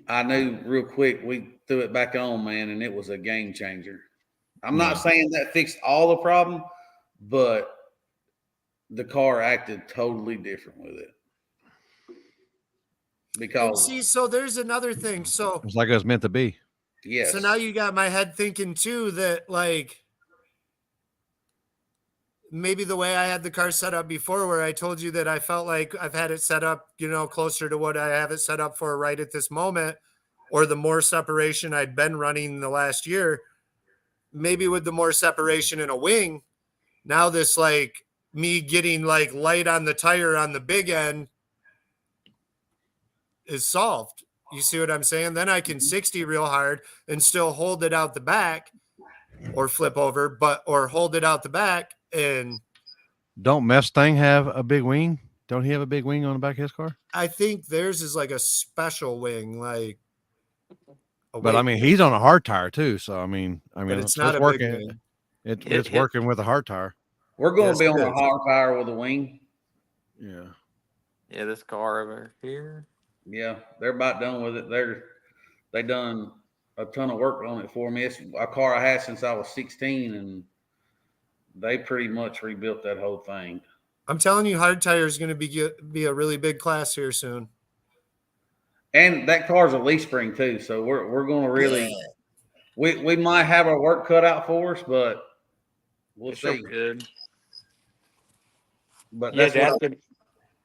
I knew real quick we threw it back on, man, and it was a game changer. I'm not saying that fixed all the problem, but the car acted totally different with it. Because so there's another thing. So it's like it was meant to be. yes. So now you got my head thinking too that like maybe the way I had the car set up before, where I told you that I felt like I've had it set up, closer to what I have it set up for right at this moment, or the more separation I'd been running the last year, maybe with the more separation in a wing, now this like me getting like light on the tire on the big end is solved. You see what I'm saying? Then I can 60 real hard and still hold it out the back or flip over, or hold it out the back. And Don't Mustang have a big wing? Don't he have a big wing on the back of his car? I think theirs is like a special wing, like But I mean, he's on a hard tire too. So but it's so not it's a working. big wing. It's working with a hard tire. We're going Yes, to be it on a is. hard tire with a wing. Yeah. Yeah, this car over here. Yeah, they're about done with it. They done a ton of work on it for me. It's a car I had since I was 16, and they pretty much rebuilt that whole thing. I'm telling you, hard tire is going to be a really big class here soon. And that car's a leaf spring too, so we're going to really we might have our work cut out for us, but we'll It's so see. good. But Yeah, that's what Jasper.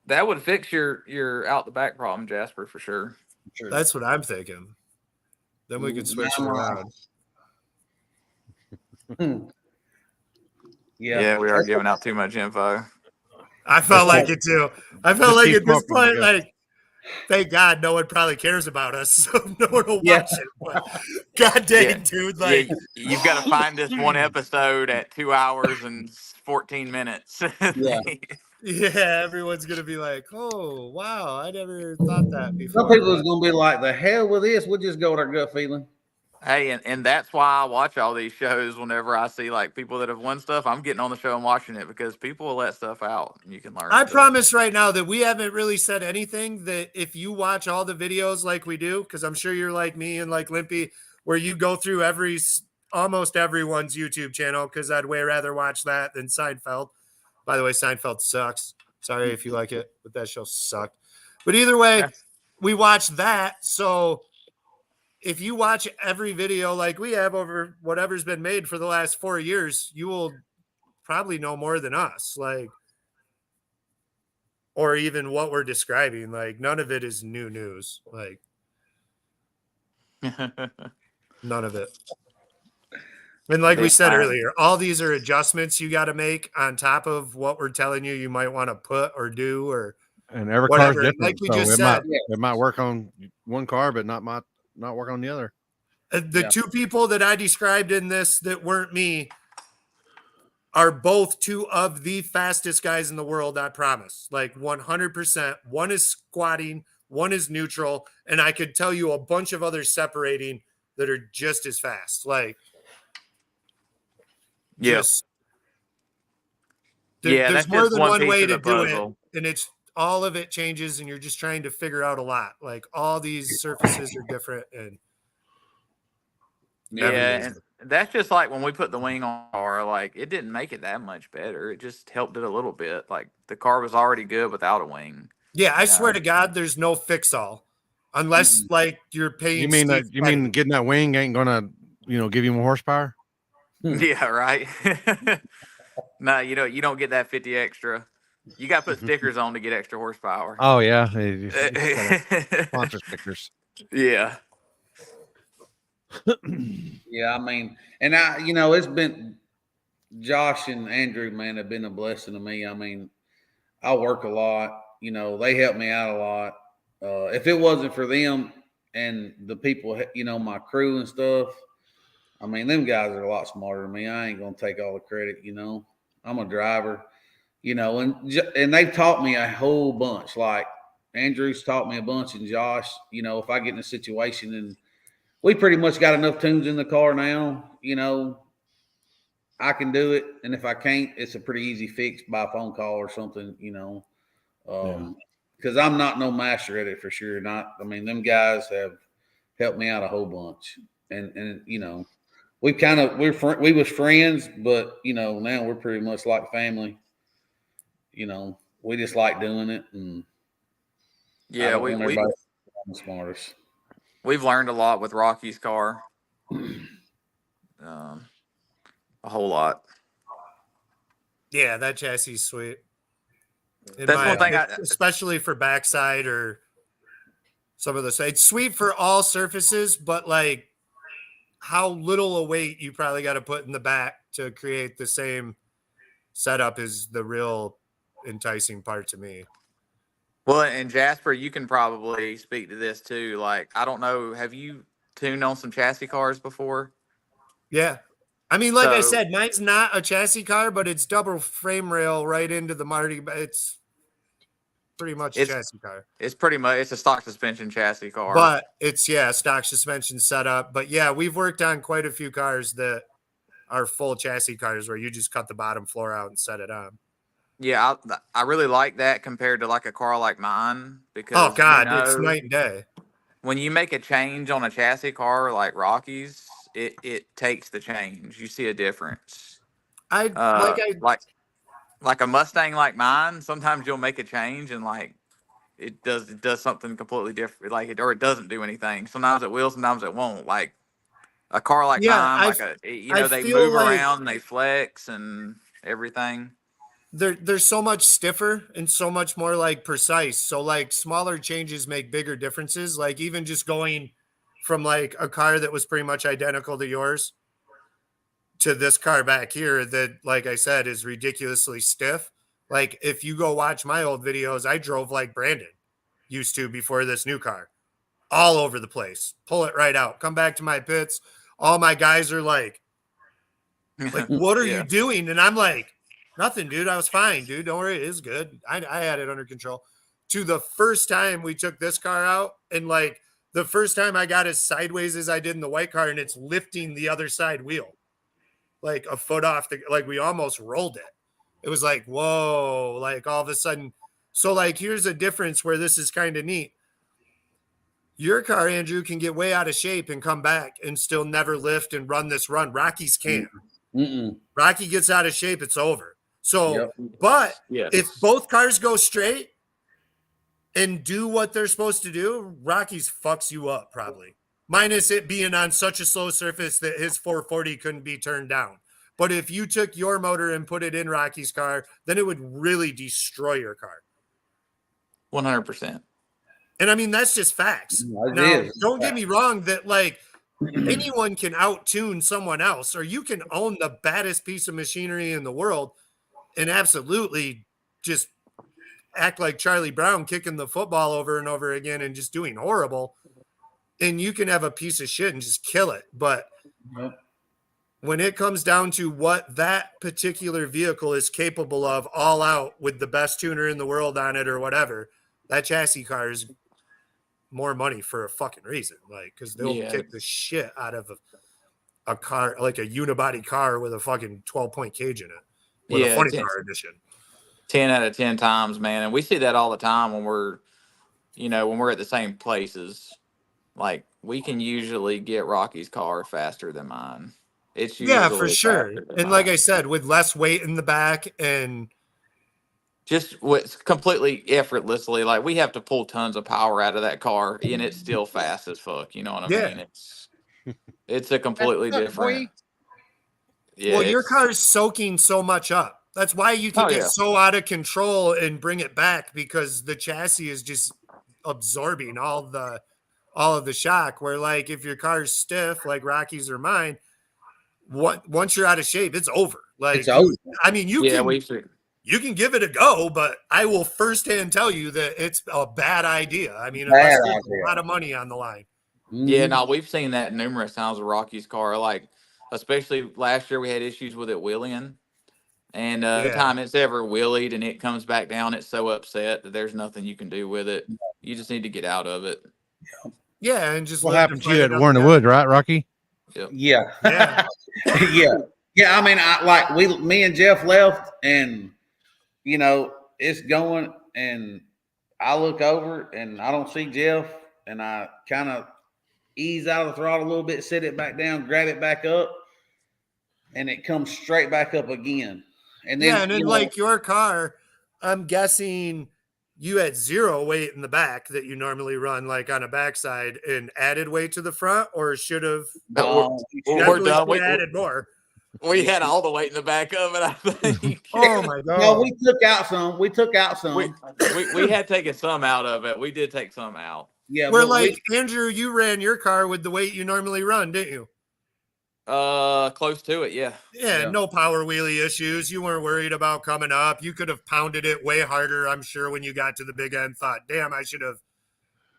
That would fix your out the back problem, Jasper, for sure. sure. That's what I'm thinking. Then we could switch it around. Yeah, We are giving out too much info. I felt like it too. I felt Just like keep at this smoking, point, yeah. like, thank God no one probably cares about us, so no one will Yeah. watch it. But God dang, Yeah. dude, like, You've got to find this one episode at 2 hours and 14 minutes. Yeah. yeah, everyone's gonna be like, "Oh, wow, I never thought that before." Some people is going to be like, "The hell with this? We'll just go with our gut feeling." Hey, and that's why I watch all these shows. Whenever I see like people that have won stuff, I'm getting on the show and watching it because people will let stuff out and you can learn. I stuff. promise right now that we haven't really said anything that if you watch all the videos like we do, because I'm sure you're like me and like Limpy, where you go through almost everyone's YouTube channel, because I'd way rather watch that than Seinfeld. By the way, Seinfeld sucks. Sorry if you like it, but that show sucked. But either way, we watch that. So if you watch every video like we have over whatever's been made for the last 4 years, you will probably know more than us. Like, or even what we're describing. Like, none of it is new news. Like, none of it. And like we said earlier, all these are adjustments you got to make on top of what we're telling you you might want to put or do, or And every whatever. car's different. Like we so just it said, might work on one car, but not work on the other. the two people that I described in this that weren't me are both two of the fastest guys in the world, I promise. Like 100%. One is squatting, one is neutral, and I could tell you a bunch of others separating that are just as fast. Like, Yes. there's that's more just than one one piece way of to the do it, puzzle. and it's all of it changes, and you're just trying to figure out a lot. Like, all these surfaces are different, and and that's just like when we put the wing on our, like, it didn't make it that much better. It just helped it a little bit. Like the car was already good without a wing. yeah, I swear to God, there's no fix all, unless like you're paying. You mean getting that wing ain't gonna give you more horsepower? Yeah, right. No, you don't get that 50 extra. You got to put stickers on to get extra horsepower. Oh yeah, you gotta sponsor stickers. Yeah. Yeah, I mean, and it's been Josh and Andrew, man, have been a blessing to me. I mean, I work a lot. They help me out a lot. If it wasn't for them and the people, my crew and stuff, I mean, them guys are a lot smarter than me. I ain't gonna take all the credit. I'm a driver. And they've taught me a whole bunch. Like Andrew's taught me a bunch, and Josh. If I get in a situation and we pretty much got enough tunes in the car now, I can do it. And if I can't, it's a pretty easy fix by a phone call or something, because I'm not no master at it for sure. Them guys have helped me out a whole bunch. And we was friends, but, now we're pretty much like family. We just like doing it. And yeah, the smartest. We've learned a lot with Rocky's car. A whole lot. Yeah, that chassis is sweet. That's one thing, especially for backside or some of the sides. It's sweet for all surfaces, but like how little a weight you probably got to put in the back to create the same setup is the real enticing part to me. Well, and Jasper, you can probably speak to this too. Like, I don't know, have you tuned on some chassis cars before? Yeah. I mean, like I So said, mine's not a chassis car, but it's double frame rail right into the Marty. It's pretty much a it's chassis car. it's pretty much it's a stock suspension chassis car. But it's stock suspension setup. But yeah, we've worked on quite a few cars that are full chassis cars where you just cut the bottom floor out and set it on. Yeah, I really like that compared to like a car like mine Oh because God, it's night and day. when you make a change on a chassis car like Rocky's, it takes the change. You see a difference. I Like a Mustang like mine. Sometimes you'll make a change and like it does something completely different. Like it or it doesn't do anything. Sometimes it will, sometimes it won't. Like a car like mine, like I they feel move like around and they flex and everything. they're so much stiffer and so much more like precise. So like smaller changes make bigger differences. Like even just going from like a car that was pretty much identical to yours to this car back here that, like I said, is ridiculously stiff. Like if you go watch my old videos, I drove like Brandon used to before this new car, all over the place. Pull it right out. Come back to my pits. All my guys are like, what are you doing? And I'm like, nothing, dude. I was fine, dude. Don't worry. It is good. I had it under control. To the first time we took this car out, and like the first time I got as sideways as I did in the white car, and it's lifting the other side wheel like a foot off the, like we almost rolled it. It was like, whoa, like all of a sudden. So like, here's a difference where this is kind of neat. Your car, Andrew, can get way out of shape and come back and still never lift and run this run. Rocky's can't. Rocky gets out of shape, it's over. So, but if both cars go straight and do what they're supposed to do, Rocky's fucks you up probably. Minus it being on such a slow surface that his 440 couldn't be turned down. But if you took your motor and put it in Rocky's car, then it would really destroy your car. 100%. And I mean, that's just facts. Now, don't get me wrong that like anyone can out-tune someone else, or you can own the baddest piece of machinery in the world and absolutely just act like Charlie Brown kicking the football over and over again and just doing horrible. And you can have a piece of shit and just kill it. But when it comes down to what that particular vehicle is capable of all out with the best tuner in the world on it or whatever, that chassis car is more money for a fucking reason. Like, because they'll kick the shit out of a car, like a unibody car with a fucking 12-point cage in it. With a funny car edition. 10 out of 10 times, man. And we see that all the time when we're at the same places. Like we can usually get Rocky's car faster than mine. It's usually for sure. And like I said, with less weight in the back and just what's completely effortlessly, like we have to pull tons of power out of that car and it's still fast as fuck. You know what I mean? It's a completely different. Well, your car is soaking so much up. That's why you can get so out of control and bring it back, because the chassis is just absorbing all of the shock. Where like if your car's stiff, like Rocky's or mine, once you're out of shape, it's over. Like it's over. I mean, you can give it a go, but I will firsthand tell you that it's a bad idea. I mean, unless there's a lot of money on the line. Yeah, no, we've seen that numerous times with Rocky's car. Like, especially last year, we had issues with it wheeling. And the time it's ever wheelied and it comes back down, it's so upset that there's nothing you can do with it. You just need to get out of it. Yeah, and just what happened to you at Warren Wood, right, Rocky? Yeah. I mean, me and Jeff left, and it's going, and I look over and I don't see Jeff, and I kind of ease out of the throttle a little bit, set it back down, grab it back up, and it comes straight back up again. And then, like your car, I'm guessing you had zero weight in the back that you normally run, like on a backside, and added weight to the front, or should have we're done. We added more. We had all the weight in the back of it, I think. Oh my god! No, we took out some. We had taken some out of it. We did take some out. Yeah, Andrew, you ran your car with the weight you normally run, didn't you? Close to it, yeah. Yeah, Yeah. no power wheelie issues. You weren't worried about coming up. You could have pounded it way harder, I'm sure, when you got to the big end. Thought, damn, I should have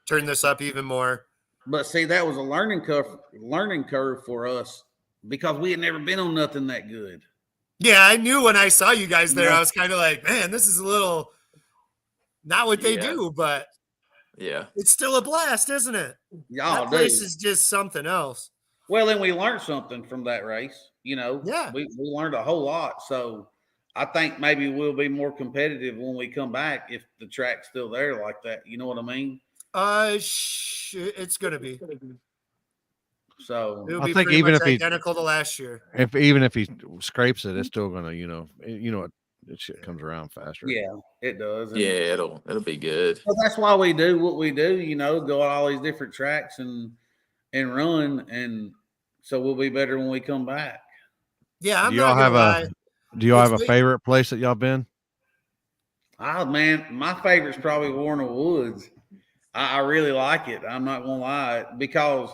turned this up even more. But see, that was a learning curve for us because we had never been on nothing that good. Yeah, I knew when I saw you guys there, Yeah. I was kind of like, man, this is a little not what they Yeah. do, but Yeah. it's still a blast, isn't it? Y'all That place do. is just something else. Well, then we learned something from that race. Yeah. We learned a whole lot. So I think maybe we'll be more competitive when we come back if the track's still there like that. You know what I mean? It's gonna be. So It'll I be think pretty even much if he identical to last year. even if he scrapes it, it's still gonna, that shit comes around faster. yeah, it does. And Yeah, it'll be good. so that's why we do what we do. Go on all these different tracks and run, and so we'll be better when we come back. Yeah, I'm Do y'all not have gonna lie. do y'all have a It's- favorite place that y'all been? Oh man, my favorite's probably Warner Woods. I really like it. I'm not gonna lie because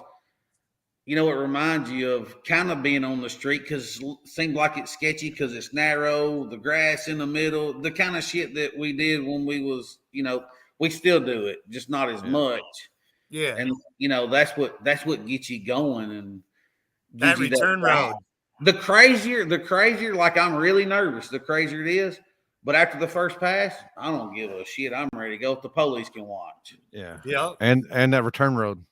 it reminds you of kind of being on the street because it seems like it's sketchy because it's narrow, the grass in the middle, the kind of shit that we did when we was, we still do it, just not as much. Yeah, And that's what gets you going and that gives you return drive. road. The crazier, like I'm really nervous, the crazier it is. But after the first pass, I don't give a shit. I'm ready to go. If the police can watch. Yeah. Yeah. And that return road.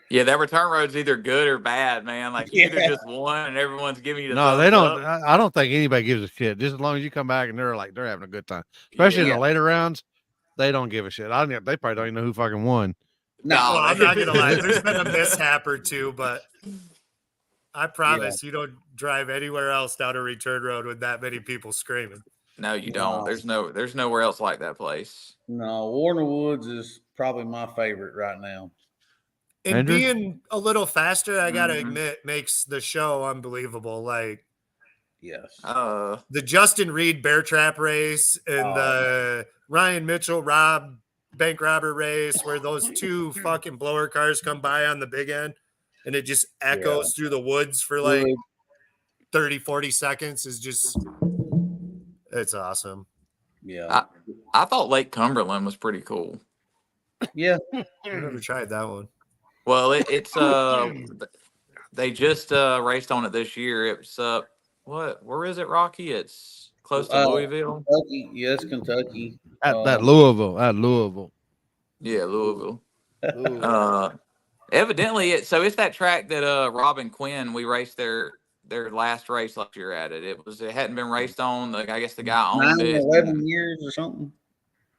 Yeah, that return road's either good or bad, man. Like you either Yeah. just won and everyone's giving you the No, they thumbs don't. up. I don't think anybody gives a shit. Just as long as you come back and they're having a good time, especially in Yeah. the later rounds, they don't give a shit. They probably don't even know who fucking won. No, Well, I'm they- not gonna lie. There's been a mishap or two, but I promise you don't drive anywhere else down a return road with that many people screaming. No, you don't. No. There's nowhere else like that place. No, Warner Woods is probably my favorite right now. And Andrew? being a little faster, I gotta Mhm. admit, makes the show unbelievable. Like Yes. the Justin Reed Bear Trap race and the Ryan Mitchell Rob bank robber race, where those two fucking blower cars come by on the big end and it just echoes through the woods for like Wood. 30, 40 seconds is just, it's awesome. Yeah. I thought Lake Cumberland was pretty cool. Yeah. I never tried that one. Well, it's they just raced on it this year. It's where is it, Rocky? It's close to Louisville. Kentucky. Yes, Kentucky. At Louisville. Yeah, Louisville. Ooh. Evidently, it's that track that Rob and Quinn, we raced their last race last year at it. It hadn't been raced on. Like, I guess the guy owned 9, it. 11 years or something.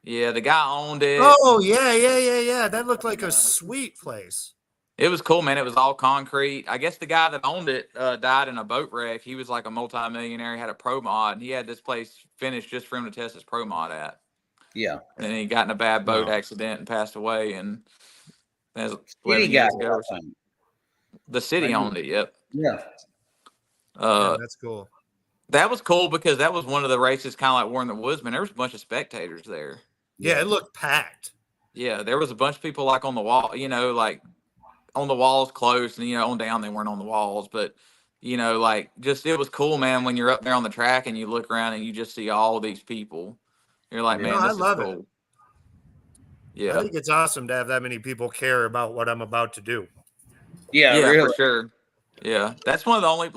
Yeah, the guy owned it. Oh, yeah. That looked like a sweet place. It was cool, man. It was all concrete. I guess the guy that owned it died in a boat wreck. He was like a multimillionaire. He had a pro mod, and he had this place finished just for him to test his pro mod at. Yeah. And then he got in a bad boat Wow. accident and passed away. And that was 11 City years guy, ago. I think. The city owned it. Yep. Yeah. Yeah, that's cool. That was cool because that was one of the races, kind of like Warren the Woodsman. There was a bunch of spectators there. Yeah, it looked packed. Yeah, there was a bunch of people like on the wall, like on the walls close, and on down they weren't on the walls, but like just it was cool, man. When you're up there on the track and you look around and you just see all these people, you're like, Yeah. man, No, this I love is it. cool. I Yeah, think it's awesome to have that many people care about what I'm about to do. Yeah. yeah, Really. for sure. Yeah, that's one of the only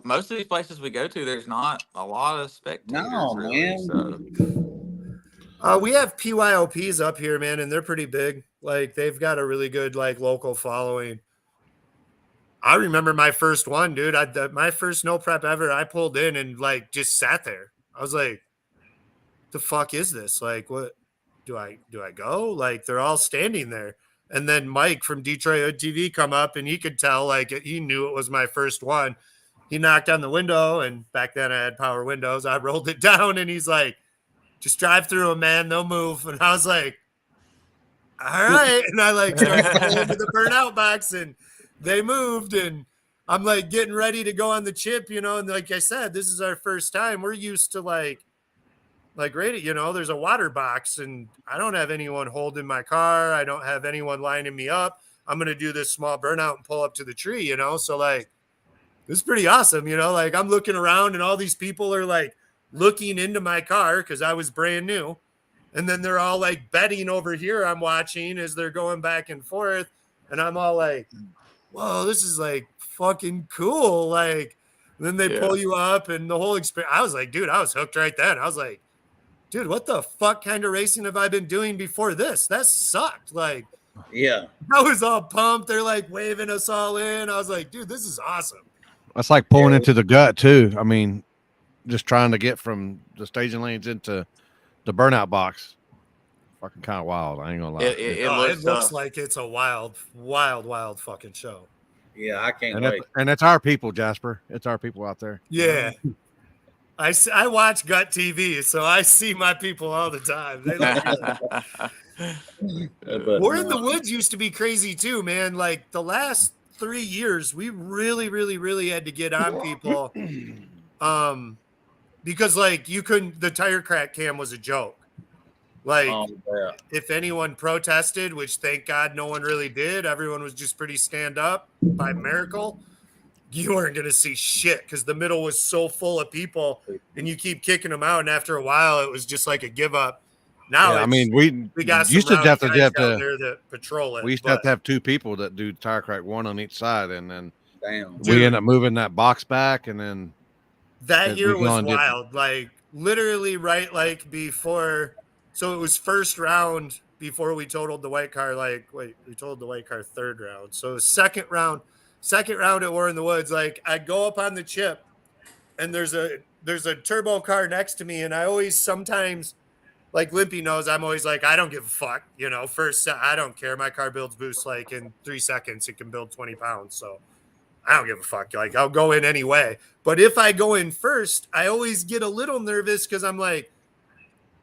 most of these places we go to. There's not a lot of spectators. No, really, man. So. We have PYOPs up here, man, and they're pretty big. Like they've got a really good local following. I remember my first one, dude. My first no prep ever. I pulled in and just sat there. I was like, "The fuck is this? Like, what do I go?" Like they're all standing there, and then Mike from Detroit Hood TV come up, and he could tell he knew it was my first one. He knocked on the window, and back then I had power windows. I rolled it down, and he's like, "Just drive through them, man. They'll move." And I was like, "All right." And I started to pull into the burnout box, and they moved, and I'm getting ready to go on the chip, and like I said, this is our first time. We're used to radio, there's a water box, and I don't have anyone holding my car. I don't have anyone lining me up. I'm going to do this small burnout and pull up to the tree, you know? So like, it's pretty awesome, you know, like I'm looking around and all these people are like looking into my car because I was brand new. And then they're all like betting over here. I'm watching as they're going back and forth. And I'm all like, whoa, this is like fucking cool. Like, then they pull you up and the whole experience. I was like, dude, I was hooked right then. I was like, dude, what the fuck kind of racing have I been doing before this? That sucked. Like, Yeah. I was all pumped. They're like waving us all in. I was like, dude, this is awesome. That's like pulling into the gut too. I mean, just trying to get from the staging lanes into the burnout box. Fucking kind of wild. I ain't gonna lie. It looks like it's a wild fucking show. Yeah, I can't wait. And it's our people, Jasper. It's our people out there. Yeah. I watch Gut TV, so I see my people all the time. They War in the Woods used to be crazy too, man. Like the last 3 years, we really had to get on people. Because like you couldn't, the tire crack cam was a joke. Like if anyone protested, which thank God no one really did, everyone was just pretty stand up by miracle. You weren't going to see shit because the middle was so full of people and you keep kicking them out. And after a while, it was just like a give up. Now, I mean, we got some used to have guys to down there that patrol it. We used to have 2 people that do tire crack, one on each side, and then damn, we end up moving that box back, and then that year was wild. Like literally right like before. So it was first round before we totaled the white car. Like, wait, we totaled the white car third round. So second round at War in the Woods. Like I go up on the chip and there's a turbo car next to me. And I always sometimes like Limpy knows I'm always like, I don't give a fuck, you know, I don't care. My car builds boost like in 3 seconds, it can build 20 pounds. So I don't give a fuck. Like I'll go in anyway. But if I go in first, I always get a little nervous because I'm like,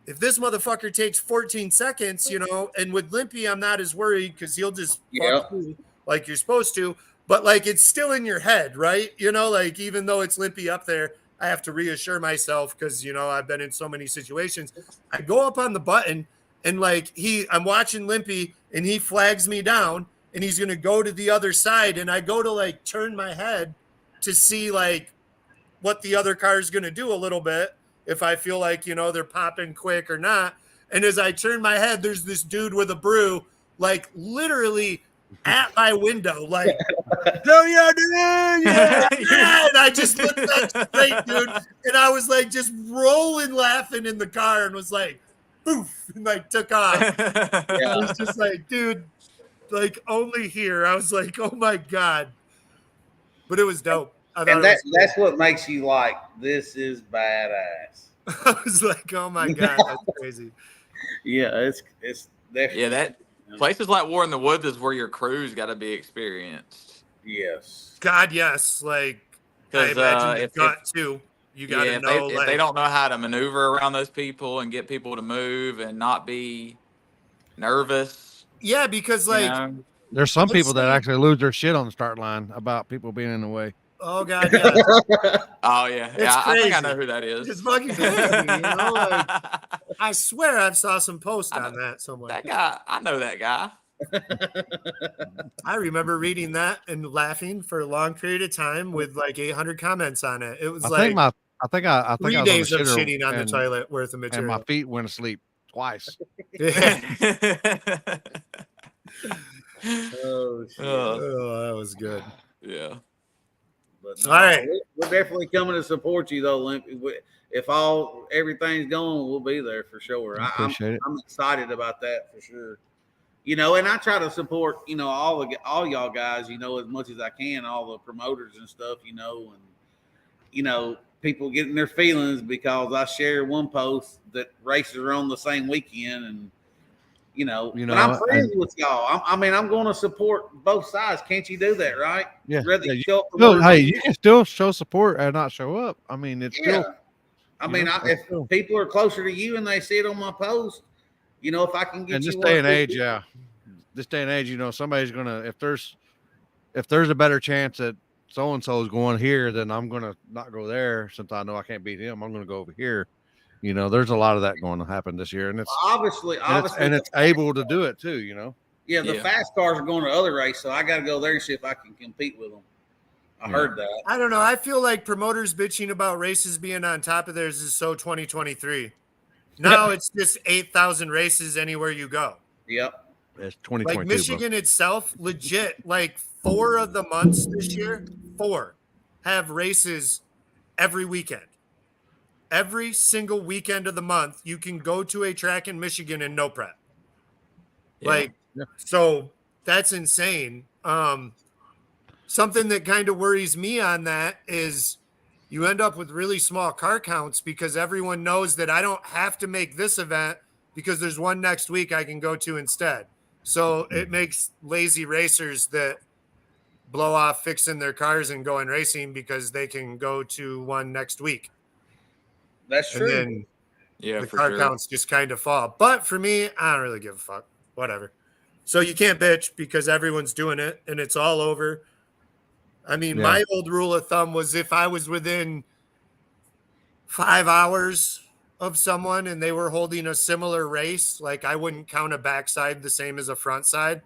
if this motherfucker takes 14 seconds, you know, and with Limpy, I'm not as worried because he'll just fuck you like you're supposed to. But like it's still in your head, right? You know, like even though it's Limpy up there, I have to reassure myself because, you know, I've been in so many situations. I go up on the button and like I'm watching Limpy and he flags me down and he's going to go to the other side. And I go to like turn my head to see like what the other car is going to do a little bit. If I feel like, you know, they're popping quick or not. And as I turn my head, there's this dude with a brew, like literally at my window, like, no, yeah, and I just looked that straight, dude. And I was like, just rolling laughing in the car and was like, poof, and like took off. I was just like, dude, like only here. I was like, oh my God. But it was dope. And that's what makes you like, this is badass. I was like, oh my God, that's crazy. Yeah, it's definitely. Yeah, places like War in the Woods is where your crew's got to be experienced. Yes. God, yes. Like, I imagine you've got to. You got to know. If they don't know how to maneuver around those people and get people to move and not be nervous. Yeah, because like, you know? There's some people that actually lose their shit on the start line about people being in the way. Oh God, yeah. Oh yeah, I think I know who that is. It's fucking crazy, you know. Like, I swear I've saw some post on that somewhere. That guy, I know that guy. I remember reading that and laughing for a long period of time with like 800 comments on it. It was I think I think 3 days of shitting on the toilet worth of material. And my feet went to sleep twice. Oh shit! Oh, that was good. Yeah. But no, all right, we're definitely coming to support you though, Limpy. If everything's going, we'll be there for sure. I appreciate it. I'm excited about that for sure. You know, and I try to support, you know, all y'all guys, you know, as much as I can, all the promoters and stuff, you know, and you know, people getting their feelings because I share one post that races are on the same weekend, and you know, but I'm friends with y'all. I'm going to support both sides. Can't you do that, right? Yeah. Hey, you can still show support and not show up. I mean, it's still. I mean, if people are closer to you and they see it on my post, you know, if I can get in you. This day and age, you know, somebody's gonna if there's a better chance that so and so is going here, then I'm gonna not go there since I know I can't beat him. I'm gonna go over here. You know, there's a lot of that going to happen this year, and it's obviously, and it's able to do it too. You know. Yeah, the Yeah. fast cars are going to other races, so I got to go there and see if I can compete with them. I heard that. I don't know. I feel like promoters bitching about races being on top of theirs is so 2023. Now it's just 8,000 races anywhere you go. Yep. It's Like 2022. Michigan itself, legit, like 4 of the months this year, 4 have races every weekend. Every single weekend of the month, you can go to a track in Michigan and no prep. Yeah. Like, so that's insane. Something that kind of worries me on that is you end up with really small car counts because everyone knows that I don't have to make this event because there's one next week I can go to instead. So it makes lazy racers that blow off fixing their cars and going racing because they can go to one next week. That's And true. then Yeah, the for car sure. counts just kind of fall. But for me, I don't really give a fuck. Whatever. So you can't bitch because everyone's doing it and it's all over. I mean, my old rule of thumb was if I was within 5 hours of someone and they were holding a similar race, like I wouldn't count a backside the same as a front side.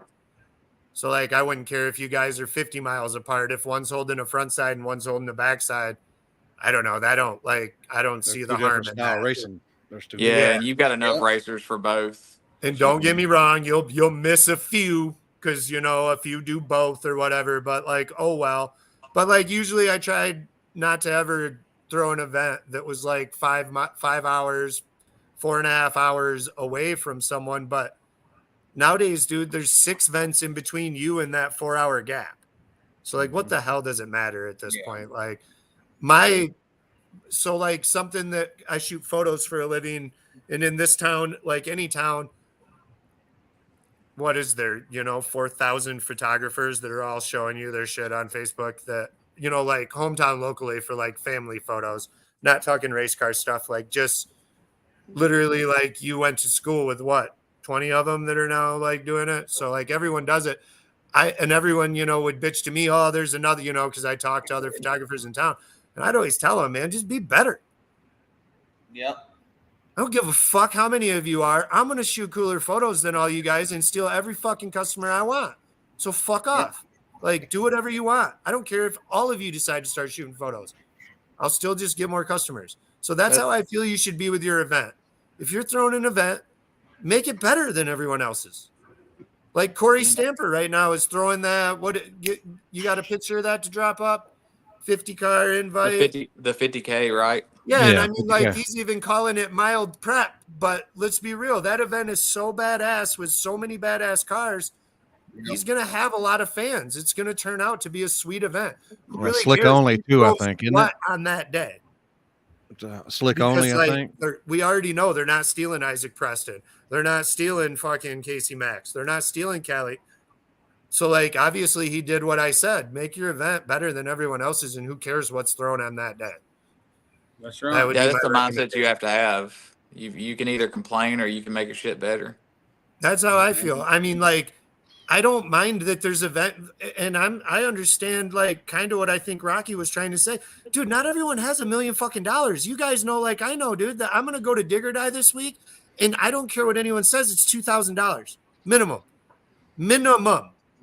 So like I wouldn't care if you guys are 50 miles apart. If one's holding a front side and one's holding a backside, I don't know. I don't see the harm in that. Racing. There's two. Yeah, and you've got enough racers for both. And don't get me wrong, you'll miss a few because a few do both or whatever. But like, oh well. But like usually I tried not to ever throw an event that was like 5 hours, 4.5 hours away from someone. But nowadays, dude, there's 6 vents in between you and that 4-hour gap. So like, what the hell does it matter at this point? Like so like something that I shoot photos for a living, and in this town, like any town, what is there, 4,000 photographers that are all showing you their shit on Facebook that, like hometown locally for like family photos, not talking race car stuff, like just literally like you went to school with what, 20 of them that are now like doing it. So like everyone does it. And everyone, would bitch to me, oh, there's another, because I talk to other photographers in town. And I'd always tell them, man, just be better. Yep. I don't give a fuck how many of you are. I'm going to shoot cooler photos than all you guys and steal every fucking customer I want. So fuck off. Like, do whatever you want. I don't care if all of you decide to start shooting photos. I'll still just get more customers. So that's how I feel you should be with your event. If you're throwing an event, make it better than everyone else's. Like Corey Stamper right now is throwing that. You got a picture of that to drop up? 50 car invite. The 50K, right? Yeah, and I mean, like, he's even calling it mild prep. But let's be real. That event is so badass with so many badass cars. He's going to have a lot of fans. It's going to turn out to be a sweet event. Really slick only, too, I think, isn't it? On that day. Slick only, I think. We already know they're not stealing Isaac Preston. They're not stealing fucking Casey Max. They're not stealing Kelly. So, like, obviously he did what I said. Make your event better than everyone else's, and who cares what's thrown on that day. That's right. That's the mindset you have to have. You can either complain or you can make your shit better. That's how I feel. I mean, like, I don't mind that there's event, and I understand like kind of what I think Rocky was trying to say. Dude, not everyone has $1 million fucking dollars. You guys know, like I know, dude, that I'm gonna go to Digger Die this week, and I don't care what anyone says, it's $2,000 minimum.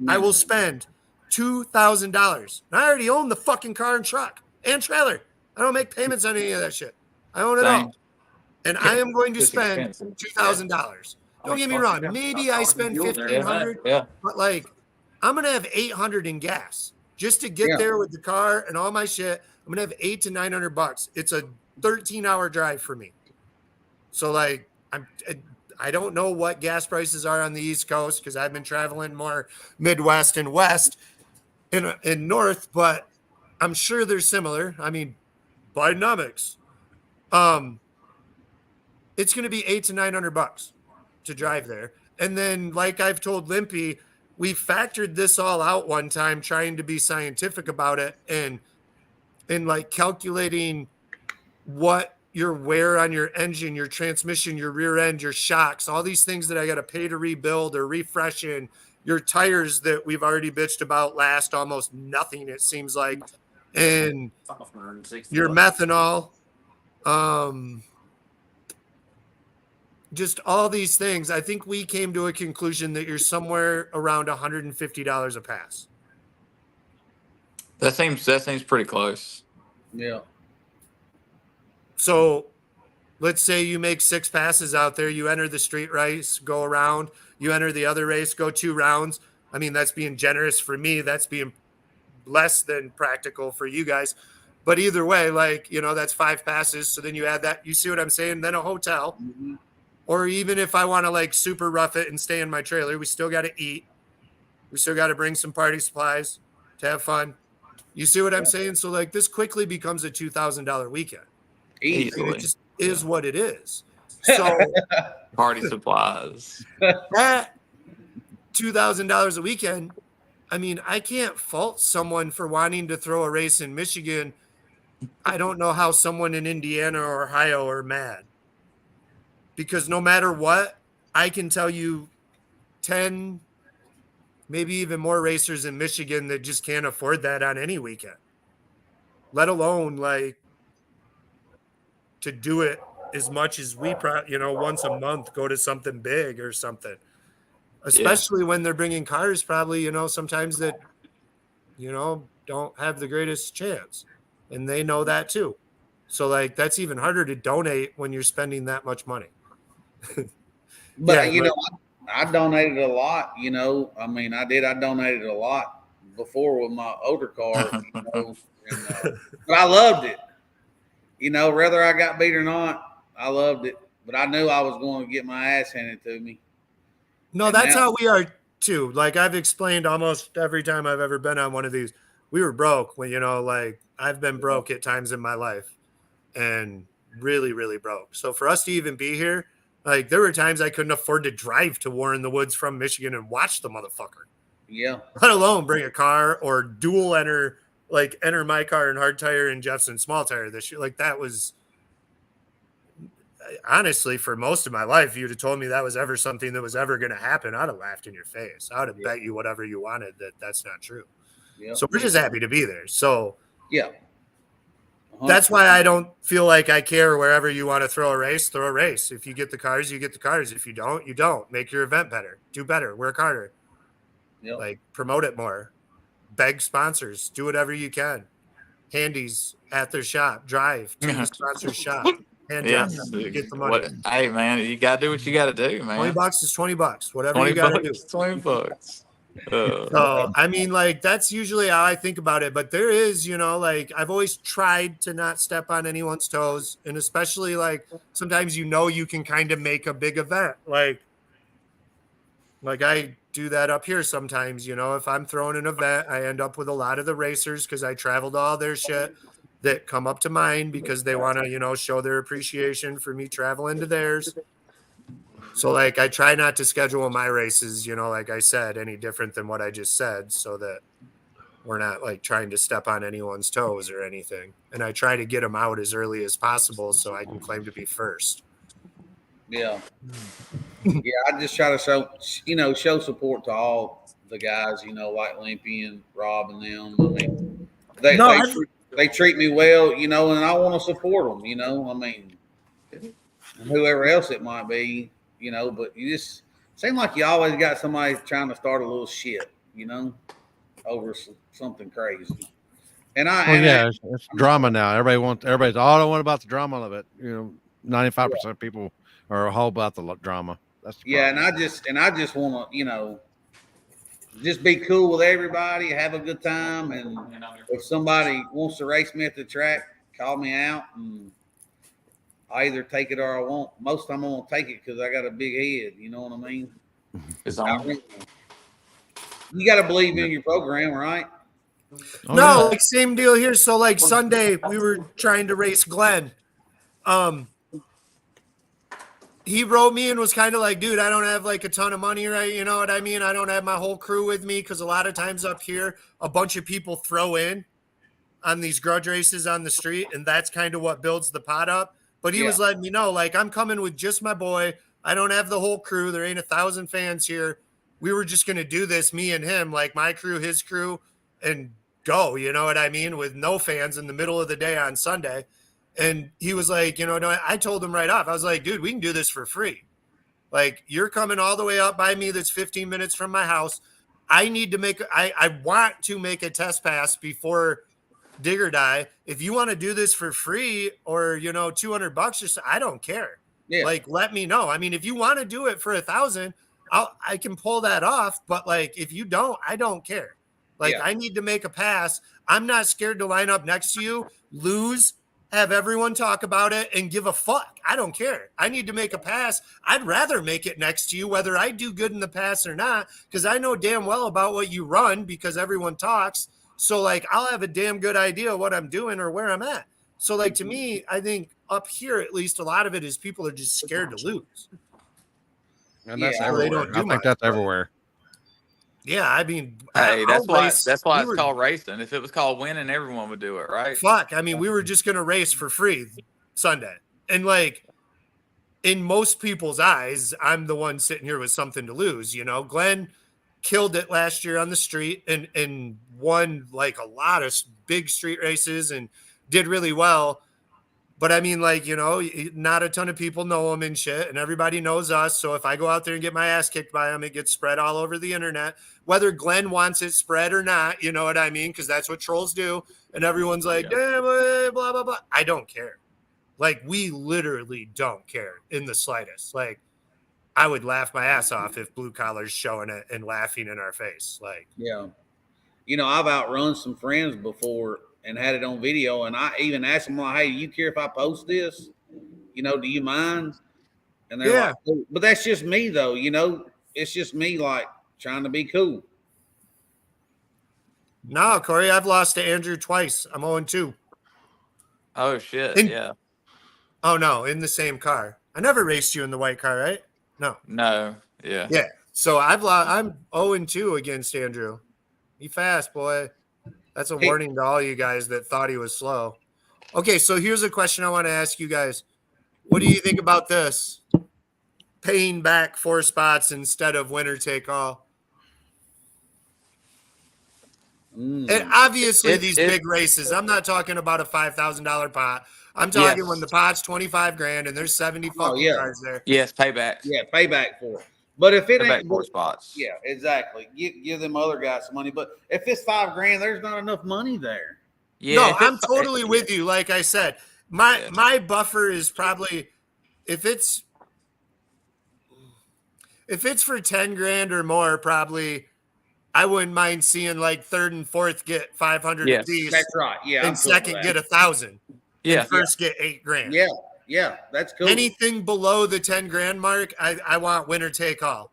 I will spend $2,000. I already own the fucking car and truck and trailer. I don't make payments on any of that shit. I own it all, and I am going to spend $2,000. Don't get me wrong. Maybe I spend $1,500, but like I'm gonna have $800 in gas just to get there with the car and all my shit. I'm gonna have $800 to $900. It's a 13-hour drive for me. So like I don't know what gas prices are on the East Coast because I've been traveling more Midwest and West in North, but I'm sure they're similar. I mean, Bidenomics. It's gonna be $800 to $900 to drive there. And then, like I've told Limpy, we factored this all out one time trying to be scientific about it and like calculating what your wear on your engine, your transmission, your rear end, your shocks, all these things that I got to pay to rebuild or refresh in, your tires that we've already bitched about last almost nothing, it seems like, and your methanol. just all these things. I think we came to a conclusion that you're somewhere around $150 a pass. That seems pretty close. Yeah. So let's say you make 6 passes out there, you enter the street race, go around, you enter the other race, go 2 rounds. I mean, that's being generous for me. That's being less than practical for you guys. But either way, like, you know, that's 5 passes. So then you add that, you see what I'm saying? Then a hotel. Mm-hmm. Or even if I want to like super rough it and stay in my trailer, we still got to eat. We still got to bring some party supplies to have fun. You see what I'm saying? So like this quickly becomes a $2,000 weekend. Easily. It just is what it is. So Party supplies. that $2,000 a weekend, I mean, I can't fault someone for wanting to throw a race in Michigan. I don't know how someone in Indiana or Ohio are mad. Because no matter what, I can tell you 10, maybe even more racers in Michigan that just can't afford that on any weekend, let alone like to do it as much as we, once a month, go to something big or something, especially when they're bringing cars probably, sometimes that, don't have the greatest chance, and they know that too. So like, that's even harder to donate when you're spending that much money. But I donated a lot. I mean, I donated a lot before with my older car. But I loved it. Whether I got beat or not, I loved it. But I knew I was going to get my ass handed to me. No, and that's how we are too. Like I've explained almost every time I've ever been on one of these, we were broke when, like I've been broke at times in my life and really, really broke. So for us to even be here, like there were times I couldn't afford to drive to War in the Woods from Michigan and watch the motherfucker. Yeah. Let alone bring a car or dual enter my car in hard tire and Jeff's in small tire this year. Like that was honestly for most of my life. If you'd have told me that was ever something that was ever going to happen, I'd have laughed in your face. I would have bet you whatever you wanted that's not true. Yeah. So we're just happy to be there. So yeah. That's why I don't feel like I care wherever you want to throw a race, throw a race. If you get the cars, you get the cars. If you don't, you don't. Make your event better. Do better. Work harder. Yep. Like promote it more. Beg sponsors. Do whatever you can. Handies at their shop. Drive to the sponsor's shop. Hand job. Get the money. Hey, man, you got to do what you got to do, man. $20 is $20. Whatever you got to do. $20. So, I mean, like, that's usually how I think about it. But there is, like, I've always tried to not step on anyone's toes. And especially, like, sometimes, you can kind of make a big event. Like I do that up here sometimes, if I'm throwing an event, I end up with a lot of the racers because I traveled all their shit that come up to mine because they want to, show their appreciation for me traveling to theirs. So, like, I try not to schedule my races, like I said, any different than what I just said so that we're not, like, trying to step on anyone's toes or anything. And I try to get them out as early as possible so I can claim to be first. Yeah. Yeah, I just try to show support to all the guys, like Limpy and Rob and them. I mean, they treat me well, and I want to support them, I mean, whoever else it might be. But you just seem like you always got somebody trying to start a little shit, over something crazy. And it's drama now. Everybody's all I want about the drama of it. 95% of people are all about the drama. That's the problem. and I just want to, just be cool with everybody, have a good time, and if somebody wants to race me at the track, call me out and I either take it or I won't. Most of the time I'm going to take it because I got a big head. You know what I mean? You got to believe in your program, right? Like same deal here. So like Sunday we were trying to race Glenn. He wrote me and was kind of like, dude, I don't have like a ton of money, right? You know what I mean? I don't have my whole crew with me because a lot of times up here, a bunch of people throw in on these grudge races on the street, and that's kind of what builds the pot up. But he was letting me know, like, I'm coming with just my boy. I don't have the whole crew. There ain't 1,000 fans here. We were just going to do this, me and him, like my crew, his crew, and go, you know what I mean? With no fans in the middle of the day on Sunday. And he was like, I told him right off, I was like, dude, we can do this for free. Like, you're coming all the way up by me that's 15 minutes from my house. I need to I want to make a test pass before dig or die. If you want to do this for free or, you know, $200 or so, I don't care. Yeah. Like, let me know. I mean, if you want to do it for $1,000, I can pull that off. But like, if you don't, I don't care. Like, Yeah. I need to make a pass. I'm not scared to line up next to you, lose, have everyone talk about it, and give a fuck. I don't care. I need to make a pass. I'd rather make it next to you, whether I do good in the pass or not, because I know damn well about what you run because everyone talks. So, like, I'll have a damn good idea what I'm doing or where I'm at. So, like, to me, I think up here, at least, a lot of it is people are just scared to lose. And that's Yeah, they everywhere. don't do I think much, that's but- everywhere. Yeah, I mean, Hey, I'll that's why race. that's why We it's were- called racing. If it was called winning, everyone would do it, right? Fuck. I mean, we were just going to race for free Sunday. And like, in most people's eyes, I'm the one sitting here with something to lose. You know, Glenn killed it last year on the street and won like a lot of big street races and did really well. But I mean, like, you know, not a ton of people know him and shit, and everybody knows us. So if I go out there and get my ass kicked by him, it gets spread all over the internet, whether Glenn wants it spread or not. You know what I mean? Because that's what trolls do. And everyone's like, damn, blah, blah, blah. I don't care. Like, we literally don't care in the slightest. Like, I would laugh my ass off if blue collar's showing it and laughing in our face. Like, Yeah. You know, I've outrun some friends before and had it on video, and I even asked them, like, hey, do you care if I post this? You know, do you mind? And they're Yeah. like, oh, but that's just me, though. You know, it's just me, like, trying to be cool. no, Corey, I've lost to Andrew twice. I'm 0-2. Oh shit! And- Yeah. Oh, no, in the same car. I never raced you in the white car, right? No. No. Yeah. Yeah. So I'm 0-2 against Andrew. He fast, boy. That's a warning to all you guys that thought he was slow. Okay, so here's a question I want to ask you guys. What do you think about this? Paying back 4 spots instead of winner take all. And obviously these big races, I'm not talking about a $5,000 pot. I'm talking when the pot's 25 grand and there's 70 fucking cars there. Yes, payback. Yeah, payback for it. But if it Payback ain't 4 spots. yeah, exactly. Give them other guys some money. But if it's $5,000, there's not enough money there. Yeah. No, I'm totally with you. Like I said, my buffer is probably if it's for 10 grand or more, probably I wouldn't mind seeing like third and fourth get 500 Yes. apiece. That's right. Yeah. And second get 1,000. Yeah. And first get 8 grand. Yeah. Yeah. That's cool. Anything below the 10 grand mark, I want winner take all.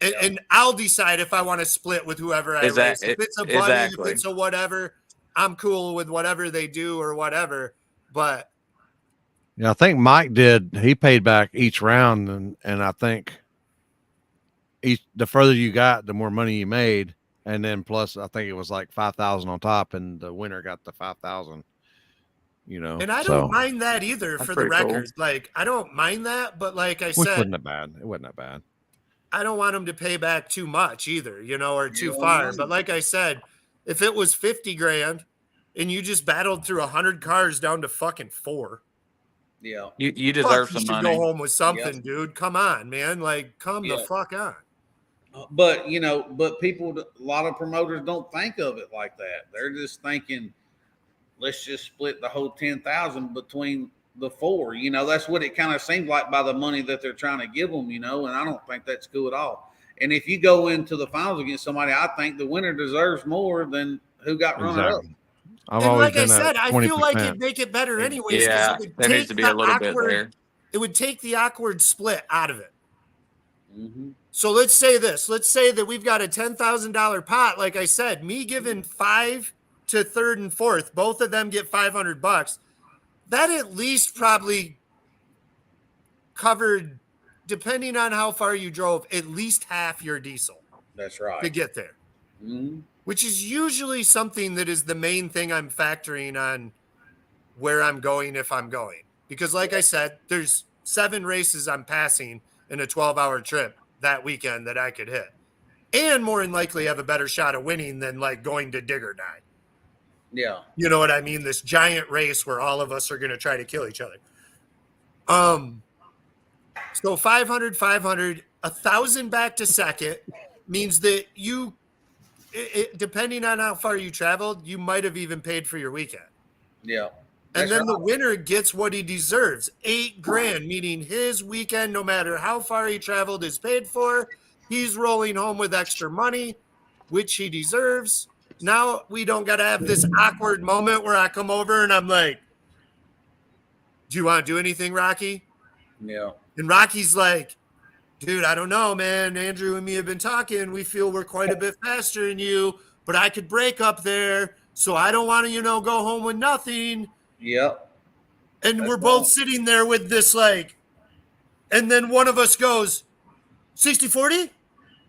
And I'll decide if I want to split with whoever I race. If it's a buddy, if it's a whatever, I'm cool with whatever they do or whatever. But yeah, I think Mike did. He paid back each round, and I think the further you got, the more money you made, and then plus I think it was like 5,000 on top, and the winner got the 5,000. You know, and I don't mind that either. For the record, like I don't mind that, but like I said, it wasn't that bad. It wasn't that bad. I don't want them to pay back too much either, you know, or too far. But like I said, if it was 50 grand and you just battled through 100 cars down to fucking 4, yeah, you deserve some you should money. go home with something, dude. Come on, man. Like, come the fuck on. But you know, people, a lot of promoters don't think of it like that. They're just thinking, let's just split the whole 10,000 between the 4. You know, that's what it kind of seems like by the money that they're trying to give them. You know, and I don't think that's cool at all. And if you go into the finals against somebody, I think the winner deserves more than who got runner up. And like I said, I feel like it'd make it better anyways. Yeah, there needs to be a little bit there. It would take the awkward split out of it. Mm-hmm. So let's say this. Let's say that we've got a $10,000 pot. Like I said, me giving 5 to third and fourth, both of them get $500. That at least probably covered, depending on how far you drove, at least half your diesel. That's right. To get there. Mm-hmm. Which is usually something that is the main thing I'm factoring on where I'm going if I'm going. Because like I said, there's 7 races I'm passing in a 12-hour trip that weekend that I could hit. And more than likely have a better shot of winning than like going to dig or die. Yeah. You know what I mean? This giant race where all of us are going to try to kill each other. So 500, 500, 1,000 back to second means that you, depending on how far you traveled, you might have even paid for your weekend. Yeah. And That's then the right. winner gets what he deserves. $8,000, meaning his weekend, no matter how far he traveled, is paid for. He's rolling home with extra money, which he deserves. Now we don't got to have this awkward moment where I come over and I'm like, do you want to do anything, Rocky? Yeah. And Rocky's like, dude, I don't know, man. Andrew and me have been talking. We feel we're quite a bit faster than you, but I could break up there. So I don't want to, go home with nothing. Yep. And That's we're both right. sitting there with this, like, and then one of us goes 60-40.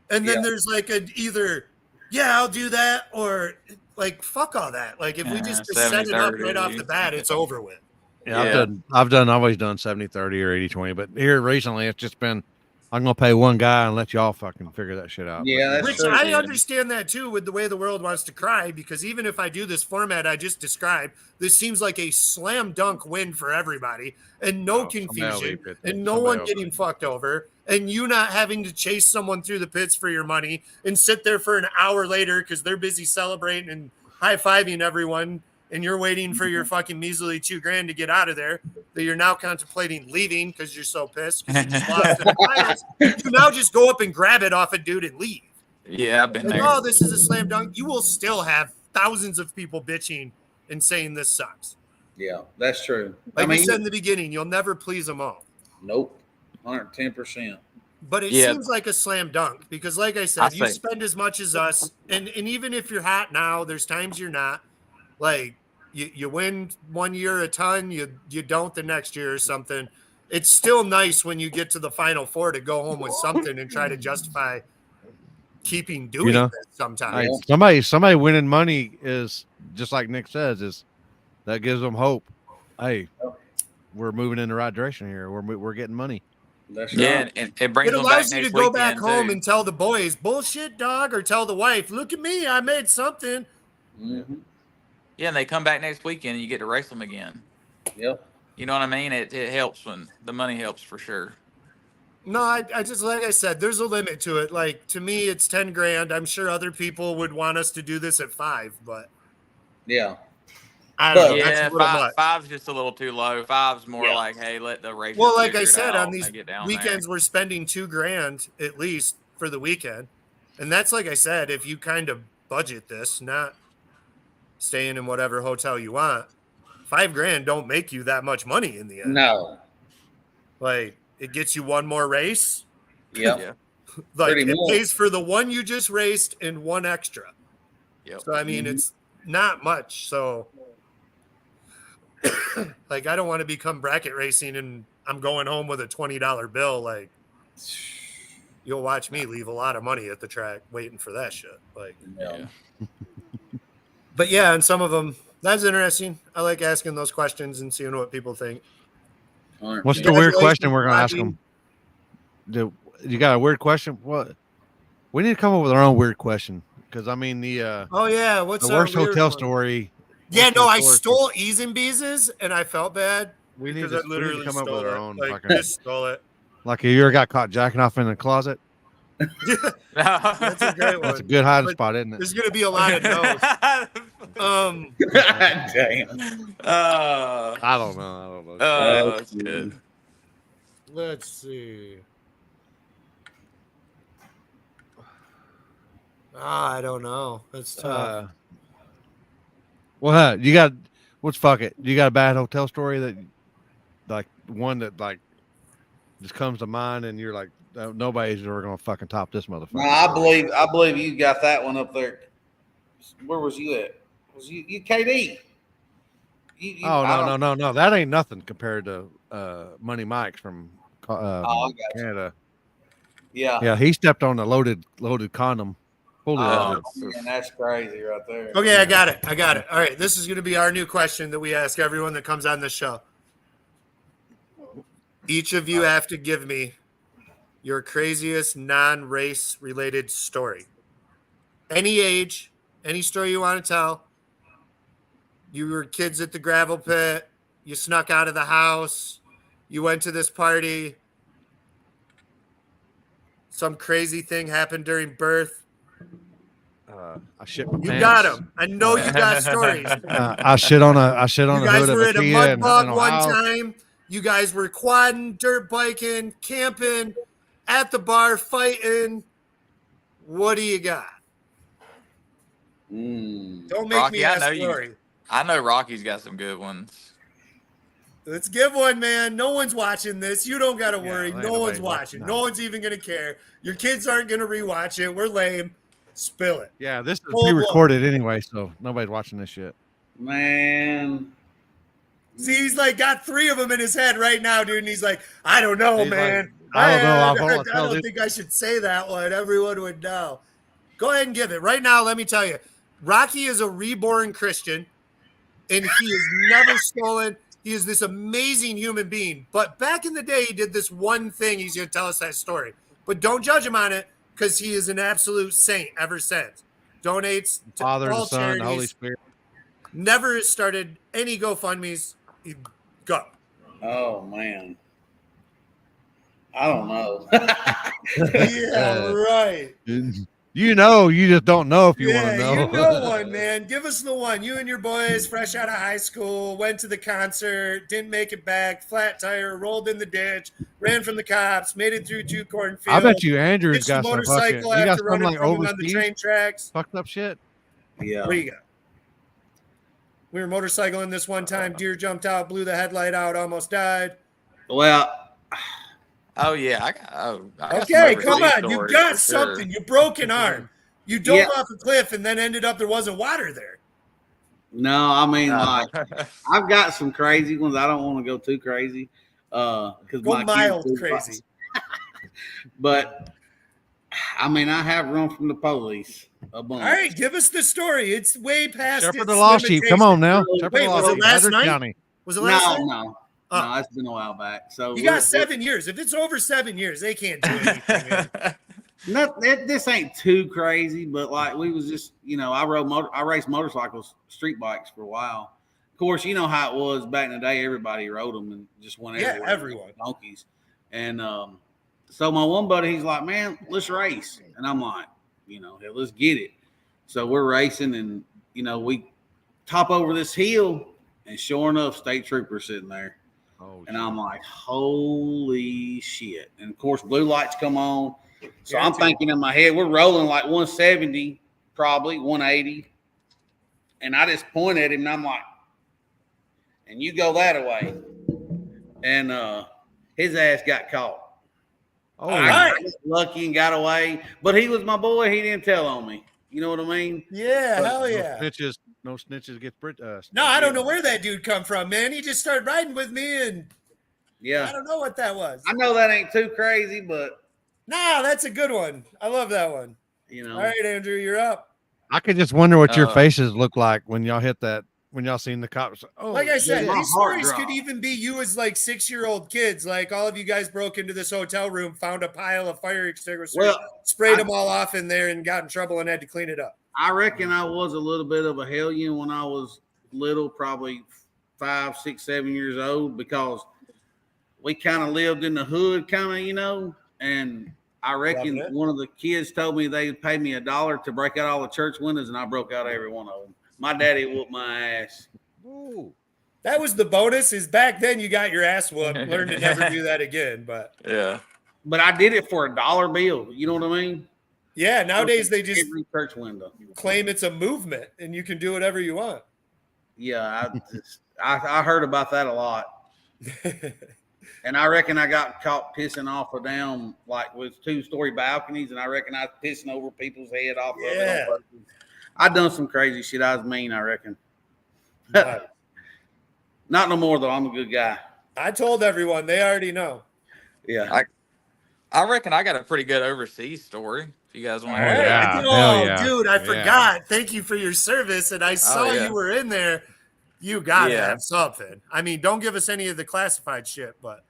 And then Yeah. there's like either, yeah, I'll do that, or like, fuck all that. Like, if we just set it up right off the 70-30. bat, it's over with. Yeah, Yeah. I've always done 70-30 or 80-20, but here recently it's just been I'm gonna pay one guy and let y'all fucking figure that shit out. Yeah, that's Which true. I understand that too, with the way the world wants to cry, because even if I do this format I just described, this seems like a slam dunk win for everybody, and no confusion, and no one getting fucked over, and you not having to chase someone through the pits for your money and sit there for an hour later because they're busy celebrating and high-fiving everyone, and you're waiting for your fucking measly $2,000 to get out of there, that you're now contemplating leaving because you're so pissed because you just lost in the finals. You now just go up and grab it off a dude and leave. Yeah, I've been Like, there. oh, this is a slam dunk. You will still have thousands of people bitching and saying this sucks. Yeah, that's true. Like we said in the beginning, you'll never please them all. Nope. 110%. But it seems like a slam dunk because, like I said, you spend as much as us. And even if you're hot now, there's times you're not. Like, you win 1 year a ton, you don't the next year or something. It's still nice when you get to the Final Four to go home with something and try to justify keeping doing this sometimes. Somebody winning money is just like Nick says, is that gives them hope. Hey, we're moving in the right direction here. We're getting money. That's Yeah, right. and it brings It them allows back you to next go back weekend, home too. and tell the boys, bullshit, dog, or tell the wife, look at me, I made something. Mm-hmm. Yeah, and they come back next weekend and you get to race them again. Yep. You know what I mean? It helps when the money helps for sure. No, I just, like I said, there's a limit to it. Like, to me, it's $10,000. I'm sure other people would want us to do this at 5, but yeah, I don't know. Yeah, That's a little much. five's just a little too low. Five's more like, hey, let the racers Well, like figure I it said, out on these when they get down weekends, we're spending $2,000 at least for the weekend. And that's, like I said, if you kind of budget this, not staying in whatever hotel you want, $5,000 don't make you that much money in the end. no, Like, it gets you one more race. yep. Yeah. Like, Pretty it much. pays for the one you just raced and one extra. Yep. So, I mean, it's not much. So, like, I don't want to become bracket racing and I'm going home with a $20 bill. Like, you'll watch me leave a lot of money at the track waiting for that shit. Like, Yeah. but yeah, and some of them, that's interesting. I like asking those questions and seeing what people think. What's the weird question we're gonna ask them? You got a weird question? What? We need to come up with our own weird question because I mean the oh yeah, what's the our worst weird hotel one? story. Yeah, no, I stole Ease and Beeze's and I felt bad We need because to I literally come up stole with our it. own Like, fucking. just stole it. Like you ever got caught jacking off in the closet? That's a great one. That's a good hiding But spot, isn't it? there's gonna be a lot of no's. Damn. I don't know. That's good. Let's see. I don't know. That's tough. Well, you got what's fuck it? You got a bad hotel story that, like, one that like just comes to mind, and you're like, nobody's ever gonna fucking top this motherfucker. No, I believe you got that one up there. Where was you at? Was you KD? No. That ain't nothing compared to Money Mike's from Canada. Yeah, he stepped on a loaded condom. Fully loaded. Man, that's crazy right there. Okay, I got it. All right, this is going to be our new question that we ask everyone that comes on the show. Each of you have to give me your craziest non-race related story. Any age, any story you want to tell. You were kids at the gravel pit. You snuck out of the house. You went to this party. some crazy thing happened during birth? I shit my You pants. got them. I know you got stories. I shit on You the guys hood of were a at a Kia mud in bog one Ohio. time. You guys were quadding, dirt biking, camping, at the bar, fighting. What do you got? Don't make Rocky, me I ask know you. Rory. I know Rocky's got some good ones. Let's give one, man. No one's watching this. You don't got to worry. ain't No one's nobody watching. watching. No one's even going to care. Your kids aren't going to rewatch it. We're lame. Spill it. Yeah, this is Full pre-recorded anyway, so nobody's watching this shit. Man. See, he's like got 3 of them in his head right now, dude. And he's like, I don't know, He's man. like, I don't know. I don't think I should say that one. Everyone would know. Go ahead and give it. Right now, let me tell you, Rocky is a reborn Christian, and he has never stolen. He is this amazing human being. But back in the day, he did this one thing. He's going to tell us that story. But don't judge him on it because he is an absolute saint ever since. Donates to Father, all the Son, charities. the Holy Spirit. Never started any GoFundMe's. Go. Oh man. I don't know. Yeah, right. You know, you just don't know if you want to know. You know one, man. Give us the one. You and your boys, fresh out of high school, went to the concert, didn't make it back, flat tire, rolled in the ditch, ran from the cops, made it through 2 cornfields. I bet you Andrew's hitched got the some fucking. motorcycle You got after some running like from him on the overseas train tracks. fucked up shit. Yeah. What do you got? We were motorcycling this one time. Deer jumped out, blew the headlight out, almost died. Well, Oh yeah, I got some Okay, come overseas on. You stories got for sure. something. You broke an arm. You dove Yeah. off a cliff and then ended up there wasn't water there. no, I mean, like, I've got some crazy ones. I don't want to go too crazy. Because Go mild crazy. But I mean, I have run from the police a bunch. All right, give us the story. It's way past Shepherd its the Lost Sheep. Come on now. Wait, Shepherd the was Lost it Sheep. last Hazard night? County. Was it last No, night? no. Oh. No, it's been a while back. So You got 7 years. If it's over 7 years, they can't do anything. Man. This ain't too crazy, but like we was just, I raced motorcycles, street bikes for a while. Of course, you know how it was back in the day. Everybody rode them and just went Yeah, everywhere. everyone. Donkeys. And so my one buddy, he's like, man, let's race. And I'm like, hell, let's get it. So we're racing and, we top over this hill and sure enough, state trooper sitting there. Oh, And I'm like, holy shit. And of course, blue lights come on. So I'm thinking in my head, we're rolling like 170, probably 180. And I just point at him and I'm like, and you go that way. And his ass got caught. Oh, I got lucky and got away. But he was my boy. He didn't tell on me. You know what I mean? Yeah, hell yeah. No snitches get No, I don't know where that dude come from, man. He just started riding with me, and yeah, I don't know what that was. I know that ain't too crazy, but No, that's a good one. I love that one. All right, Andrew, you're up. I could just wonder what your faces look like when y'all hit that. When y'all seen the cops. Oh, Like I said, my these heart stories could dropped. even be you as like 6-year-old kids. Like all of you guys broke into this hotel room, found a pile of fire extinguishers, sprayed them all off in there, and got in trouble and had to clean it up. I reckon I was a little bit of a hellion when I was little, probably 5, 6, 7 years old, because we kind of lived in the hood, and I reckon one of the kids told me they'd pay me $1 to break out all the church windows, and I broke out every one of them. My daddy whooped my ass. Ooh. That was the bonus. Is back then you got your ass whooped. Learn to never do that again. But yeah, but I did it for a $1 bill. You know what I mean? Yeah, nowadays they just every church window claim it's a movement and you can do whatever you want. Yeah, I heard about that a lot. And I reckon I got caught pissing off of them, like with 2-story balconies, and I reckon I was pissing over people's head off of it. I done some crazy shit. I was mean, I reckon. Not no more, though. I'm a good guy. I told everyone. They already know. Yeah. I reckon I got a pretty good overseas story. If you guys want to hear it. Dude, I forgot. Thank you for your service. And I saw you were in there. You got to have something. I mean, don't give us any of the classified shit, but.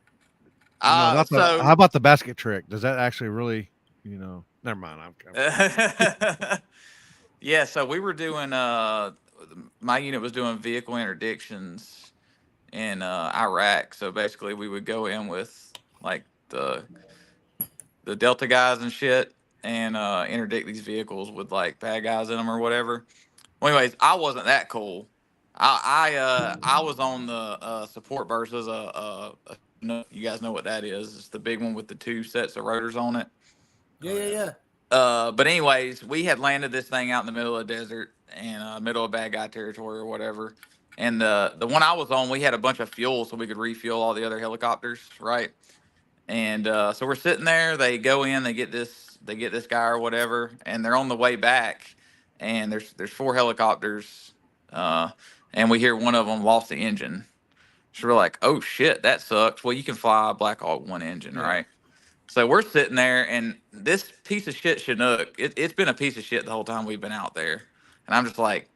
How about the basket trick? Does that actually really, never mind. I'm Yeah, so we were doing my unit was doing vehicle interdictions in Iraq. So basically we would go in with like the the Delta guys and shit, and interdict these vehicles with like bad guys in them or whatever. Well, anyways, I wasn't that cool. I was on the support versus you guys know what that is. It's the big one with the 2 sets of rotors on it. Yeah. But anyways, we had landed this thing out in the middle of the desert and middle of bad guy territory or whatever. And the one I was on, we had a bunch of fuel so we could refuel all the other helicopters, right? And so we're sitting there. They go in, they get this guy or whatever, and they're on the way back. And there's 4 helicopters, and we hear one of them lost the engine. So we're like, oh shit, that sucks. Well, you can fly a Black Hawk 1 engine, right? So we're sitting there, and this piece of shit Chinook, it's been a piece of shit the whole time we've been out there. And I'm just like,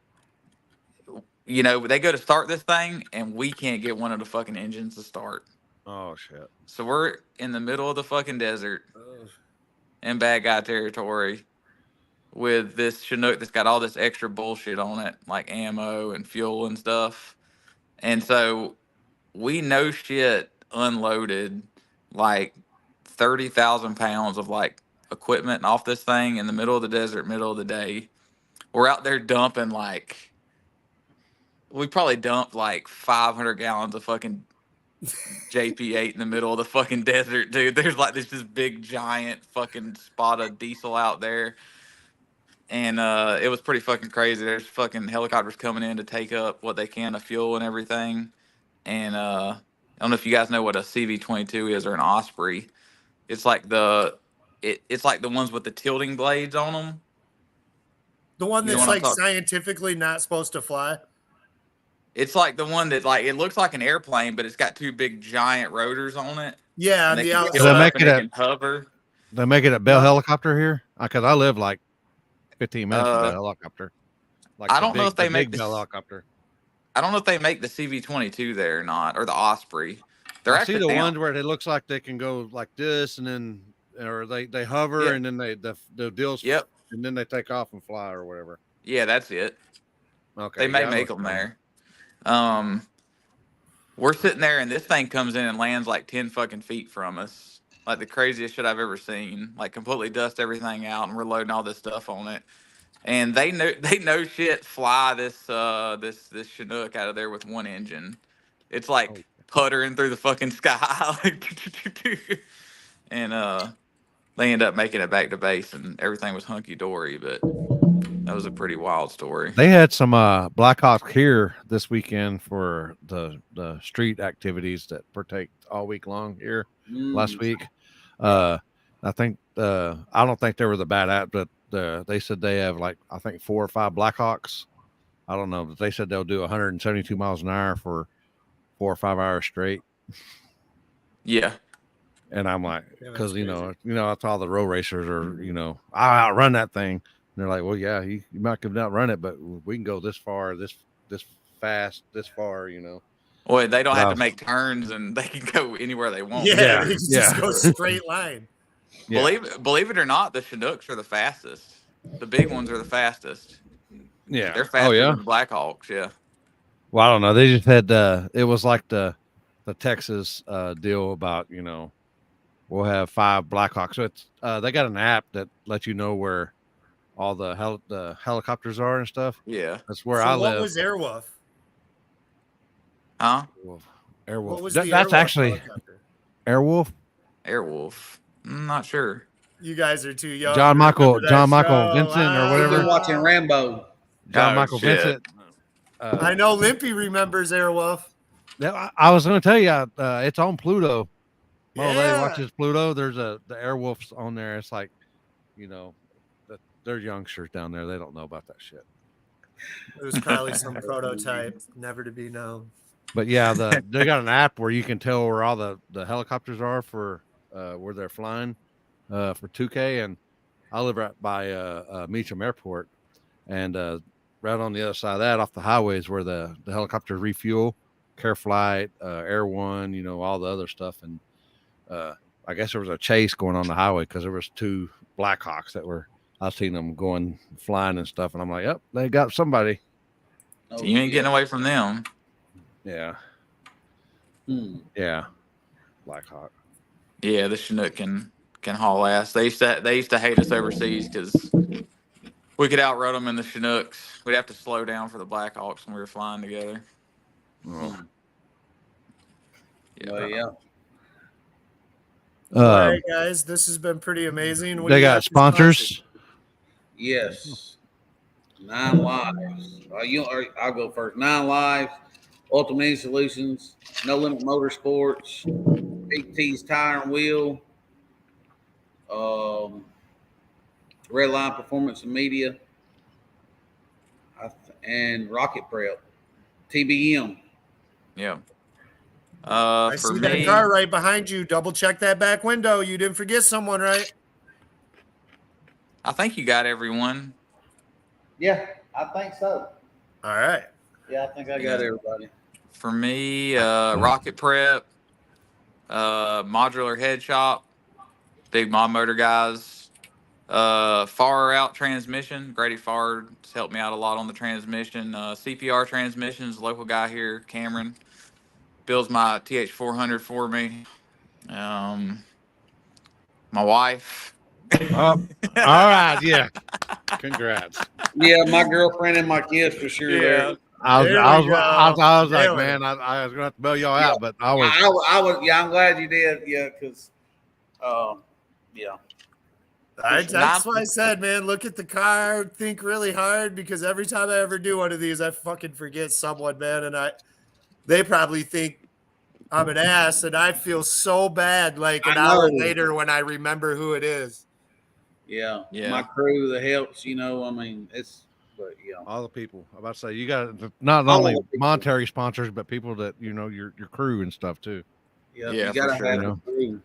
they go to start this thing, and we can't get one of the fucking engines to start. Oh shit! So we're in the middle of the fucking desert in bad guy territory with this Chinook that's got all this extra bullshit on it, like ammo and fuel and stuff. And so we no shit unloaded like 30,000 pounds of like equipment off this thing in the middle of the desert, middle of the day. We're out there dumping we probably dumped like 500 gallons of fucking JP8 in the middle of the fucking desert, dude. There's like this big giant fucking spot of diesel out there. And it was pretty fucking crazy. There's fucking helicopters coming in to take up what they can of fuel and everything. And I don't know if you guys know what a CV-22 is or an Osprey. It's like it's like the ones with the tilting blades on them. The one You know that's what I'm like scientifically not supposed to fly. It's like the one that like it looks like an airplane, but it's got 2 big giant rotors on it. Yeah, on And the they can outside. tilt up make and it it a- can hover. They make it a Bell Yeah. helicopter here because I live like 15 minutes from the helicopter. Like I don't know if they make big Bell this. helicopter. I don't know if they make the CV-22 there or not, or the Osprey. They're I actually see the down. ones where it looks like they can go like this, and then or they hover, Yeah. and then the deals. Yep. And then they take off and fly or whatever. Yeah, that's it. Okay. They may yeah, I know make what them you're there. We're sitting there, and this thing comes in and lands like 10 fucking feet from us. Like the craziest shit I've ever seen. Like completely dust everything out, and we're loading all this stuff on it. And they know shit fly this this Chinook out of there with 1 engine. It's like puttering through the fucking sky. And they end up making it back to base, and everything was hunky dory. But that was a pretty wild story. They had some Blackhawk here this weekend for the street activities that partake all week long here last week. I think I don't think they were the bad app, but they said they have like I think 4 or 5 Blackhawks. I don't know, but they said they'll do 172 miles an hour for 4 or 5 hours straight. Yeah. And I'm like, Yeah, because that's that's all the road racers are, I outrun that thing. And they're like, well, yeah, you might could outrun it, but we can go this far, this fast, this far, Well, they don't have Wow. to make turns, and they can go anywhere they want. Yeah, Yeah, they just yeah. go straight line. Yeah. Believe it or not, the Chinooks are the fastest. The big ones are the fastest. Yeah. They're faster yeah. than the Blackhawks. Yeah. Well, I don't know. They just had it was like the Texas deal about we'll have 5 Blackhawks. So it's they got an app that lets you know where all the helicopters are and stuff. Yeah. That's where So I what live. was Airwolf? Huh? Airwolf. What was That's Airwolf actually helicopter? Airwolf. Airwolf. I'm not sure. You guys are too young. John to Michael remember that show. Vincent or We've whatever. been watching Rambo. John Oh, Michael shit. Vincent. I know Limpy remembers Airwolf. I was going to tell you, it's on Pluto. Well, they Yeah. watches Pluto. There's the Airwolves on there. It's like, they're youngsters down there. They don't know about that shit. It was probably some prototype, never to be known. But yeah, they got an app where you can tell where all the helicopters are for where they're flying for 2K. And I live right by Meacham Airport, and right on the other side of that, off the highway, is where the helicopters refuel, Care Flight, Air One, all the other stuff. And I guess there was a chase going on the highway because there was 2 Blackhawks that were. I've seen them going flying and stuff, and I'm like, yep, they got somebody. Oh, You ain't getting away from them. Yeah. Hmm. Yeah. Blackhawk. Yeah, the Chinook can can haul ass. They used to hate us overseas because we could outrun them in the Chinooks. We'd have to slow down for the Blackhawks when we were flying together. Oh. Yeah. Well, yeah. All right, guys, this has been pretty amazing. What do They you got for sponsors? sponsors. Yes. 9 Lives. I'll go first. 9 Lives, Ultimate Solutions, No Limit Motorsports, Big T's Tire and Wheel, Red Line Performance and Media, and Rocket Prep, TBM. Yeah. I For see that me, car right behind you. Double check that back window. You didn't forget someone, right? I think you got everyone. Yeah, I think so. All right. Yeah, I think I got everybody. For me, Rocket Prep, Modular Head Shop, Big Mom Motor Guys, Far Out Transmission. Grady Farr has helped me out a lot on the transmission. CPR Transmissions, local guy here, Cameron, builds my TH400 for me. My wife. All right, yeah. Congrats. Yeah, my girlfriend and my kids for sure. Yeah. I There was we go. like, Nailing man, it. I was gonna have to bail y'all Yeah. out, but I was. I was. Yeah, I'm glad you did. Yeah, because, yeah. That's why I said, man, look at the car, think really hard, because every time I ever do one of these, I fucking forget someone, man, and they probably think I'm an ass, and I feel so bad like an hour later when I remember who it is. Yeah, Yeah. my crew that helps. I mean, but yeah. All the people. I'm about to say you got not All only the people. monetary sponsors, but people that your crew and stuff too. Yeah, Yeah, you for gotta sure. have a crew.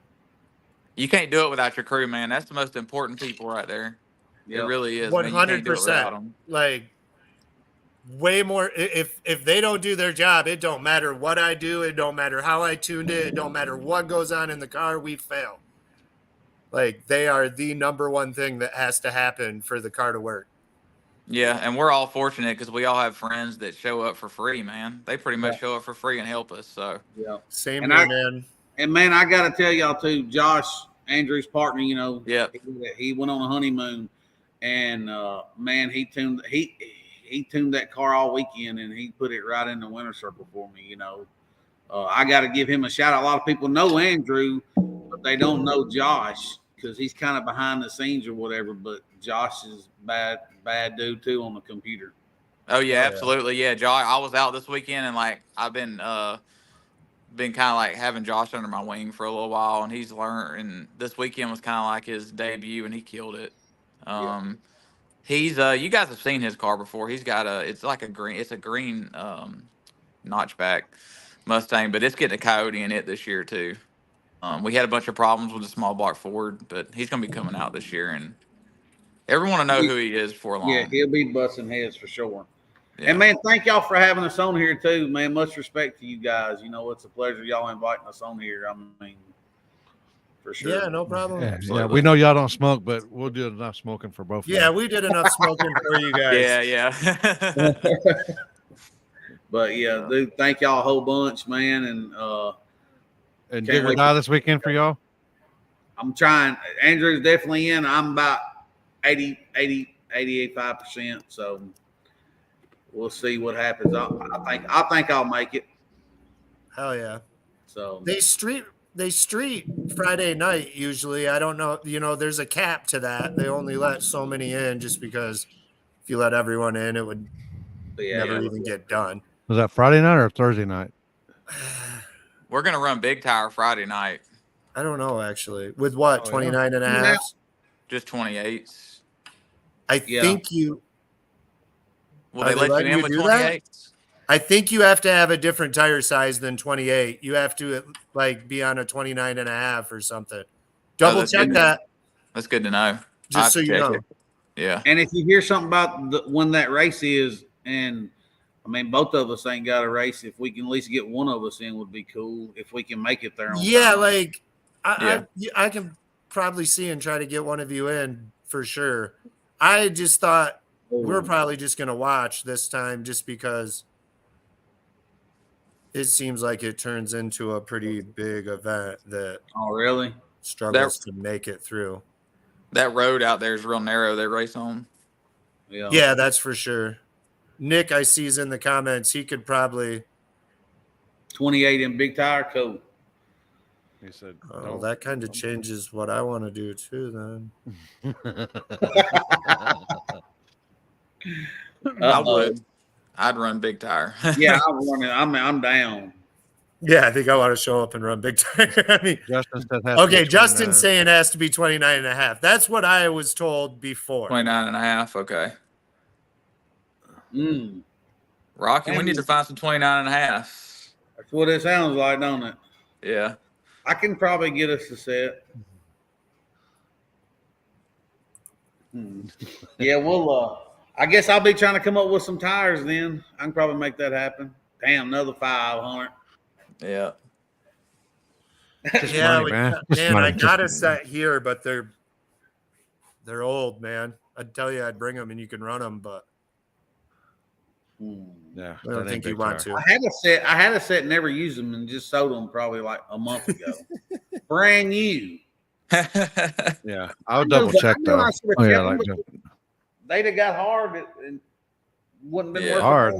You can't do it without your crew, man. That's the most important people right there. It Yep. really is, man. You can't do it without 100%. them. Like way more. If they don't do their job, it don't matter what I do. It don't matter how I tuned it. It don't matter what goes on in the car. We fail. Like they are the number one thing that has to happen for the car to work. Yeah, and we're all fortunate because we all have friends that show up for free, man. They pretty much show up for free and help us. So Yeah. Same And here, man. And man, I gotta tell y'all too, Josh, Andrew's partner, yeah, he went on a honeymoon, and man, he tuned that car all weekend, and he put it right in the winter circle for me. I got to give him a shout out. A lot of people know Andrew, but they don't know Josh because he's kind of behind the scenes or whatever. But Josh is bad dude too on the computer. Oh yeah, absolutely. Yeah, Josh. I was out this weekend, and like I've been kind of like having Josh under my wing for a little while, and he's learned. And this weekend was kind of like his debut, and he killed it. He's you guys have seen his car before. He's got it's a green notchback Mustang, but it's getting a Coyote in it this year too. We had a bunch of problems with the small block Ford, but he's gonna be coming out this year, and everyone will know who he is before long. Yeah, he'll be busting heads for sure. Yeah. And man, thank y'all for having us on here too, man. Much respect to you guys. It's a pleasure y'all inviting us on here. I mean, for sure. Yeah, no problem. Yeah, we know y'all don't smoke, but we'll do enough smoking for both. Yeah, we did enough smoking for you guys. Yeah. But yeah, dude, thank y'all a whole bunch, man. And dig or die this weekend for y'all. I'm trying. Andrew's definitely in. I'm about 85%. So we'll see what happens. I think I'll make it. Hell yeah. So they street Friday night usually. I don't know. There's a cap to that. They only let so many in just because if you let everyone in, it would never even get done. Was that Friday night or Thursday night? We're going to run Big Tire Friday night. I don't know, actually. With what, 29 and a half? Just 28s. I think you... Will they let you in with 28s? I think you have to have a different tire size than 28. You have to, be on a 29 and a half or something. Double check that. That's good to know. Just so you know. Yeah. And if you hear something about when that race is, and I mean, both of us ain't got a race. If we can at least get one of us in, would be cool. If we can make it there. I can probably see and try to get one of you in for sure. I just thought we're probably just going to watch this time just because it seems like it turns into a pretty big event. Oh, really? struggles to make it through. That road out there is real narrow. They race on. Yeah, that's for sure. Nick, I see, is in the comments. He could probably 28 in big tire coat. He said, Oh, that kind of changes what I want to do too. Then I would. I'd run big tire. Yeah, I'm running. I'm down. yeah, I think I want to show up and run big time. I mean, Justin said has to okay, be Justin's 29. saying it has to be 29 and a half. That's what I was told before. 29 and a half. Okay. Rocky, we need to find some 29 and a half. That's what it sounds like, don't it? Yeah. I can probably get us a set. Yeah, we'll. I guess I'll be trying to come up with some tires then. I can probably make that happen. Damn, another 500. Yeah. Just Yeah, money, man. Just man, money. I Just got a money. set here, but they're old, man. I'd tell you I'd bring them and you can run them, but Yeah, I don't think you want to. I had a set, never used them, and just sold them probably like a month ago. Brand new. Yeah, I'll double check though. Oh yeah, like they'd have got hard and wouldn't been worth hard.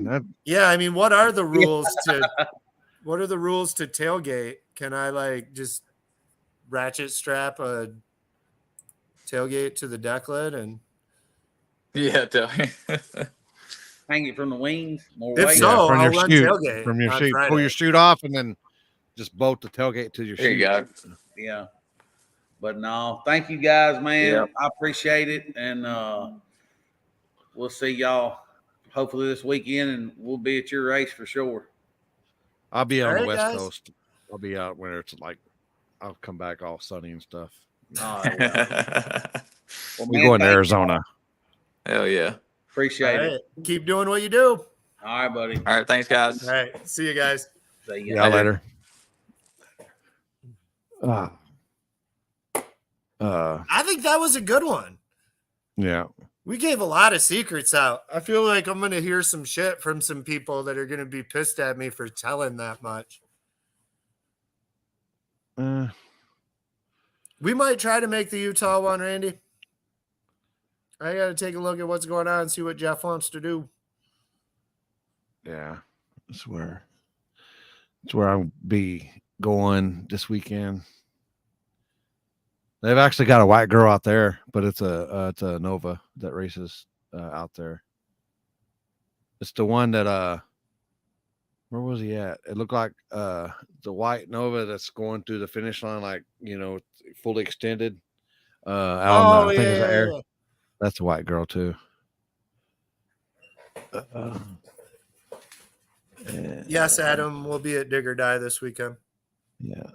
Yeah, I mean, what are the rules to tailgate? Can I like just ratchet strap a tailgate to the deck lid and tell me. hang it from the wings? More if weight. so, from I'll your run chute, tailgate from your on chute. Friday. Pull your chute off and then just bolt the tailgate to your There you chute. go. Yeah. But no, thank you guys, man. Yeah. I appreciate it. And we'll see y'all hopefully this weekend, and we'll be at your race for sure. I'll be on the Alright, West guys. Coast. I'll be out when it's like I'll come back all sunny and stuff. Oh, yeah. Well, We man, going to thank you. Arizona. Hell yeah. Appreciate All it. right. Keep doing what you do. All right, buddy. All right. Thanks, guys. All right. See you guys. See ya. Yeah, later. I think that was a good one. Yeah. We gave a lot of secrets out. I feel like I'm going to hear some shit from some people that are going to be pissed at me for telling that much. We might try to make the Utah one, Randy. I got to take a look at what's going on and see what Jeff wants to do. Yeah. That's where I'll be going this weekend. They've actually got a white girl out there, but it's a Nova that races out there. It's the one that where was he at? It looked like the white Nova that's going through the finish line, like fully extended. I think it's air. Yeah. That's a white girl too. Yes, Adam, we'll be at Dig or Die this weekend. Yeah.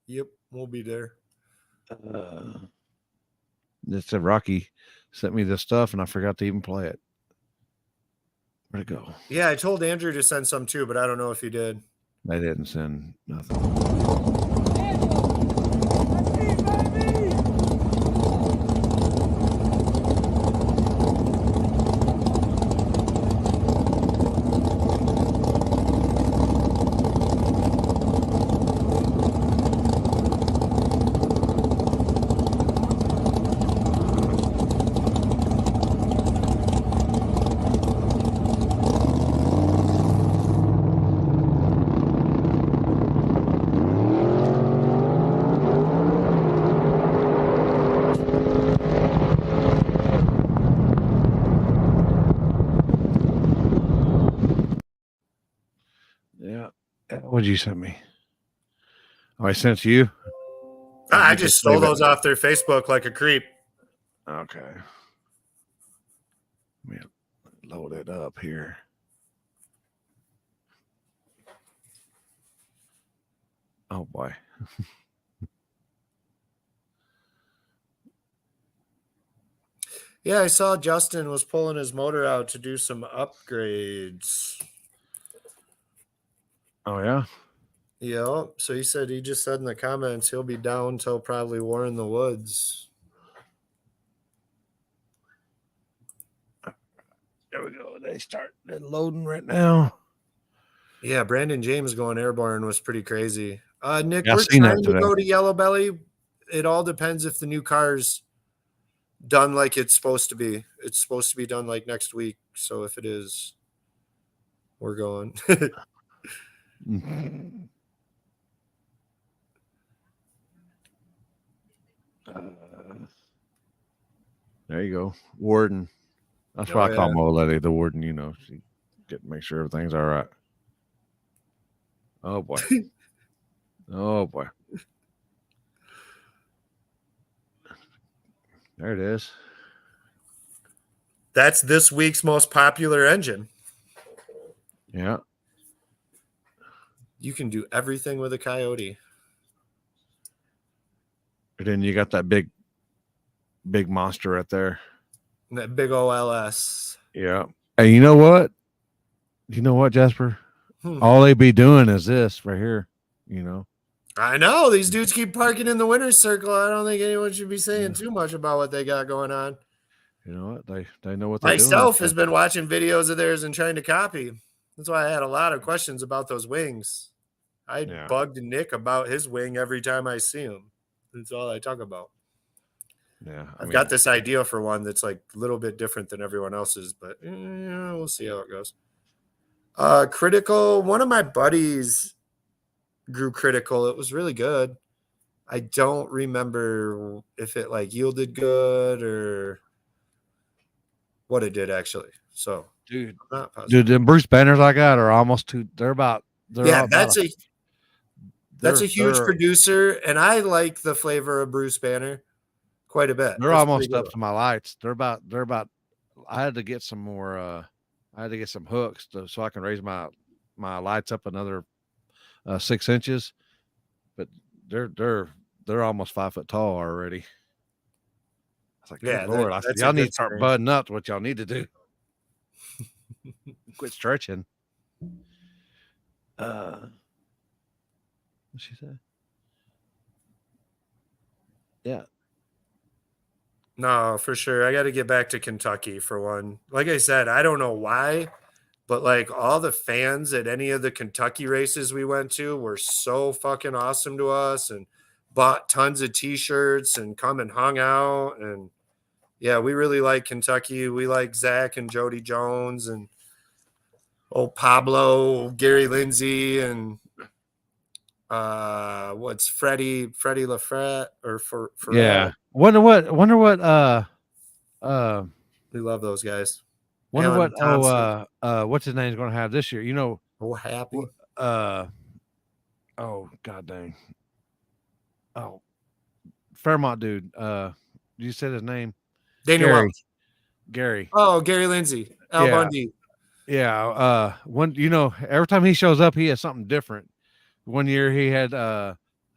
Yep, we'll be there. It's a Rocky sent me this stuff and I forgot to even play it. Where'd it go? Yeah, I told Andrew to send some too, but I don't know if he did. They didn't send nothing. Yeah. What did you send me? Oh, I sent you? I just stole those off their Facebook like a creep. Okay. Let me load it up here. Oh boy. Yeah, I saw Justin was pulling his motor out to do some upgrades. Oh yeah. Yeah, so he said he just said in the comments he'll be down till probably War in the Woods. There we go. They're loading right now. Yeah, Brandon James going airborne was pretty crazy. Nick, Yeah, I we're seen that trying to today. go to Yellow Belly. It all depends if the new car's done like it's supposed to be. It's supposed to be done like next week. So if it is, we're going. There you go, Warden. That's why Oh, I call yeah. my old lady the Warden. You know, she get make sure everything's all right. Oh boy. Oh boy. There it is. That's this week's most popular engine. Yeah. You can do everything with a Coyote. And then you got that big monster right there. And that big OLS. Yeah. Hey, you know what? You know what, Jasper? All they be doing is this right here. You know. I know these dudes keep parking in the winner's circle. I don't think anyone should be saying too much about what they got going on. You know what? They know what they're doing. Myself has been watching videos of theirs and trying to copy. That's why I had a lot of questions about those wings. I bugged Nick about his wing every time I see him. That's all I talk about. Yeah, I've got this idea for one that's like a little bit different than everyone else's, but we'll see how it goes. Critical. One of my buddies grew Critical. It was really good. I don't remember if it like yielded good or what it did actually. So, dude, I'm not positive. the Bruce banners I got are almost too. That's a huge producer, and I like the flavor of Bruce Banner quite a bit. They're That's almost up to my lights. They're about. I had to get some more. I had to get some hooks so I can raise my lights up another 6 inches. But they're almost 5 foot tall already. I was like, good Lord! I said, y'all need to start budding up to what y'all need to do. Quit stretching. What'd she say? Yeah. No, for sure. I got to get back to Kentucky for one. Like I said, I don't know why, but like all the fans at any of the Kentucky races we went to were so fucking awesome to us and bought tons of t-shirts and come and hung out. And yeah, we really like Kentucky. We like Zach and Jody Jones and Pablo, Gary Lindsay, and what's Freddie Lafrette or for yeah. Wonder what we love those guys. Wonder what what's his name's gonna have this year? You know, Happy. Oh god dang. Oh, Fairmont dude. You said his name? Daniel Welch. Gary. Oh, Gary Lindsay. Al Bundy. Yeah. Every time he shows up, he has something different. One year he had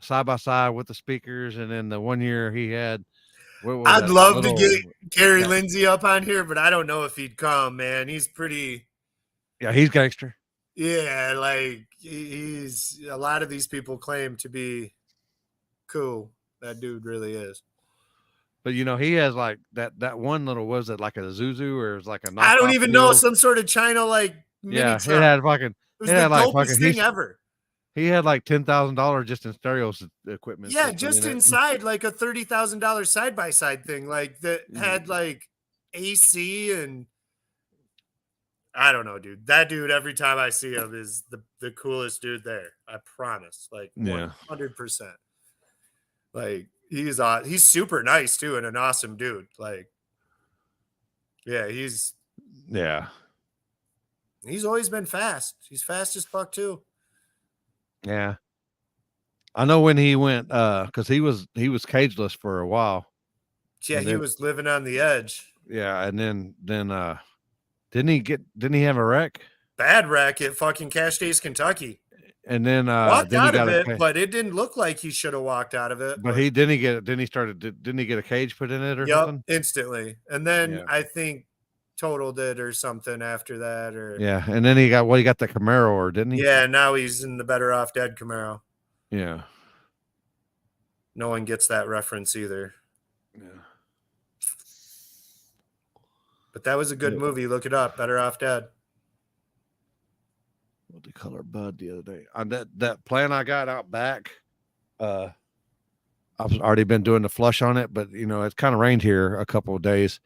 side by side with the speakers, and then the one year he had I'd love to get Gary Lindsay up on here, but I don't know if he'd come, man. He's pretty. Yeah, he's gangster. Yeah, like he's a lot of these people claim to be cool. That dude really is. But he has like that one little was it like a Zuzu or is like a knockoff I don't even deal? know, some sort of China like mini truck. It had fucking. It was the dopest thing ever. He had like $10,000 just in stereo equipment. Yeah, just inside like a $30,000 side by side thing, like that had like AC and I don't know, dude. That dude, every time I see him, is the coolest dude there. I promise, like 100%. Like he's super nice too, and an awesome dude. Like, yeah, he's always been fast. He's fast as fuck too. Yeah. I know when he went because he was cageless for a while. Yeah, he was living on the edge. Yeah, and then didn't he have a wreck? Bad wreck at fucking Cache Days, Kentucky. And then walked out of it, but it didn't look like he should have walked out of it. But he didn't he get a cage put in it or something? Instantly. And then I think totaled it or something after that. Or and then he got the Camaro, or didn't he? Yeah, now he's in the Better Off Dead Camaro. Yeah. No one gets that reference either. Yeah. But that was a good movie. Look it up. Better Off Dead. multicolor bud the other day. That plant I got out back. I've already been doing the flush on it, but it's kind of rained here a couple of days.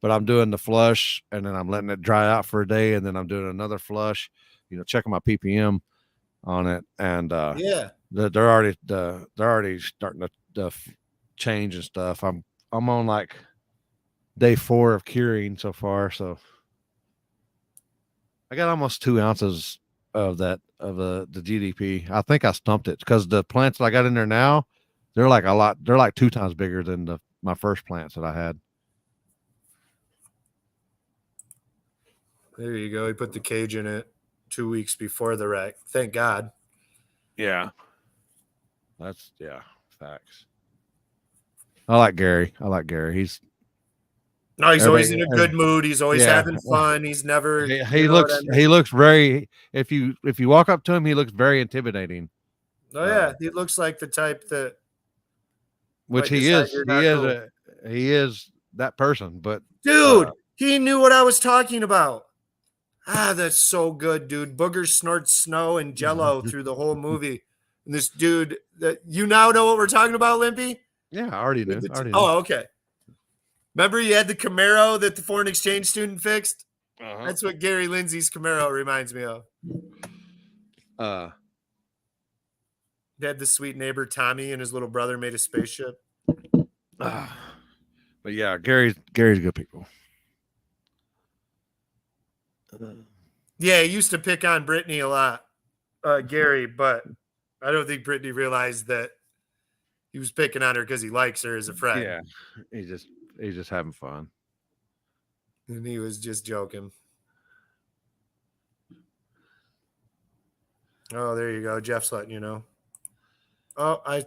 But I'm doing the flush, and then I'm letting it dry out for a day, and then I'm doing another flush. Checking my ppm on it, and Yeah. they're already starting to change and stuff. I'm on like day 4 of curing so far, so I got almost 2 ounces of the GDP. I think I stumped it because the plants that I got in there now, they're like 2 times bigger than my first plants that I had. There you go. He put the cage in it 2 weeks before the wreck. Thank God. Yeah. Facts. I like Gary. He's always in a good mood. He's always Yeah. having fun. He's never. he looks very. If you walk up to him, he looks very intimidating. Oh yeah, he looks like the type that. Which might he decide is. you're He not is cool. he is that person. But Dude, he knew what I was talking about. That's so good, dude. Booger snorts snow and Jello through the whole movie. And this dude that you now know what we're talking about, Limpy? yeah, I already knew. Oh, okay. Remember you had the Camaro that the foreign exchange student fixed? Uh-huh. That's what Gary Lindsay's Camaro reminds me of. They had the sweet neighbor Tommy, and his little brother made a spaceship. But yeah, Gary's good people. Yeah, he used to pick on Brittany a lot, Gary, but I don't think Brittany realized that he was picking on her because he likes her as a friend. Yeah, he's just having fun. And he was just joking. Oh, there you go. Jeff's letting you know. Oh, I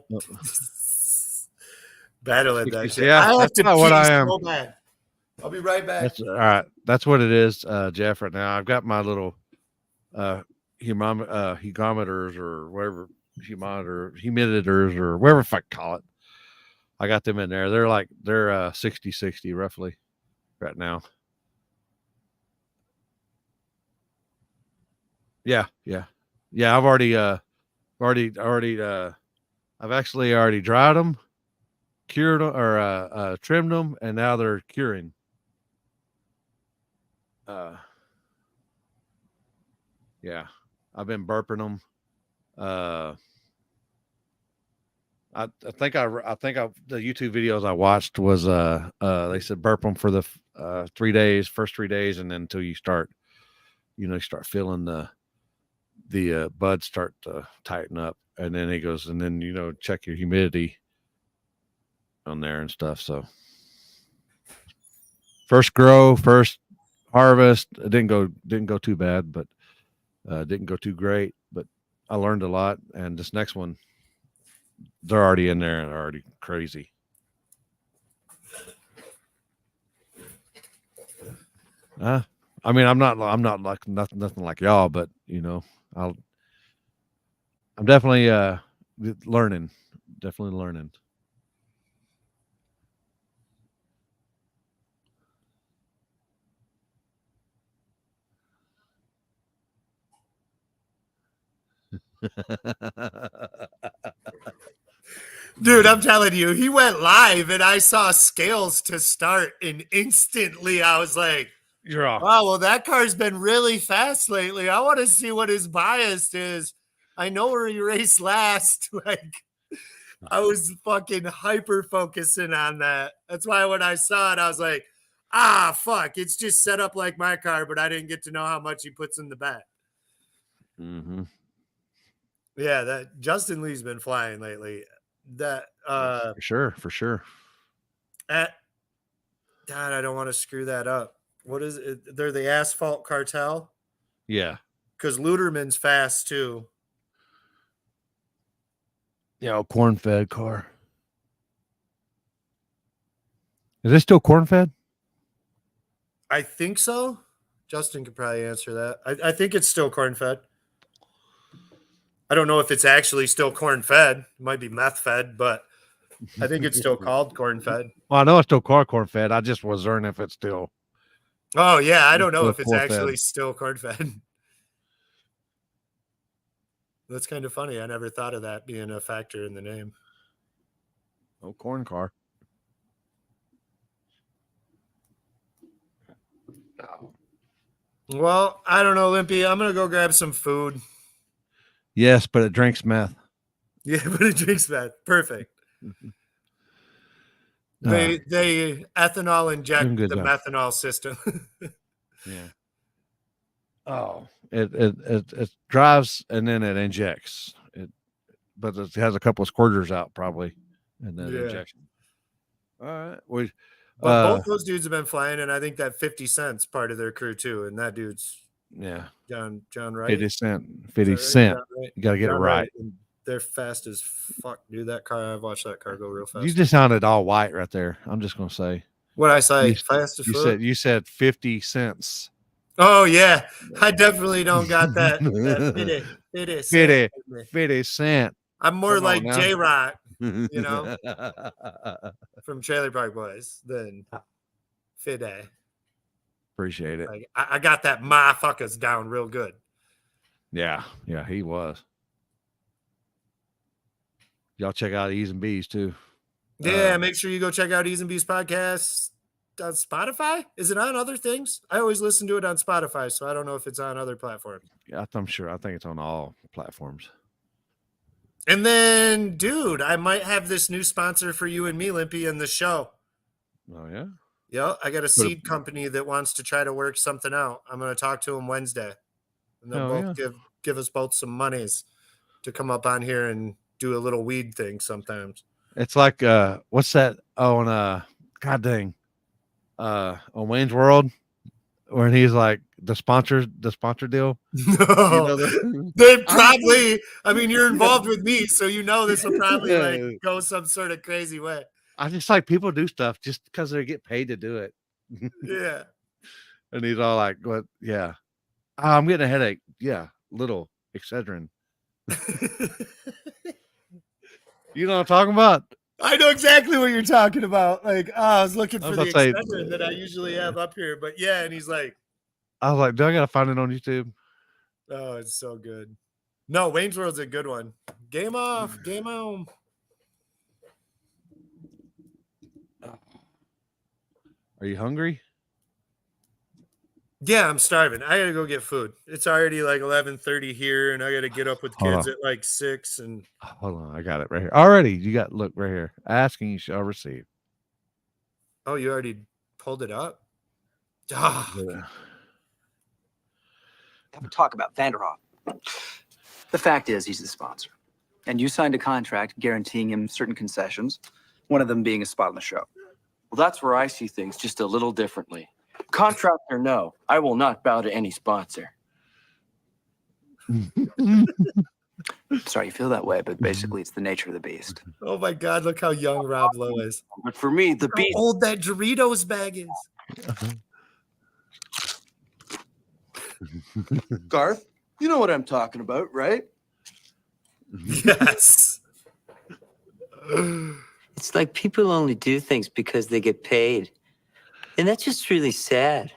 battling that shit. Yeah, I have that's to not pee what I am. so bad. I'll be right back. That's all right. That's what it is, Jeff. Right now, I've got my little hygrometers or whatever, humiditators or whatever if I call it. I got them in there. They're 60-60 roughly right now. Yeah. I've actually already dried them, cured them, or trimmed them, and now they're curing. Yeah, I've been burping them. I think the YouTube videos I watched was they said burp them for the first 3 days, and then until you start, you start feeling the buds start to tighten up, and then he goes, and then check your humidity on there and stuff. So first harvest, it didn't go too bad, but didn't go too great, but I learned a lot. And this next one, they're already in there and already crazy. I mean, I'm not like nothing like y'all, but I'm definitely learning. Definitely learning. Dude, I'm telling you, he went live and I saw scales to start, and instantly I was like, you're off. Wow, well, that car's been really fast lately. I want to see what his bias is. I know where he raced last. Like, I was fucking hyper focusing on that. That's why when I saw it, I was like, fuck. It's just set up like my car, but I didn't get to know how much he puts in the back. Mm-hmm. Yeah, that Justin Lee's been flying lately. That for sure. God, I don't want to screw that up. What is it? They're the Asphalt Cartel. Yeah. Because Luderman's fast too. Yeah, corn-fed car. Is it still corn-fed? I think so. Justin could probably answer that. I think it's still corn-fed. I don't know if it's actually still corn-fed. It might be meth-fed, but I think it's still called corn-fed. Well, I know it's still corn-fed. I just was wondering if it's still. Oh, yeah. I don't know if it's corn-fed. actually still corn-fed. That's kind of funny. I never thought of that being a factor in the name. Oh, corn car. Well, I don't know, Limpy. I'm gonna go grab some food. Yes, but it drinks meth. Yeah, but it drinks that. Perfect. They ethanol inject doing good the job. methanol system. Yeah. Oh, it drives and then it injects it, but it has a couple of squirters out probably, and then Yeah. injection. All right, we. But both those dudes have been flying, and I think that 50 Cent's part of their crew too. And that dude's Yeah, John Wright. 50 cent. Is 50 that right? cent. John Wright. You got to get John it right. And they're fast as fuck, dude. That car, I've watched that car go real fast. You just sounded all white right there. I'm just gonna say. What I say? You, Fast as fuck. you said 50 cents. Oh yeah, I definitely don't got that. 50 cent. I'm more Come on like now. J Rock, you know, from Trailer Park Boys than Fide. Appreciate it. Like, I got that motherfuckers down real good. Yeah, he was. Y'all check out E's and B's too. Yeah, make sure you go check out E's and B's podcast on Spotify. Is it on other things? I always listen to it on Spotify, so I don't know if it's on other platforms. Yeah, I'm sure. I think it's on all platforms. And then, dude, I might have this new sponsor for you and me, Limpy, in the show. Oh yeah. Yeah, I got a seed company that wants to try to work something out. I'm going to talk to them Wednesday, and they'll both give us both some monies to come up on here and do a little weed thing sometimes. It's like what's that on god dang on Wayne's World when he's like the sponsor deal. No, they probably. I mean, you're involved with me, so you know this will probably like go some sort of crazy way. I just like people do stuff just because they get paid to do it. Yeah. And he's all like, "What? Yeah, I'm getting a headache. Yeah, little Excedrin." You know what I'm talking about? I know exactly what you're talking about. Like, I was looking for the say, Excedrin that I usually have up here, but yeah, and he's like, I was like, "Do I gotta find it on YouTube?" oh, it's so good. No, Wayne's World's a good one. Game off, game on. Are you hungry? Yeah, I'm starving. I gotta go get food. It's already like 11:30 here, and I gotta get up with kids at like 6. And hold on, I got it right here. Already, you got look right here. Asking you shall receive. Oh, you already pulled it up? Ah. Have a talk about Vanderhoff. The fact is, he's the sponsor. And you signed a contract guaranteeing him certain concessions, one of them being a spot on the show. Well, that's where I see things just a little differently. Contract or no, I will not bow to any sponsor. Sorry you feel that way, but basically it's the nature of the beast. Oh my God, look how young Rob Lowe is. But for me, the beast. How old that Doritos bag is. Garth, you know what I'm talking about, right? Yes. It's like people only do things because they get paid. And that's just really sad.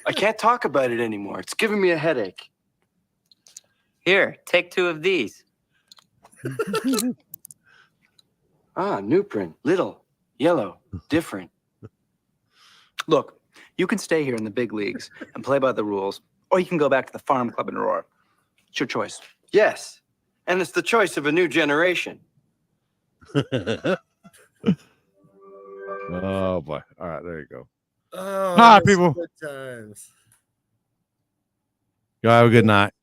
I can't talk about it anymore. It's giving me a headache. Here, take 2 of these. New print. Little, yellow, different. Look, you can stay here in the big leagues and play by the rules, or you can go back to the farm club in Aurora. It's your choice. Yes, and it's the choice of a new generation. Oh boy! All right, there you go. Oh, Hi, people. Good times. Y'all have a good night.